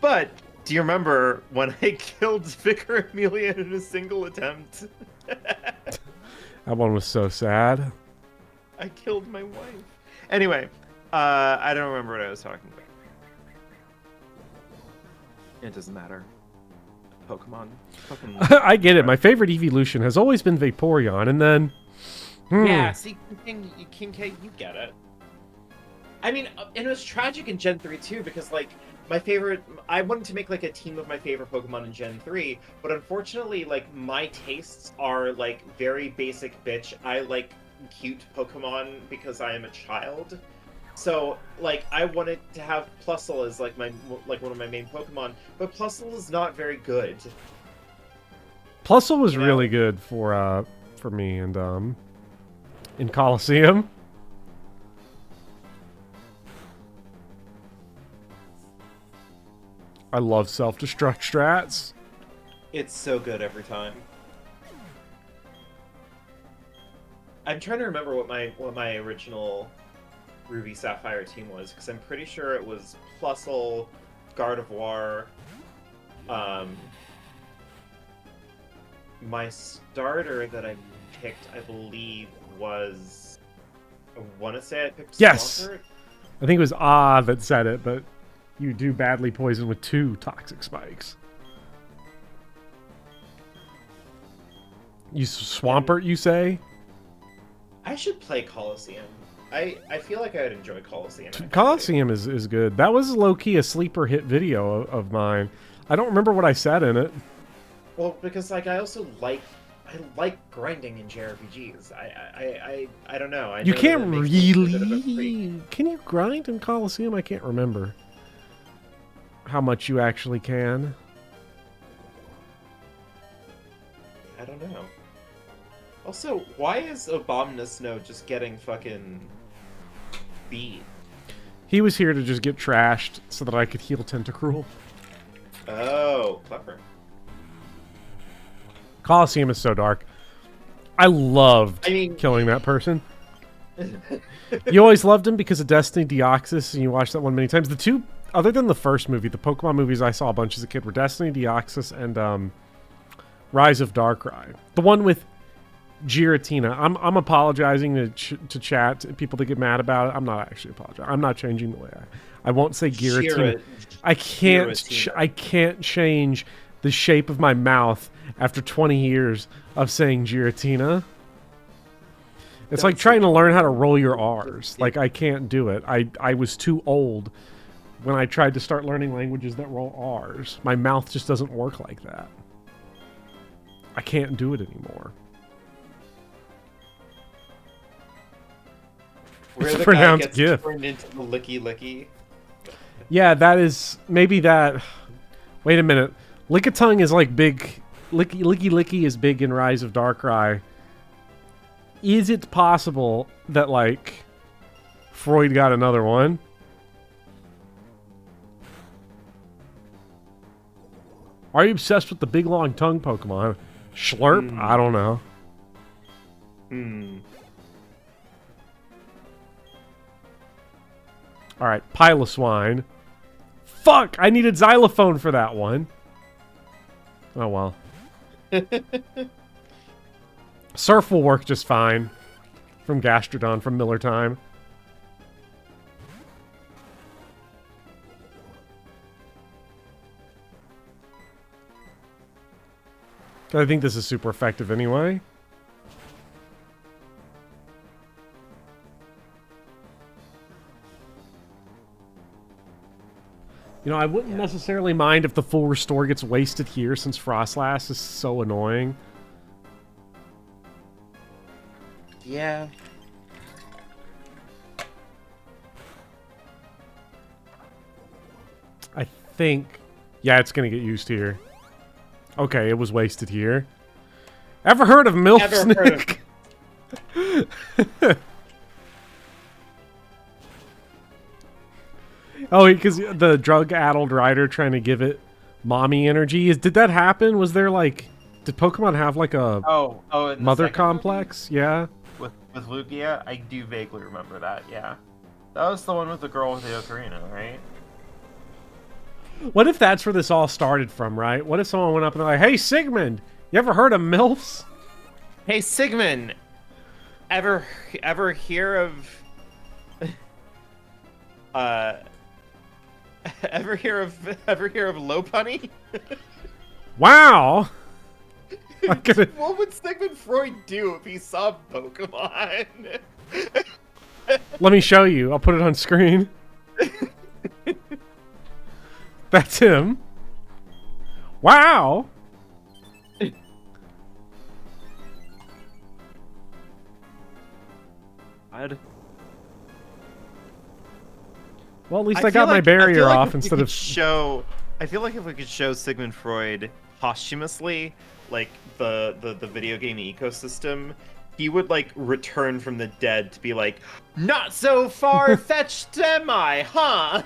But do you remember when I killed Vicar Amelia in a single attempt? That one was so sad. I killed my wife. Anyway, I don't remember what I was talking about. It doesn't matter. Pokemon. I get it. My favorite evolution has always been Vaporeon, and then... Yeah, see, King K, you get it. I mean, and it was tragic in Gen 3 too, because like, I wanted to make like a team of my favorite Pokemon in Gen 3, but unfortunately, like, my tastes are like very basic bitch. I like cute Pokemon because I am a child. So, like, I wanted to have Plusle as, like, one of my main Pokemon, but Plusle is not very good. Plusle was really good for me, and in Coliseum. I love self-destruct strats. It's so good every time. I'm trying to remember what my original Ruby Sapphire team was, because I'm pretty sure it was Plusle, Gardevoir. My starter that I picked, I believe, was. I want to say I picked. Yes! Swampert. I think it was Ah that said it, but you do badly poison with 2 toxic spikes. You Swampert, you say? I should play Coliseum. I feel like I'd enjoy Coliseum. Actually. Coliseum is good. That was low-key a sleeper hit video of mine. I don't remember what I said in it. Well, because like I also like grinding in JRPGs. I don't know. You can't really. Can you grind in Coliseum? I can't remember how much you actually can. I don't know. Also, why is Abominusno just getting fucking beat? He was here to just get trashed so that I could heal Tentacruel. Oh, clever. Coliseum is so dark. I loved killing that person. You always loved him because of Destiny Deoxys, and you watched that one many times. The two, other than the first movie, the Pokemon movies I saw a bunch as a kid were Destiny Deoxys and Rise of Darkrai. The one with Giratina. I'm apologizing to chat, people that get mad about it. I'm not actually apologizing. I'm not changing the way I won't say Giratina. I can't change the shape of my mouth after 20 years of saying Giratina. It's like trying to learn how to roll your R's. Like, I can't do it. I was too old when I tried to start learning languages that roll R's. My mouth just doesn't work like that. I can't do it anymore. Where the guy gets turned into the licky licky. Yeah, that is maybe that. Wait a minute. Lickitung is like big. Licky is big in Rise of Darkrai. Is it possible that like Freud got another one? Are you obsessed with the big long tongue Pokemon? Schlurp? I don't know. Alright, Piloswine. Fuck! I needed Xylophone for that one. Oh well. Surf will work just fine. From Gastrodon, from Miller Time. I think this is super effective anyway. You know, I wouldn't necessarily mind if the full restore gets wasted here, since Frostlass is so annoying. Yeah. I think... Yeah, it's gonna get used here. Okay, it was wasted here. Ever heard of Milfsnick? Oh, because the drug-addled rider trying to give it mommy energy. Did that happen? Was there like... Did Pokemon have like a mother complex? Movie? Yeah. With Lugia? I do vaguely remember that, yeah. That was the one with the girl with the ocarina, right? What if that's where this all started from, right? What if someone went up and they're like, "Hey, Sigmund, you ever heard of MILFs?" Hey, Sigmund, ever hear of... ever hear of Lopunny? Wow! What would Sigmund Freud do if he saw Pokemon? Let me show you. I'll put it on screen. That's him. Wow! Well, at least I got my barrier off instead of... I feel like if we could show Sigmund Freud posthumously, like the video game ecosystem, he would like return from the dead to be like, not so far-fetched am I, huh?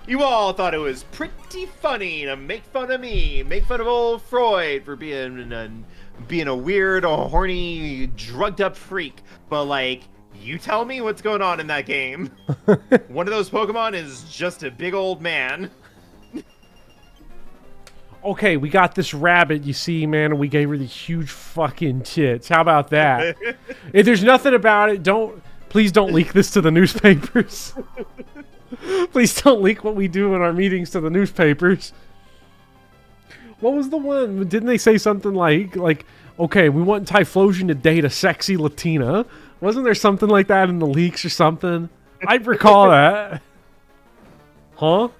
You all thought it was pretty funny to make fun of me, make fun of old Freud for being a weird, horny, drugged-up freak. But, like, you tell me what's going on in that game. One of those Pokemon is just a big old man. Okay, we got this rabbit, you see, man, and we gave her the huge fucking tits. How about that? If there's nothing about it, please don't leak this to the newspapers. Please don't leak what we do in our meetings to the newspapers. What was the one? Didn't they say something like, okay, we want Typhlosion to date a sexy Latina? Wasn't there something like that in the leaks or something? I recall that. Huh?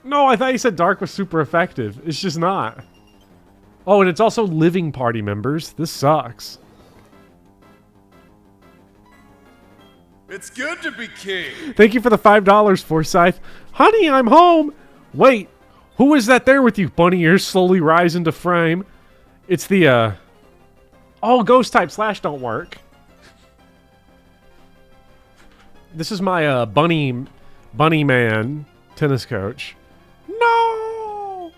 No, I thought you said Dark was super effective. It's just not. Oh, and it's also living party members. This sucks. It's good to be king. Thank you for the $5, Forsyth. Honey, I'm home. Wait, who is that there with you? Bunny ears slowly rise into frame. It's the, oh, ghost type slash don't work. This is my, bunny man tennis coach. No!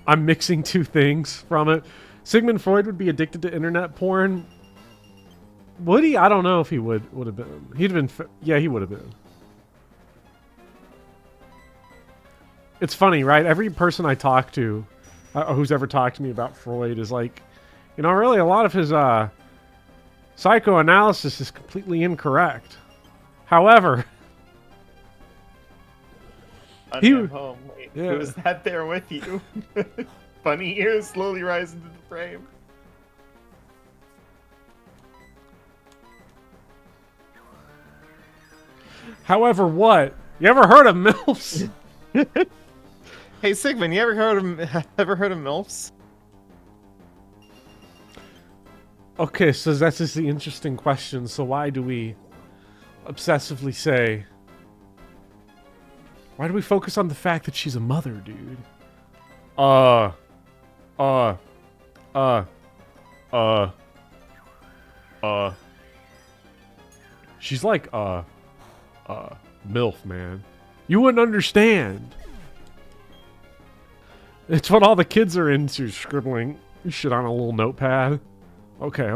I'm mixing two things from it. Sigmund Freud would be addicted to internet porn. Would he? I don't know if he would have been. He'd have been. Yeah, he would have been. It's funny, right? Every person I talk to, who's ever talked to me about Freud, is like, you know, really a lot of his psychoanalysis is completely incorrect. However, I'm home. Wait, yeah. Who is that there with you? Bunny ears slowly rise into the frame. However, what? You ever heard of MILFs? Hey Sigmund, you ever heard of MILFs? Okay, so that's just the interesting question. So why do we obsessively say... Why do we focus on the fact that she's a mother, dude? She's like, MILF, man. You wouldn't understand. It's what all the kids are into, scribbling shit on a little notepad. Okay.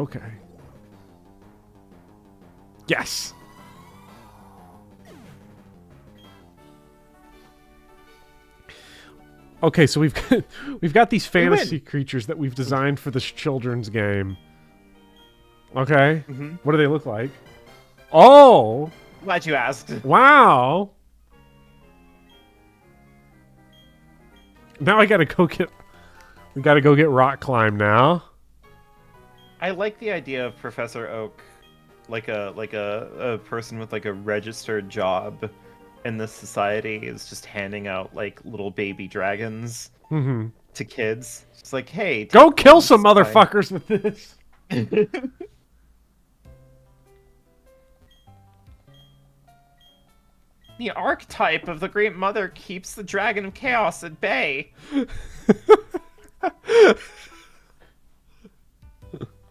Yes! Okay, so we've got these fantasy creatures that we've designed for this children's game. Okay? Mm-hmm. What do they look like? Oh! Glad you asked. Wow! Now we gotta go get rock climb now. I like the idea of Professor Oak, like a person with like a registered job in this society is just handing out like little baby dragons to kids. It's like, hey, go kill some motherfuckers with this. The archetype of the Great Mother keeps the Dragon of Chaos at bay. Do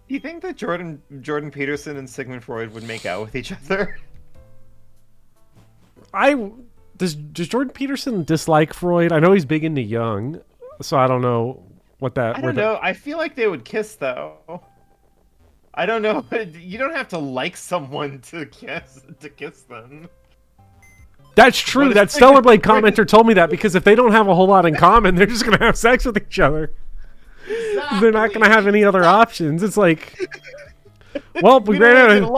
you think that Jordan Peterson and Sigmund Freud would make out with each other? Does Jordan Peterson dislike Freud? I know he's big into Jung, so I don't know what that... I don't know. I feel like they would kiss, though. I don't know. You don't have to like someone to kiss them. That's true. That Stellar Blade commenter told me that, because if they don't have a whole lot in common, they're just going to have sex with each other. Exactly. They're not going to have any other options. It's like... Well, we ran out of...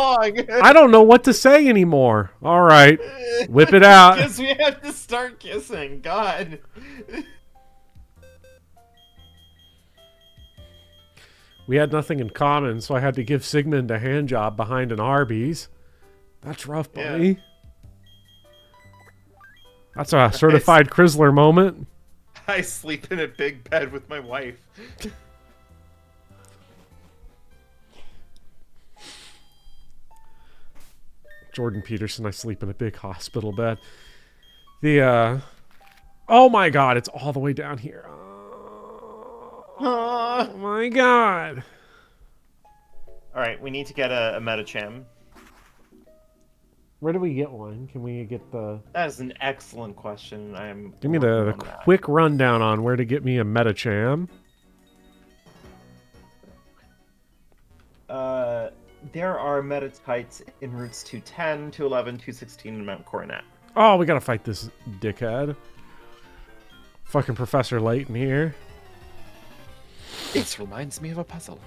I don't know what to say anymore. All right. Whip it out. Guess we have to start kissing. God. We had nothing in common, so I had to give Sigmund a hand job behind an Arby's. That's rough, buddy. Yeah. That's a certified Chrysler moment. I sleep in a big bed with my wife. Jordan Peterson. I sleep in a big hospital bed. The oh my god, it's all the way down here. Oh my god. All right, we need to get a Metacham. Where do we get one? Can we get the... That is an excellent question. Give me the quick rundown on where to get me a Metacham. There are Metatites in routes 210, 211, 216, and Mount Coronet. Oh, we gotta fight this dickhead. Fucking Professor Layton here. This reminds me of a puzzle.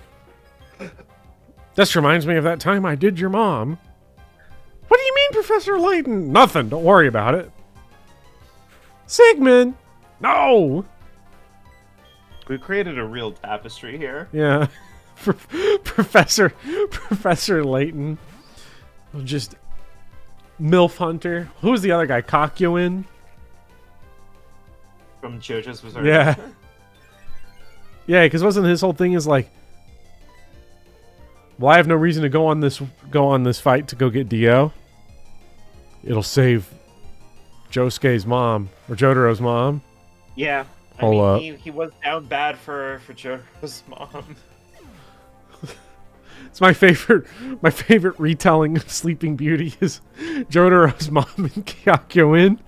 This reminds me of that time I did your mom. What do you mean, Professor Layton? Nothing. Don't worry about it. Sigmund! No! We created a real tapestry here. Yeah. Professor Layton. Just MILF Hunter. Who's the other guy? Kakyoin? From JoJo's Bizarre Yeah. Adventure? Yeah, because wasn't his whole thing is like, well, I have no reason to go on this fight to go get Dio. It'll save Josuke's mom or Jotaro's mom. Yeah. Hold up. He was down bad for Jotaro's mom. It's my favorite retelling of Sleeping Beauty is Jotaro's mom and Kakyoin.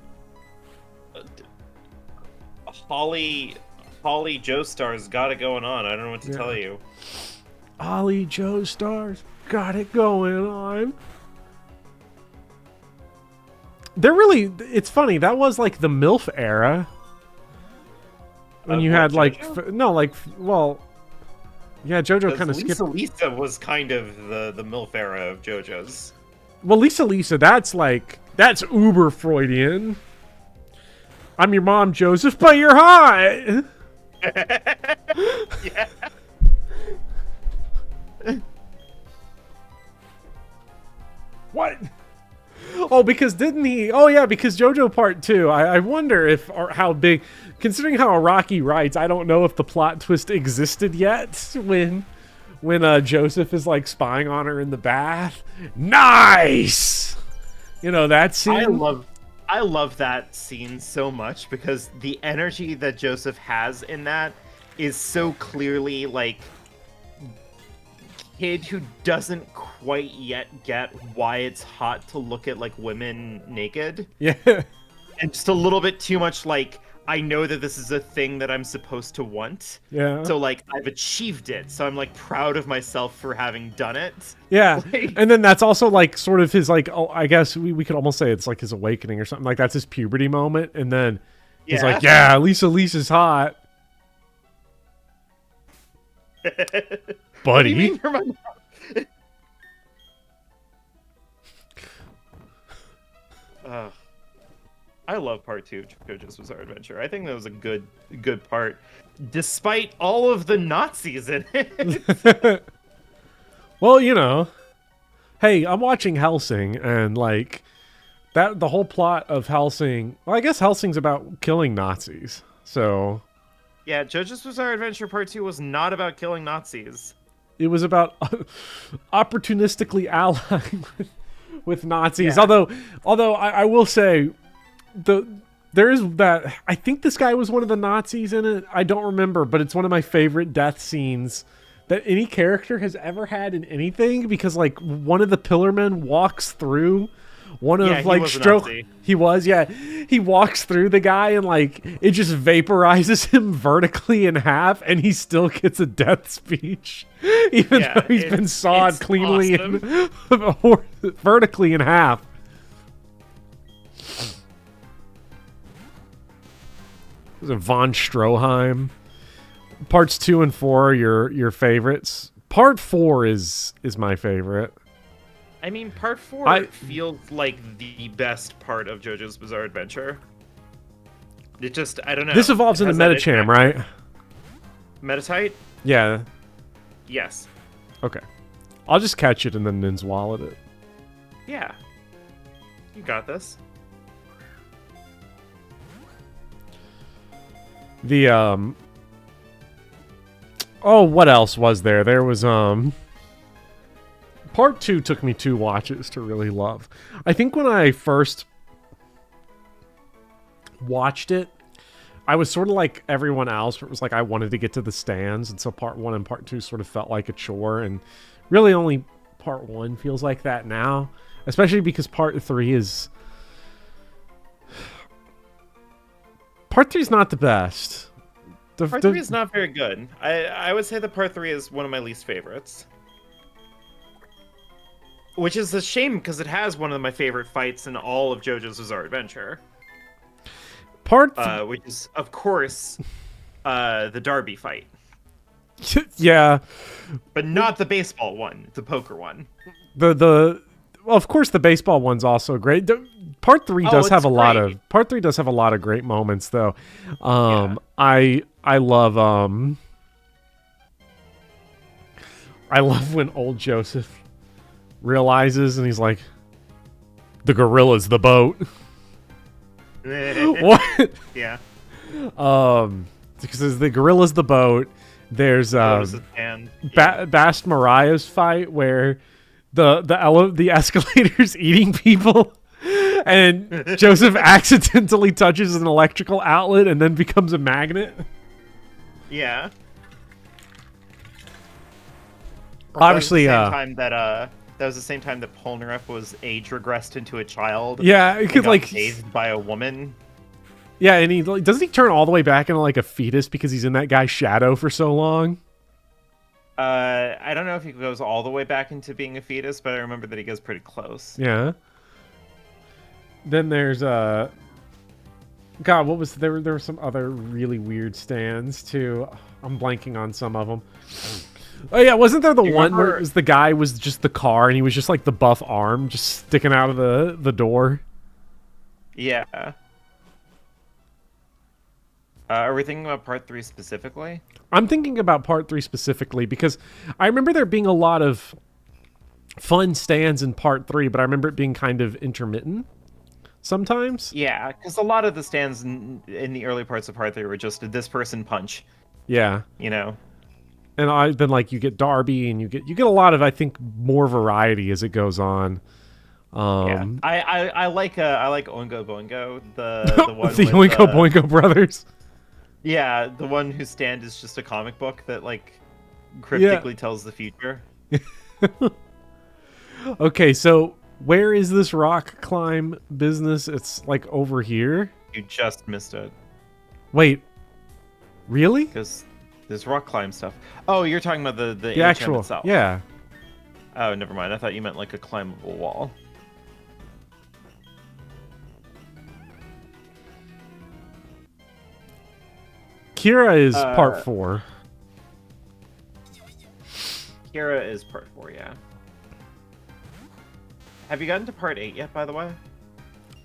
Holly Joestar's got it going on. I don't know what to tell you. Ollie Joestar's got it going on. They're really... It's funny. That was like the MILF era. When you had like... well... Yeah, JoJo kind of skipped... Lisa was kind of the MILF era of JoJo's. Well, Lisa, that's uber Freudian. I'm your mom, Joseph, but you're hot! Yeah. What? Oh, because didn't he... Oh, yeah, because JoJo Part 2. I wonder if... or how big... Considering how Araki writes, I don't know if the plot twist existed yet when Joseph is, like, spying on her in the bath. Nice! You know, that scene? I love that scene so much because the energy that Joseph has in that is so clearly, like... kid who doesn't quite yet get why it's hot to look at like women naked. Yeah. And just a little bit too much like, I know that this is a thing that I'm supposed to want. Yeah. So like I've achieved it. So I'm like proud of myself for having done it. Yeah. Like, and then that's also like sort of his like, oh, I guess we could almost say it's like his awakening or something. Like that's his puberty moment. And then he's like, yeah, Lisa's hot. Buddy. What do you mean for my mom? I love part 2 of JoJo's Bizarre Adventure. I think that was a good part, despite all of the Nazis in it. Well, you know, hey, I'm watching Hellsing, and like the whole plot of Hellsing. Well, I guess Hellsing's about killing Nazis. So yeah, JoJo's Bizarre Adventure Part 2 was not about killing Nazis. it was about opportunistically allying with Nazis. Yeah. Although I will say, there is that. I think this guy was one of the Nazis in it. I don't remember, but it's one of my favorite death scenes that any character has ever had in anything, because like one of the Pillarmen walks through one of like stroke. He walks through the guy and like it just vaporizes him vertically in half, and he still gets a death speech, even though he's been sawed cleanly awesome. vertically in half. This is Von Stroheim. Parts 2 and 4 are your favorites. Part 4 is my favorite. I mean, part 4 feels like the best part of JoJo's Bizarre Adventure. It just, I don't know. This evolves into Metacham, right? Metatite? Yeah. Yes. Okay. I'll just catch it and then Nin's wallet it. Yeah. You got this. The, oh, what else was there? There was, Part 2 took me 2 watches to really love. I think when I first watched it, I was sort of like everyone else, where it was like I wanted to get to the stands, and so Part 1 and Part 2 sort of felt like a chore, and really only Part 1 feels like that now, especially because Part 3 is... Part 3 is not the best. Part 3 is not very good. I would say that Part 3 is one of my least favorites. Which is a shame, because it has one of my favorite fights in all of JoJo's Bizarre Adventure. Which is, of course, the Derby fight. Yeah. But not the baseball one, the poker one. Well, of course, the baseball one's also great. Part 3 does have a lot of great moments, though. I love when old Joseph realizes, and he's like, the gorilla's the boat. What? Yeah. Because the gorilla's the boat. There's Bast Mariah's fight where the escalator's eating people, and Joseph accidentally touches an electrical outlet and then becomes a magnet. Yeah. Obviously, that was the same time that Polnareff was age regressed into a child. Yeah, it could like saved by a woman. Yeah, and he doesn't he turn all the way back into like a fetus because he's in that guy's shadow for so long. I don't know if he goes all the way back into being a fetus, but I remember that he goes pretty close. Yeah. Then there's God, what was there were some other really weird stands too. I'm blanking on some of them. Oh yeah, wasn't there the one where it was the guy was just the car and he was just like the buff arm just sticking out of the door? Yeah. Are we thinking about Part 3 specifically? I'm thinking about Part 3 specifically because I remember there being a lot of fun stands in Part 3, but I remember it being kind of intermittent sometimes. Yeah, because a lot of the stands in the early parts of Part 3 were just this person punch. Yeah. You know? And then like you get Darby and you get a lot of, I think, more variety as it goes on. Yeah, I like Oingo Boingo, the one the with, Oingo Boingo brothers. Yeah, the one whose stand is just a comic book that like cryptically tells the future. Okay, so where is this rock climb business? It's like over here. You just missed it. Wait, really? Because there's rock climb stuff. Oh, you're talking about the actual itself. Yeah. Oh, never mind. I thought you meant like a climbable wall. Kira is part 4. Kira is part 4, yeah. Have you gotten to part 8 yet, by the way?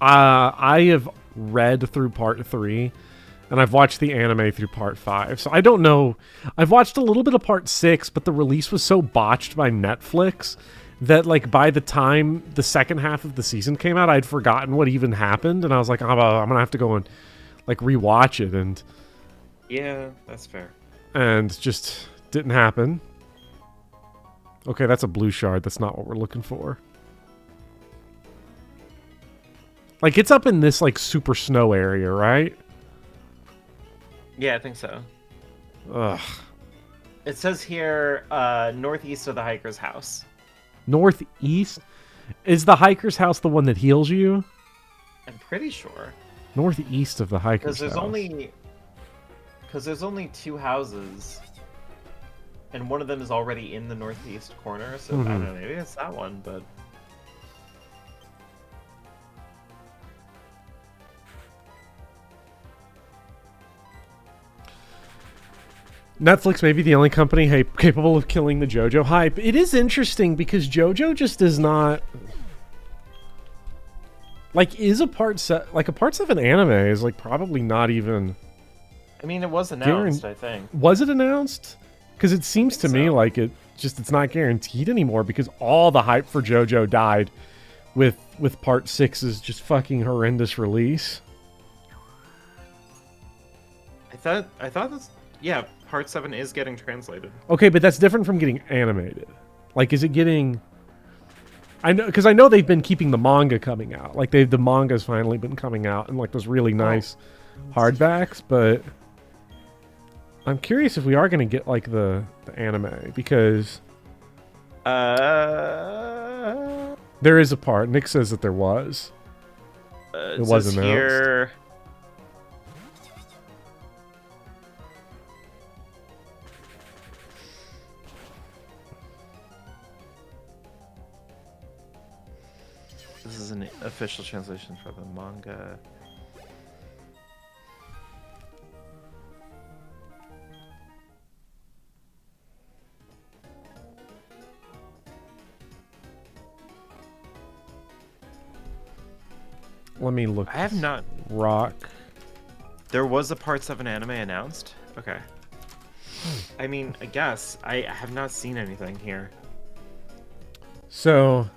I have read through part 3, and I've watched the anime through part 5. So I don't know. I've watched a little bit of part 6, but the release was so botched by Netflix that like by the time the second half of the season came out, I'd forgotten what even happened, and I was like, I'm gonna have to go and like rewatch it, and yeah, that's fair. And just didn't happen. Okay, that's a blue shard. That's not what we're looking for. Like, it's up in this, like, super snow area, right? Yeah, I think so. Ugh. It says here, northeast of the hiker's house. Northeast? Is the hiker's house the one that heals you? I'm pretty sure. Northeast of the hiker's house. Because there's only 2 houses, and one of them is already in the northeast corner, so I don't know, maybe it's that one, but... Netflix may be the only company capable of killing the JoJo hype. It is interesting because JoJo just does not... Like, is a part 7 anime is, like, probably not even... I mean, it was announced, I think. Was it announced? Because it seems to me like it's not guaranteed anymore because all the hype for JoJo died with part 6's just fucking horrendous release. I thought that's... Yeah, part 7 is getting translated. Okay, but that's different from getting animated. Like, is it getting... I know because I know they've been keeping the manga coming out. Like the manga's finally been coming out in like those really nice hardbacks. But I'm curious if we are going to get like the anime because there is a part. Nick says that there was. It was announced. Here. This is an official translation for the manga. Let me look. I have not. Rock. There was a Part 7 anime announced? Okay. I mean, I guess. I have not seen anything here. So...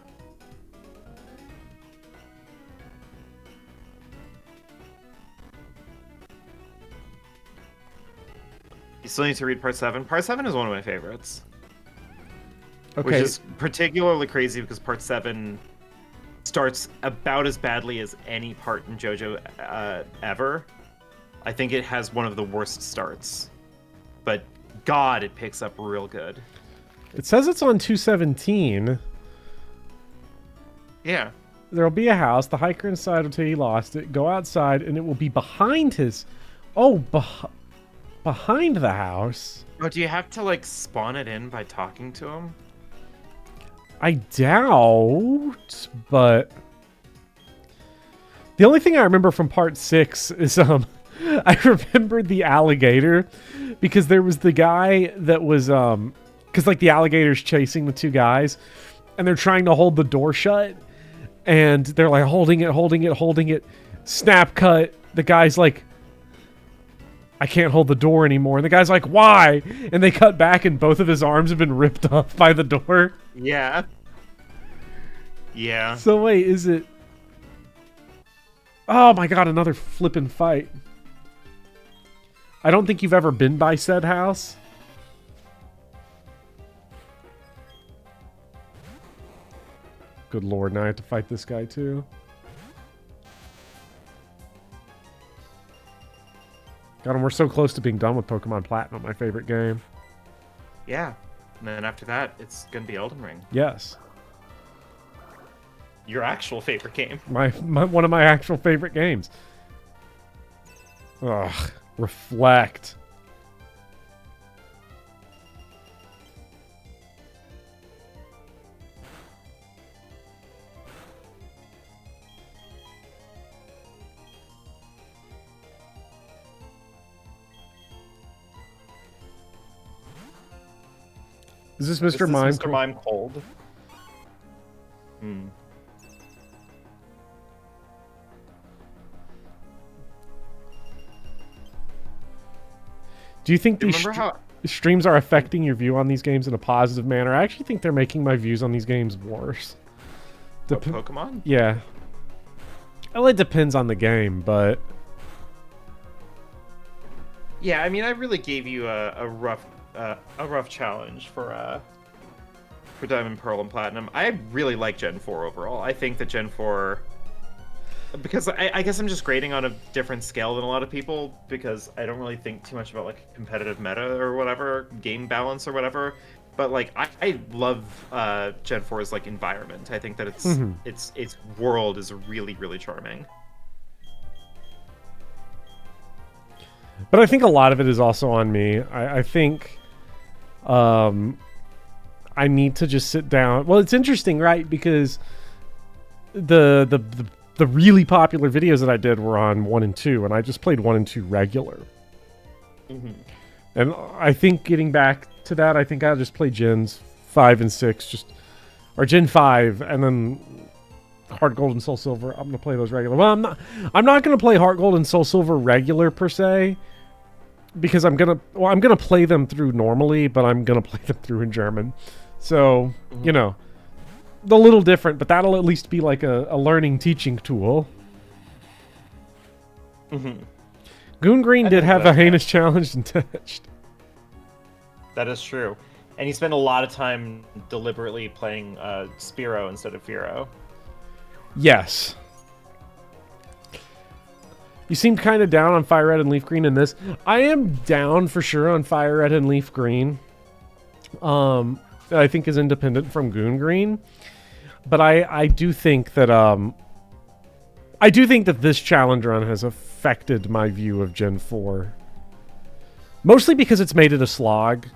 You still need to read Part 7. Part 7 is one of my favorites. Okay. Which is particularly crazy because Part 7 starts about as badly as any part in JoJo ever. I think it has one of the worst starts. But God, it picks up real good. It says it's on 217. Yeah. There'll be a house. The hiker inside will tell you he lost it. Go outside, and it will be behind his... Oh, behind the house? Oh, do you have to, like, spawn it in by talking to him? I doubt, but... The only thing I remember from Part 6 is, I remembered the alligator, because there was the guy that was, because, like, the alligator's chasing the two guys, and they're trying to hold the door shut, and they're, like, holding it, snap cut, the guy's like, I can't hold the door anymore, and the guy's like, why? And they cut back, and both of his arms have been ripped off by the door. Yeah. Yeah. So wait, is it... Oh my god, another flippin' fight. I don't think you've ever been by said house. Good lord, now I have to fight this guy too. God, and we're so close to being done with Pokemon Platinum, my favorite game. Yeah. And then after that, it's gonna be Elden Ring. Yes. Your actual favorite game. My one of my actual favorite games. Ugh. Reflect. Is this Mr. Mime? Mr. Mime Cold? Hmm. Do you think these Remember how... streams are affecting your view on these games in a positive manner? I actually think they're making my views on these games worse. Pokemon? Yeah. Well, it depends on the game, but... Yeah, I mean, I really gave you a rough challenge for Diamond, Pearl, and Platinum. I really like Gen 4 overall. I think that Gen 4... Because I guess I'm just grading on a different scale than a lot of people, because I don't really think too much about, like, competitive meta or whatever, game balance or whatever. But, like, I love Gen 4's, like, environment. I think that its world is really, really charming. But I think a lot of it is also on me. I think I need to just sit down. Well, it's interesting, right? Because the really popular videos that I did were on 1 and 2, and I just played 1 and 2 regular. Mm-hmm. And I think getting back to that, I think I'll just play Gens 5 and 6, or Gen 5, and then Heart Gold and Soul Silver. I'm gonna play those regular. Well, I'm not gonna play Heart Gold and Soul Silver regular per se, because I'm gonna play them through normally, but I'm gonna play them through in German. So you know, a little different, but that'll at least be like a learning teaching tool. Mm-hmm. Goon Green did have a heinous challenge and touched. That is true. And you spend a lot of time deliberately playing Spearow instead of Fearow. Yes. You seem kind of down on Fire Red and Leaf Green in this. I am down for sure on Fire Red and Leaf Green. That I think is independent from Goon Green. But I do think that this challenge run has affected my view of Gen 4. Mostly because it's made it a slog.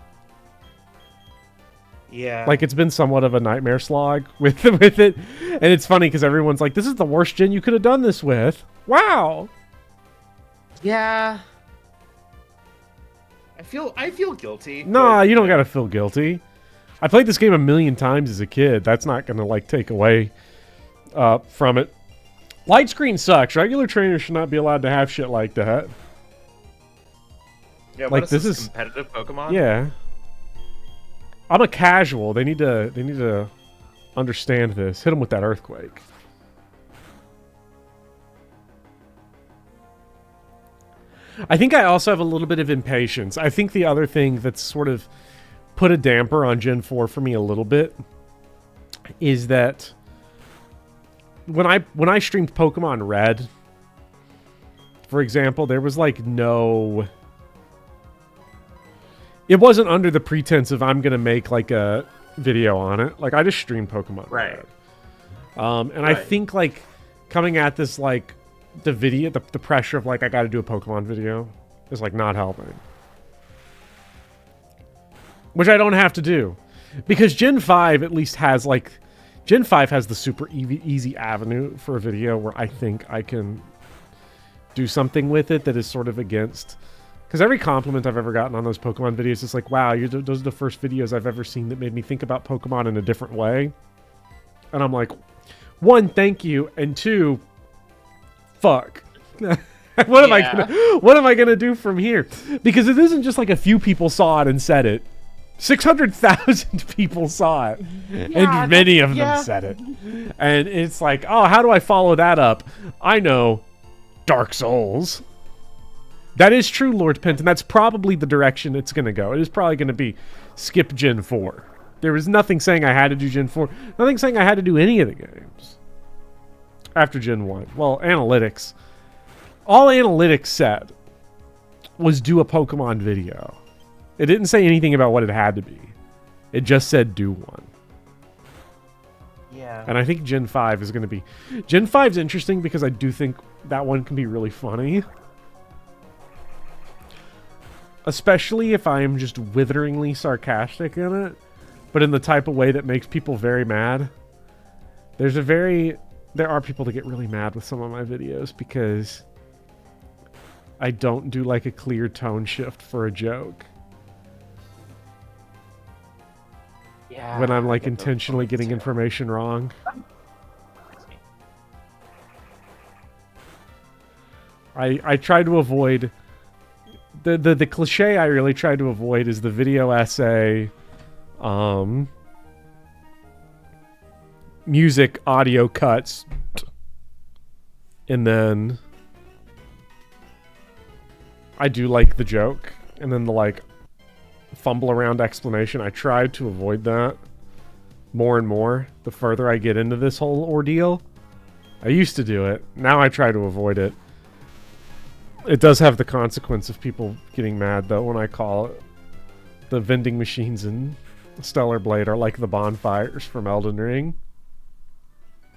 Yeah. Like, it's been somewhat of a nightmare slog with it. And it's funny because everyone's like, this is the worst gen you could have done this with. Wow. Yeah. I feel guilty. Nah, but, you don't gotta feel guilty. I played this game a million times as a kid. That's not gonna, like, take away from it. Light screen sucks. Regular trainers should not be allowed to have shit like that. Yeah, like, what this is is competitive Pokemon? Yeah. I'm a casual. They need to understand this. Hit them with that earthquake. I think I also have a little bit of impatience. I think the other thing that's sort of put a damper on Gen 4 for me a little bit is that when I streamed Pokemon Red, for example, there was like no... It wasn't under the pretense of I'm going to make like a video on it. Like, I just streamed Pokemon Red. And I think like coming at this like the video, the pressure of like I got to do a Pokemon video is like not helping. Which I don't have to do. Because Gen 5 at least has like... Gen 5 has the super easy avenue for a video where I think I can do something with it that is sort of against... Because every compliment I've ever gotten on those Pokemon videos is like, wow, those are the first videos I've ever seen that made me think about Pokemon in a different way. And I'm like, one, thank you, and two, fuck. What am I gonna do from here? Because it isn't just like a few people saw it and said it. 600,000 people saw it, and many of them said it. And it's like, oh, how do I follow that up? I know, Dark Souls. That is true, Lord Penton. That's probably the direction it's going to go. It is probably going to be skip Gen 4. There was nothing saying I had to do Gen 4. Nothing saying I had to do any of the games after Gen 1. Well, analytics. All analytics said was do a Pokemon video. It didn't say anything about what it had to be. It just said do one. Yeah. And I think Gen 5 is going to be... Gen 5 is interesting because I do think that one can be really funny. Especially if I am just witheringly sarcastic in it, but in the type of way that makes people very mad. There are people that get really mad with some of my videos because I don't do like a clear tone shift for a joke. Yeah. When I'm like intentionally getting information wrong. I try to avoid... The cliche I really try to avoid is the video essay, music, audio cuts, and then I do like the joke, and then the like fumble around explanation. I try to avoid that more and more the further I get into this whole ordeal. I used to do it. Now I try to avoid it. It does have the consequence of people getting mad, though, when I call it the vending machines in Stellar Blade are like the bonfires from Elden Ring.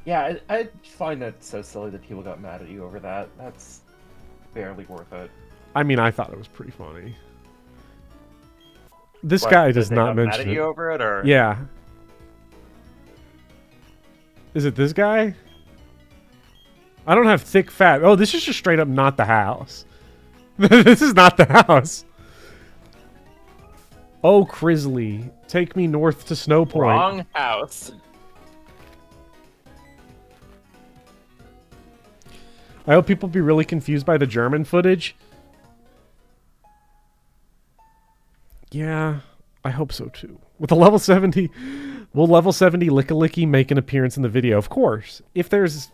Yeah, I find that so silly that people got mad at you over that. That's barely worth it. I mean, I thought it was pretty funny. This guy does not mention mad at you over it, or yeah. Is it this guy? I don't have thick fat. Oh, this is just straight up not the house. This is not the house. Oh, Crisley, take me north to Snow Point. Wrong house. I hope people be really confused by the German footage. Yeah, I hope so too. With a level 70, will level 70 Lickalicky make an appearance in the video? Of course. If there's...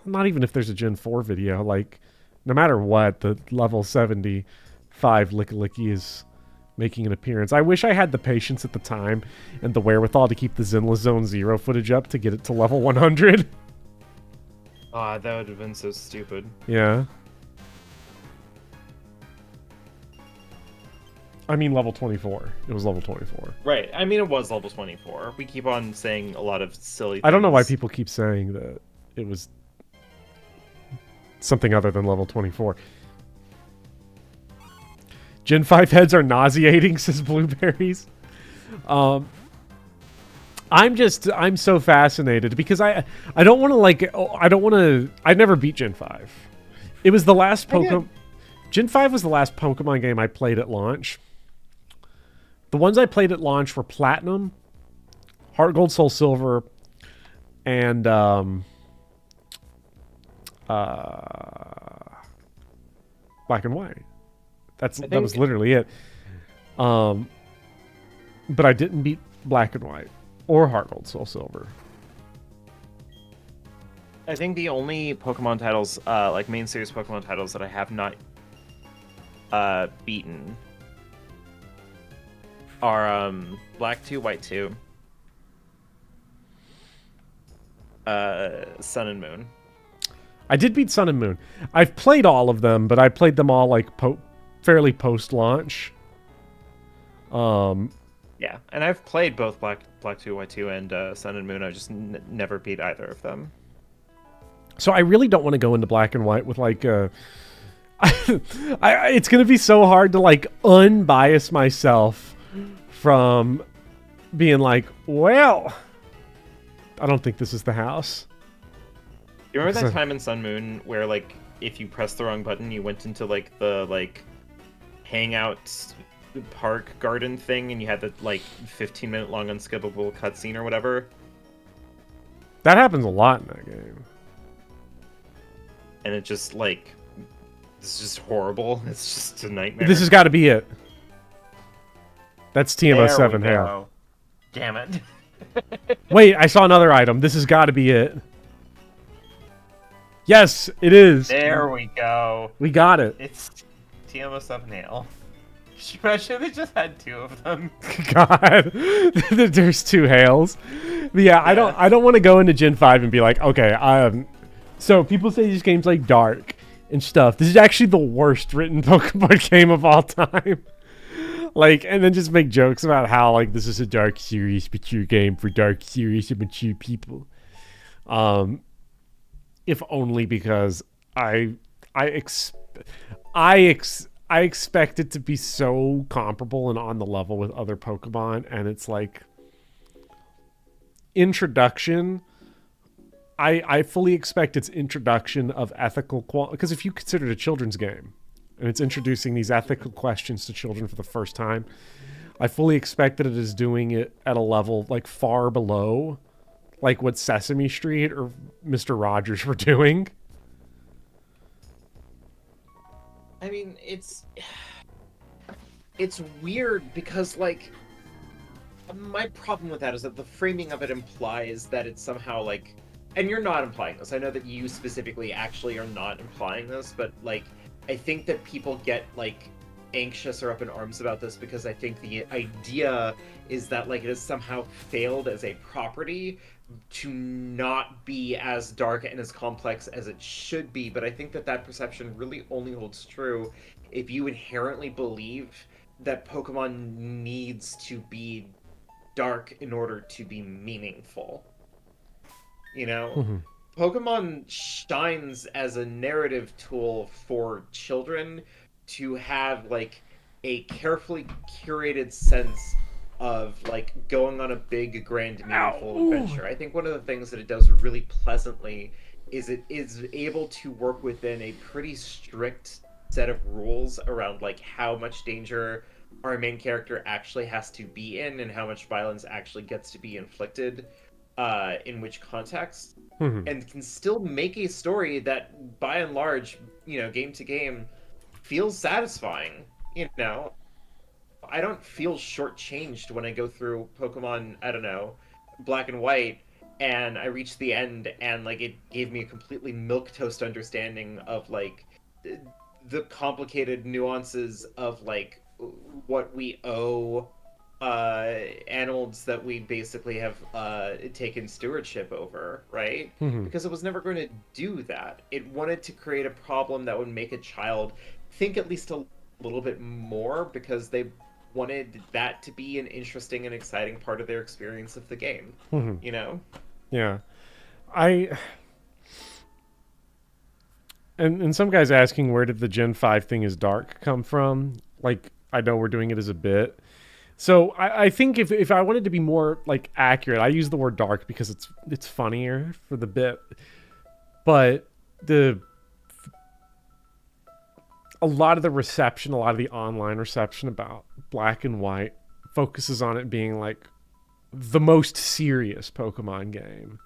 Not even if there's a Gen 4 video, like, no matter what, the level 75 Lickalicky is making an appearance. I wish I had the patience at the time and the wherewithal to keep the Zenless Zone Zero footage up to get it to level 100. Ah, that would have been so stupid. Yeah. I mean level 24. It was level 24. Right. I mean, it was level 24. We keep on saying a lot of silly things. I don't know why people keep saying that it was something other than level 24. Gen 5 heads are nauseating, says Blueberries. I'm so fascinated because I don't want to I've never beat Gen 5. It was the last Pokemon. Gen 5 was the last Pokemon game I played at launch. The ones I played at launch were Platinum, Heart Gold, Soul Silver, and Black and White. That was literally it. But I didn't beat Black and White or Heart Gold, Soul Silver. I think the only Pokemon titles, like main series Pokemon titles that I have not beaten are Black 2, White 2, Sun and Moon. I did beat Sun and Moon. I've played all of them, but I played them all like fairly post-launch. Yeah, and I've played both Black 2, White 2, and Sun and Moon. I just never beat either of them. So I really don't want to go into Black and White with like it's going to be so hard to like unbias myself from being like, well, I don't think this is the house. You remember that time in Sun Moon where like if you pressed the wrong button, you went into like the hangout park garden thing, and you had the like 15-minute long unskippable cutscene or whatever? That happens a lot in that game. And it just like it's just horrible. It's just a nightmare. This has got to be it. That's TMO7 There we Hail. go. Damn it. Wait, I saw another item. This has got to be it. Yes, it is. There we go. We got it. It's TMO7 Hail. I should have just had two of them. God, there's two Hails. But yeah, I don't want to go into Gen 5 and be like, okay, so people say this game's like dark and stuff. This is actually the worst written Pokemon game of all time. Like, and then just make jokes about how like this is a dark, serious, mature game for dark, serious, and mature people. If only because I expect it to be so comparable and on the level with other Pokemon, and it's like introduction. I fully expect its introduction of ethical quality, because if you consider it a children's game and it's introducing these ethical questions to children for the first time, I fully expect that it is doing it at a level like far below like what Sesame Street or Mr. Rogers were doing. I mean, it's weird because, like, my problem with that is that the framing of it implies that it's somehow, like, and you're not implying this. I know that you specifically actually are not implying this, but, like, I think that people get, like, anxious or up in arms about this because I think the idea is that, like, it has somehow failed as a property to not be as dark and as complex as it should be. But I think that that perception really only holds true if you inherently believe that Pokemon needs to be dark in order to be meaningful. You know? Mm-hmm. Pokemon shines as a narrative tool for children to have, like, a carefully curated sense of, like, going on a big, grand, meaningful adventure. I think one of the things that it does really pleasantly is it is able to work within a pretty strict set of rules around, like, how much danger our main character actually has to be in and how much violence actually gets to be inflicted in which context. Mm-hmm. And can still make a story that, by and large, you know, game to game, feels satisfying. You know, I don't feel shortchanged when I go through Pokemon, I don't know, Black and White, and I reach the end, and, like, it gave me a completely milquetoast understanding of, like, the complicated nuances of, like, what we owe animals that we basically have taken stewardship over, right? Because it was never going to do that. It wanted to create a problem that would make a child think at least a little bit more, because they wanted that to be an interesting and exciting part of their experience of the game. You know? Yeah. And some guy's asking, where did the Gen 5 thing is dark come from? Like, I know we're doing it as a bit. So I think if I wanted to be more like accurate, I use the word dark because it's funnier for the bit. But a lot of the reception, a lot of the online reception about Black and White focuses on it being like the most serious Pokemon game.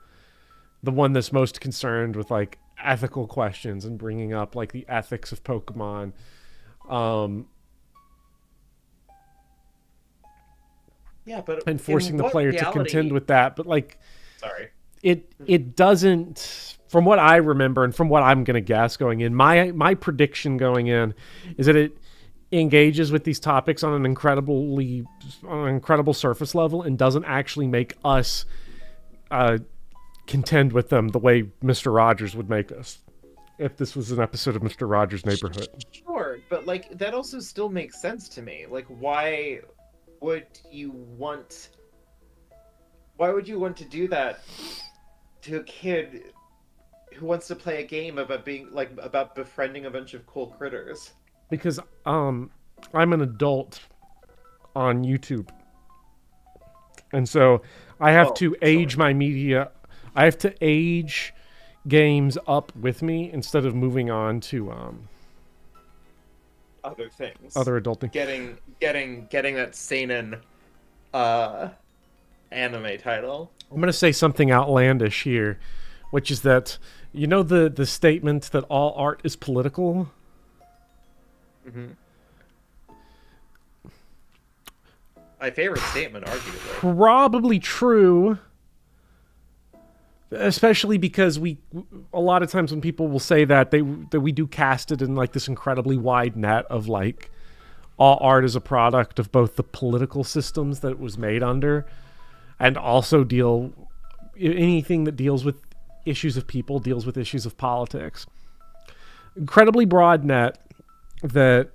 The one that's most concerned with like ethical questions and bringing up like the ethics of Pokemon. Yeah, but and forcing the player to contend with that. But like, sorry, it doesn't, from what I remember and from what I'm going to guess going in, my prediction going in is that it engages with these topics on an incredible surface level and doesn't actually make us contend with them the way Mr. Rogers would make us if this was an episode of Mr. Rogers' Neighborhood. Sure, but like that also still makes sense to me. Like, why would you want to do that to a kid who wants to play a game about befriending a bunch of cool critters? Because I'm an adult on YouTube, and so I have to age my media. I have to age games up with me instead of moving on to other things, other adult things. Getting that seinen anime title. I'm gonna say something outlandish here, which is that, you know, the statement that all art is political. My favorite statement, arguably. Probably true. Especially because a lot of times when people will say that, we do cast it in like this incredibly wide net of like all art is a product of both the political systems that it was made under, and also anything that deals with issues of people deals with issues of politics. Incredibly broad net that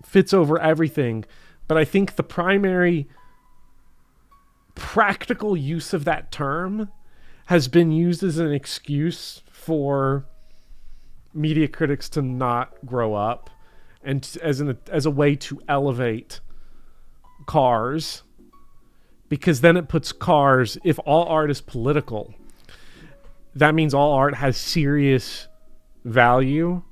fits over everything, but I think the primary practical use of that term has been used as an excuse for media critics to not grow up, and as a way to elevate cars, because then it puts cars, if all art is political, that means all art has serious value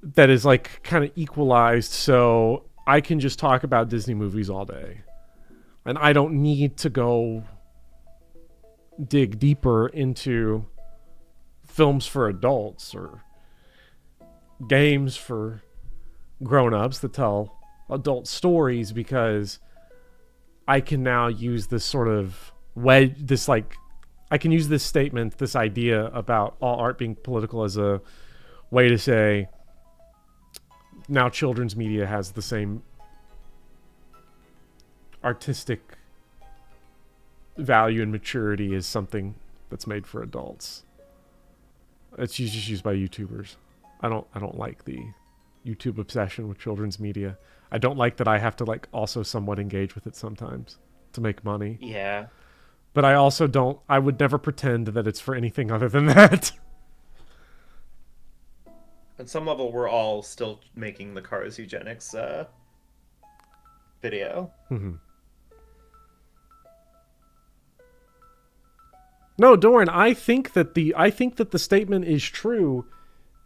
that is like kind of equalized, so I can just talk about Disney movies all day. And I don't need to go dig deeper into films for adults or games for grown-ups that tell adult stories, because I can now use this sort of I can use this statement, this idea about all art being political, as a way to say now children's media has the same artistic value and maturity as something that's made for adults. It's just used by YouTubers. I don't like the YouTube obsession with children's media. I don't like that I have to like also somewhat engage with it sometimes to make money. Yeah. But I also I would never pretend that it's for anything other than that. On some level, we're all still making the Cars eugenics video. No, Doran, I think that the statement is true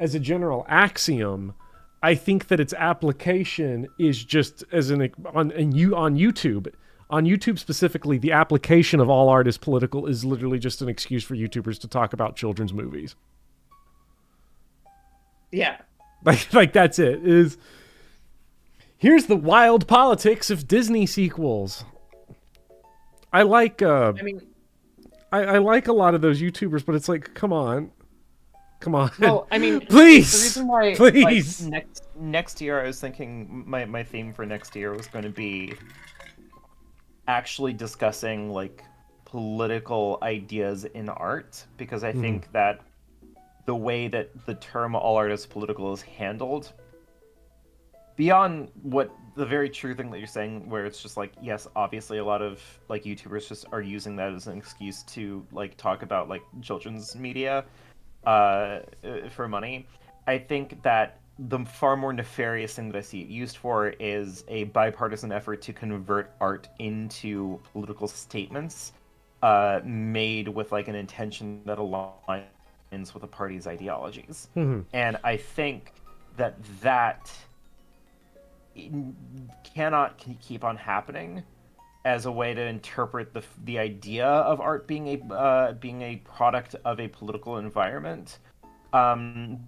as a general axiom. I think that its application is just as on YouTube. On YouTube specifically, the application of all art is political is literally just an excuse for YouTubers to talk about children's movies. Yeah. Like that's it. Here's the wild politics of Disney sequels. I like I like a lot of those YouTubers, but it's like, come on. Come on. Well, I mean, please, the reason why, please. like, next year, I was thinking my theme for next year was going to be actually discussing like political ideas in art, because I think that the way that the term all art is political is handled, beyond what the very true thing that you're saying, where it's just like, yes, obviously a lot of like YouTubers just are using that as an excuse to like talk about like children's media for money. I think that the far more nefarious thing that I see it used for is a bipartisan effort to convert art into political statements made with like an intention that aligns with a party's ideologies. And I think that cannot keep on happening as a way to interpret the idea of art being a product of a political environment, but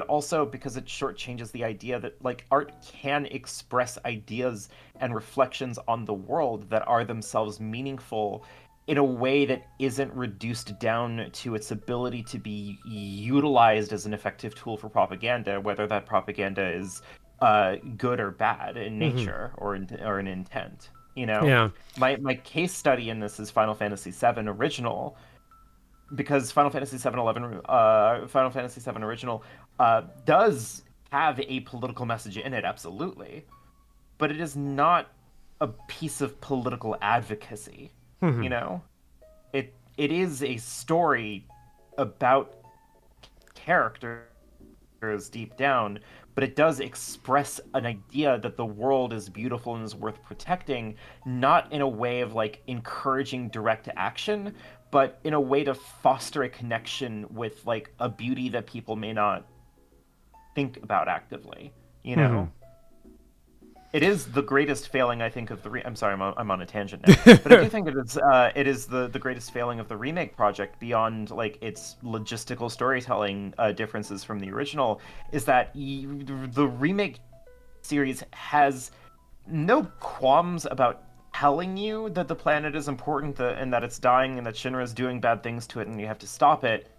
also because it shortchanges the idea that like art can express ideas and reflections on the world that are themselves meaningful in a way that isn't reduced down to its ability to be utilized as an effective tool for propaganda, whether that propaganda is good or bad in nature or in intent. You know, Yeah. My case study in this is Final Fantasy VII Original, because Final Fantasy VII Original does have a political message in it, absolutely, but it is not a piece of political advocacy. You know, it is a story about characters deep down, but it does express an idea that the world is beautiful and is worth protecting, not in a way of like encouraging direct action, but in a way to foster a connection with like a beauty that people may not think about actively, you know? It is the greatest failing, I think, of the I'm sorry, I'm on a tangent now, but I do think it is the greatest failing of the remake project, beyond like its logistical storytelling differences from the original, is that the remake series has no qualms about telling you that the planet is important and that it's dying and that Shinra is doing bad things to it and you have to stop it,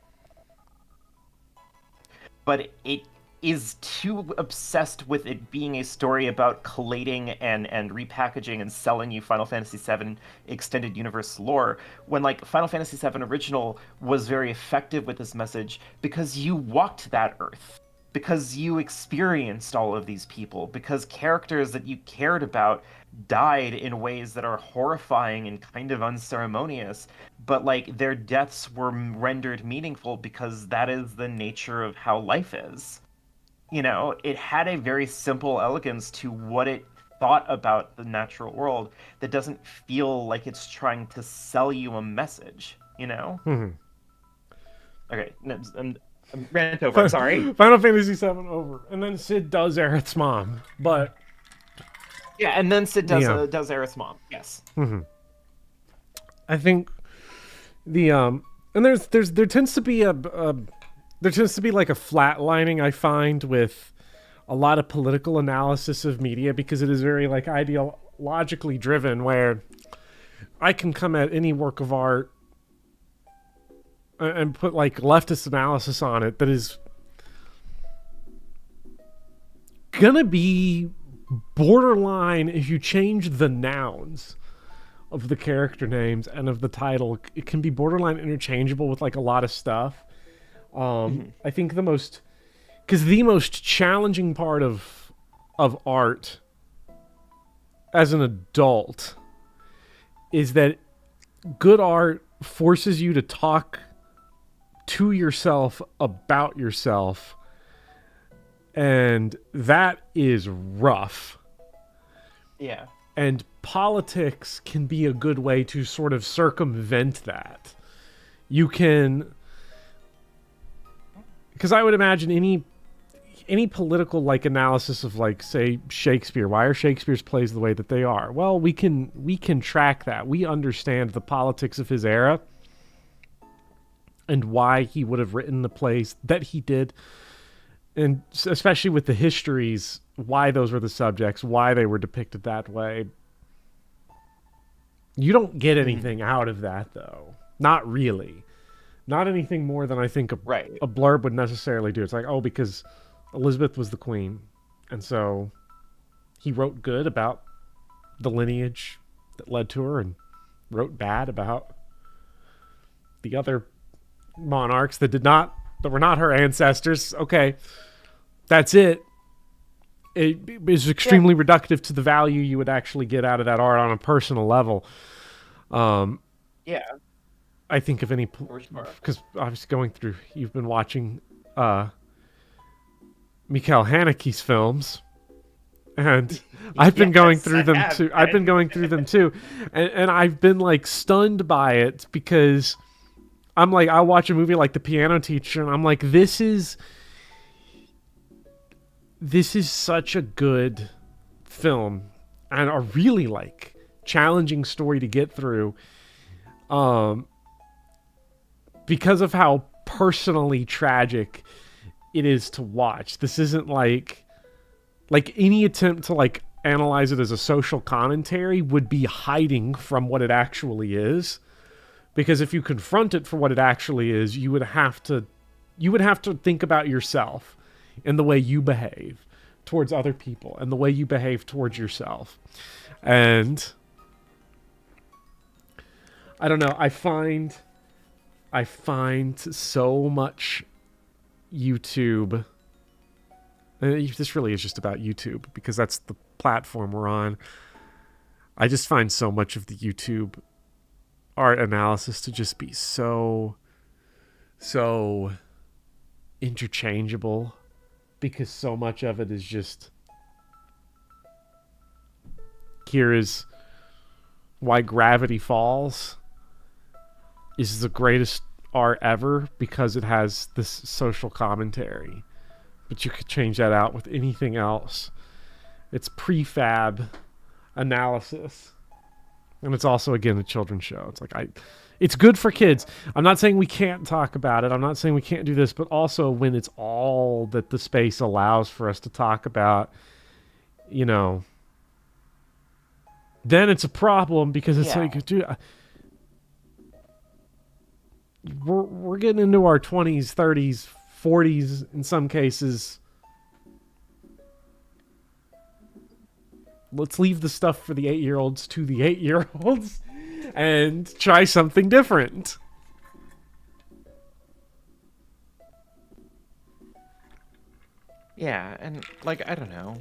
but it is too obsessed with it being a story about collating and repackaging and selling you Final Fantasy VII Extended Universe lore, when like Final Fantasy VII Original was very effective with this message because you walked that earth, because you experienced all of these people, because characters that you cared about died in ways that are horrifying and kind of unceremonious, but like their deaths were rendered meaningful because that is the nature of how life is. You know, it had a very simple elegance to what it thought about the natural world that doesn't feel like it's trying to sell you a message, you know? Okay, I'm rant over, I'm sorry. Final Fantasy VII over. And then Sid does Aerith's mom, but... Yeah, and then Sid does Aerith's mom, yes. I think the... and there tends to be there tends to be like a flatlining, I find, with a lot of political analysis of media, because it is very like ideologically driven, where I can come at any work of art and put like leftist analysis on it that is gonna be borderline, if you change the nouns of the character names and of the title, it can be borderline interchangeable with like a lot of stuff. I think the most challenging part of art as an adult is that good art forces you to talk to yourself about yourself, and that is rough. Yeah. And politics can be a good way to sort of circumvent that. You can... Because I would imagine any political like analysis of like, say, Shakespeare. Why are Shakespeare's plays the way that they are? Well, we can track that. We understand the politics of his era and why he would have written the plays that he did, and especially with the histories, why those were the subjects, why they were depicted that way. You don't get anything out of that, though. Not really. Not anything more than I think Right. a blurb would necessarily do. It's like, oh, because Elizabeth was the queen, and so he wrote good about the lineage that led to her and wrote bad about the other monarchs that were not her ancestors. Okay, that's it. It is extremely reductive to the value you would actually get out of that art on a personal level. Yeah. I think of any, For sure. because I was going through. You've been watching Mikhail Haneke's films, and I've been going Yes, through I them have, too. I've been Ben. going through them too, and I've been like stunned by it because I'm like, I watch a movie like The Piano Teacher, and I'm like, this is such a good film and a really like challenging story to get through, because of how personally tragic it is to watch. This isn't like any attempt to like analyze it as a social commentary would be hiding from what it actually is. Because if you confront it for what it actually is, you would have to think about yourself and the way you behave towards other people and the way you behave towards yourself. And I don't know, I find so much YouTube. This really is just about YouTube because that's the platform we're on. I just find so much of the YouTube art analysis to just be so interchangeable, because so much of it is just, here is why Gravity Falls is the greatest art ever because it has this social commentary. But you could change that out with anything else. It's prefab analysis. And it's also, again, a children's show. It's like, it's good for kids. I'm not saying we can't talk about it. I'm not saying we can't do this, but also when it's all that the space allows for us to talk about, you know, then it's a problem because it's like, dude, we're getting into our 20s, 30s, 40s in some cases. Let's leave the stuff for the 8-year-olds to the 8-year-olds and try something different. Yeah, and like, I don't know.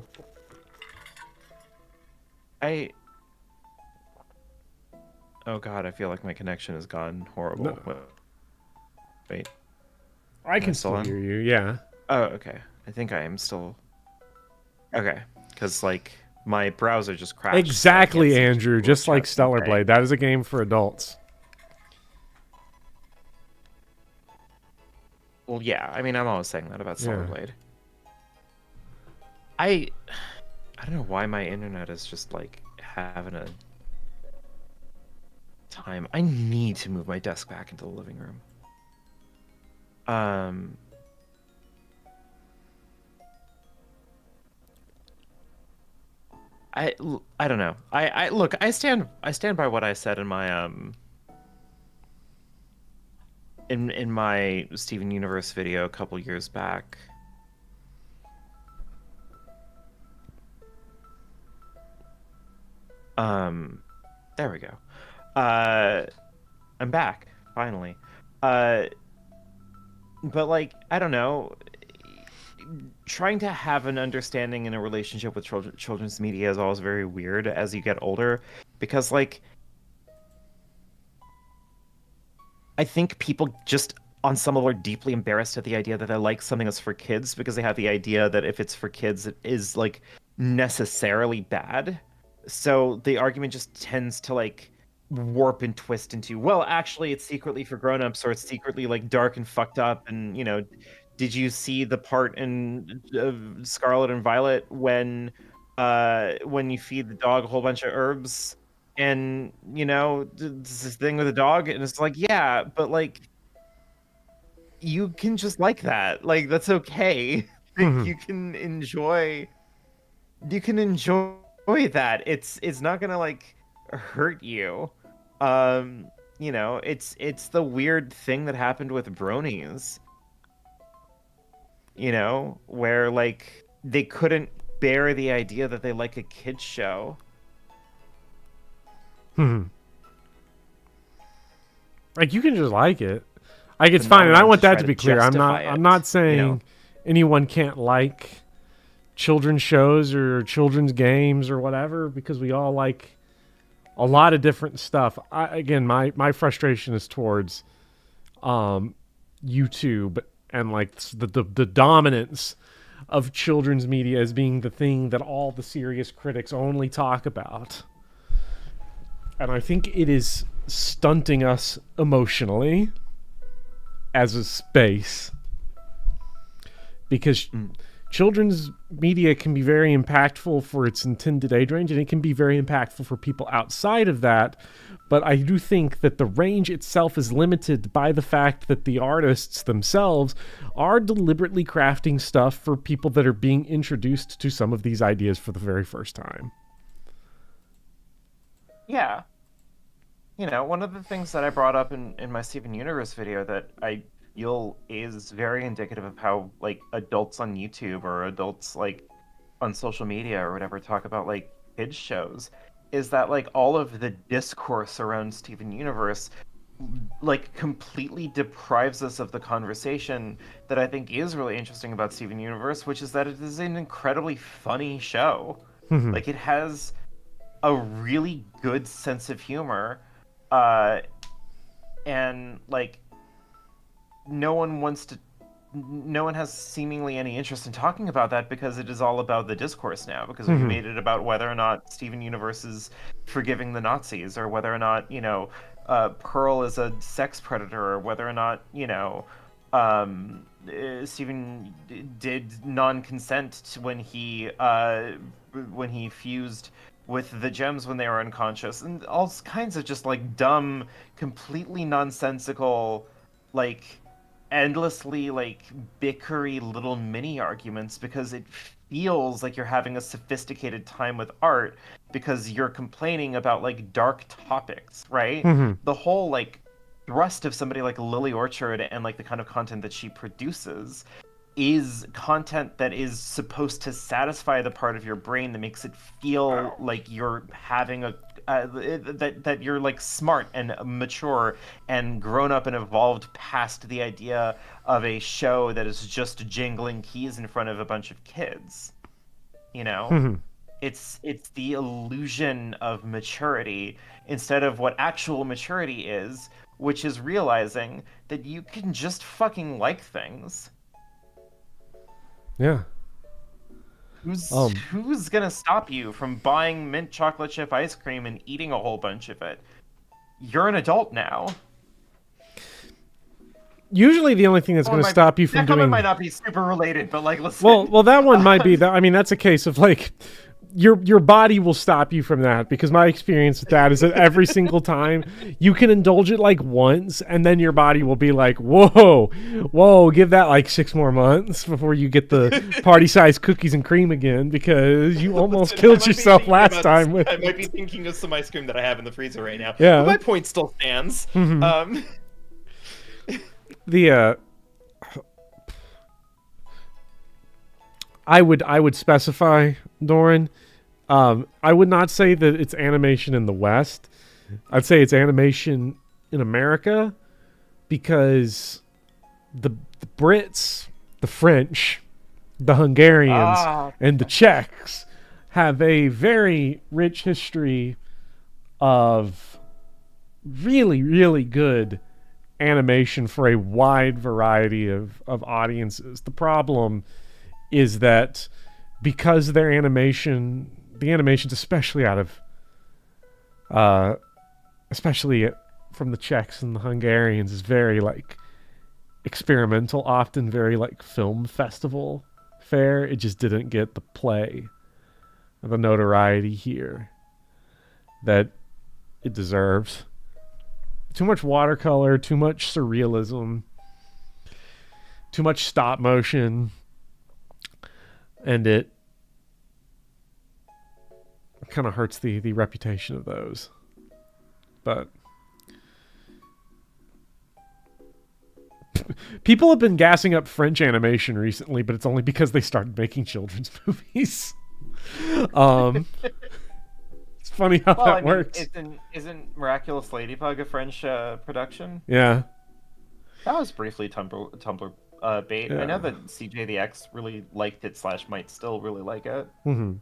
Oh god, I feel like my connection has gone horrible. No. Wait. I can still still on? hear you, yeah. Oh, okay. I think I am still. Okay, because like my browser just crashed. Exactly, so I can't see Andrew. what Just like chat's Stellar saying. Blade. That is a game for adults. Well, yeah. I mean, I'm always saying that about Stellar Yeah. Blade. I don't know why my internet is just like having a time. I need to move my desk back into the living room. I don't know. I look. I stand by what I said in my in my Steven Universe video a couple years back. There we go. I'm back finally. But like, I don't know. Trying to have an understanding in a relationship with children's media is always very weird as you get older, because like, I think people just on some level are deeply embarrassed at the idea that they like something that's for kids, because they have the idea that if it's for kids it is like necessarily bad. So the argument just tends to like warp and twist into, well, actually it's secretly for grown-ups, or it's secretly like dark and fucked up. And you know, did you see the part in Scarlet and Violet when you feed the dog a whole bunch of herbs, and you know, this thing with the dog, and it's like, yeah, but like, you can just like that, like that's okay. You can enjoy that. It's not gonna like hurt you. you know, it's the weird thing that happened with bronies, you know, where like they couldn't bear the idea that they like a kids show. Like, you can just like it. Like, it's But fine, not and I enough want to that try to to be clear. I'm justify not it, saying you know? anyone can't like children's shows or children's games or whatever, because we all like a lot of different stuff. Again, my frustration is towards YouTube and like the dominance of children's media as being the thing that all the serious critics only talk about. And I think it is stunting us emotionally as a space, because children's media can be very impactful for its intended age range, and it can be very impactful for people outside of that. But I do think that the range itself is limited by the fact that the artists themselves are deliberately crafting stuff for people that are being introduced to some of these ideas for the very first time. Yeah. You know, one of the things that I brought up in my Steven Universe video that I feel is very indicative of how, like, adults on YouTube or adults, like, on social media or whatever talk about, like, kids shows is that, like, all of the discourse around Steven Universe, like, completely deprives us of the conversation that I think is really interesting about Steven Universe, which is that it is an incredibly funny show. Like, it has a really good sense of humor. And like no one has seemingly any interest in talking about that, because it is all about the discourse now, because we made it about whether or not Steven Universe is forgiving the Nazis, or whether or not, you know, Pearl is a sex predator, or whether or not, you know, Steven did non-consent when he fused with the gems when they were unconscious, and all kinds of just like dumb, completely nonsensical, like endlessly like bickery little mini arguments, because it feels like you're having a sophisticated time with art because you're complaining about like dark topics, right? The whole like thrust of somebody like Lily Orchard and like the kind of content that she produces is content that is supposed to satisfy the part of your brain that makes it feel like you're having a that you're like smart and mature and grown up and evolved past the idea of a show that is just jingling keys in front of a bunch of kids. You know? It's the illusion of maturity instead of what actual maturity is, which is realizing that you can just fucking like things. Yeah. Who's gonna stop you from buying mint chocolate chip ice cream and eating a whole bunch of it? You're an adult now. Usually the only thing that's going to stop you from that comment doing... might not be super related, but like, listen. Well, that one might be. I mean, that's a case of like... Your body will stop you from that, because my experience with that is that every single time you can indulge it like once, and then your body will be like, whoa, give that like 6 more months before you get the party-sized cookies and cream again, because you almost killed yourself last time. I might be thinking of some ice cream that I have in the freezer right now. Yeah. But my point still stands. I would specify, Doran, I would not say that it's animation in the West. I'd say it's animation in America, because the Brits, the French, the Hungarians, and the Czechs have a very rich history of really, really good animation for a wide variety of audiences. The problem is that because the animations, especially especially from the Czechs and the Hungarians, is very like experimental, often very like film festival fare. It just didn't get the play, the notoriety here that it deserves. Too much watercolor, too much surrealism, too much stop motion. And it kind of hurts the reputation of those. But People have been gassing up French animation recently, but it's only because they started making children's movies. It's funny how that works. Isn't Miraculous Ladybug a French production? Yeah. That was briefly Tumblr bait. Yeah. I know that CJ the X really liked it / might still really like it. Mm-hmm.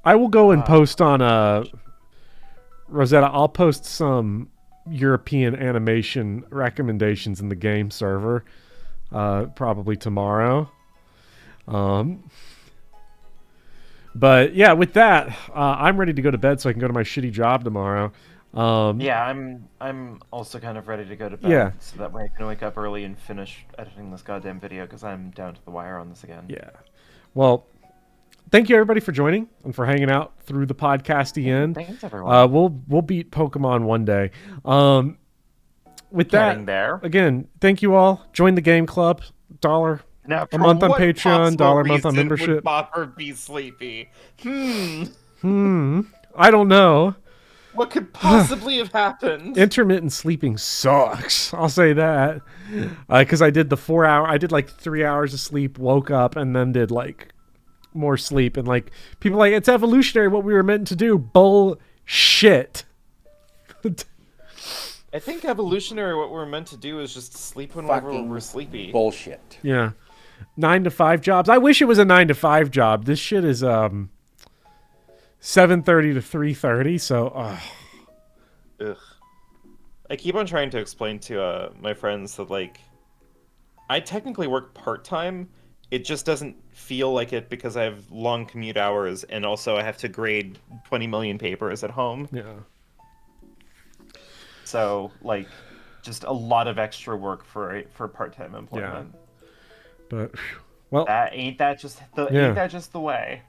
I will go and post on Rosetta. I'll post some European animation recommendations in the game server probably tomorrow. But yeah, with that, I'm ready to go to bed so I can go to my shitty job tomorrow. Yeah, I'm also kind of ready to go to bed. Yeah. So that way I can wake up early and finish editing this goddamn video because I'm down to the wire on this again. Yeah. Well, thank you everybody for joining and for hanging out through the podcasty end. Thanks everyone. We'll beat Pokemon one day. With Getting that, there. again, thank you all. Join the game club. $1 Now, a month on for what Patreon, possible $1 a month on reason membership. Would Bopper be sleepy? I don't know. What could possibly have happened? Intermittent sleeping sucks. I'll say that. Because I did I did like 3 hours of sleep, woke up, and then did like more sleep. And like people are like, it's evolutionary what we were meant to do. Bullshit. I think evolutionary what we're meant to do is just sleep whenever we're sleepy. Bullshit. Yeah. 9 to 5 jobs. I wish it was a 9 to 5 job. This shit is 7:30 to 3:30, so Ugh. I keep on trying to explain to my friends that like I technically work part-time. It just doesn't feel like it because I have long commute hours and also I have to grade 20 million papers at home. yeah. So like just a lot of extra work for part-time employment. But well, Ain't that just the way?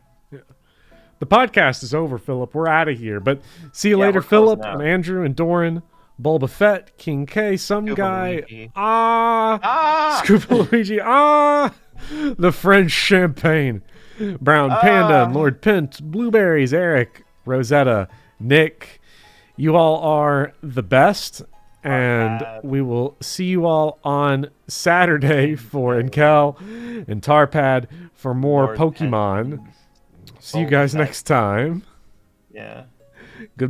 the podcast is over, Philip. We're out of here. But see you Yeah, later, we're closing Philip out. and Andrew and Doran, Bulba Fett, King K, some Scuba guy. Luigi. Ah, Scuba Luigi. The French champagne. Brown Panda, and Lord Pint, Blueberries, Eric, Rosetta, Nick. You all are the best. And we will see you all on Saturday for Enkel and Tarpad for more Lord Pokemon. See you guys next time. Yeah. Goodbye.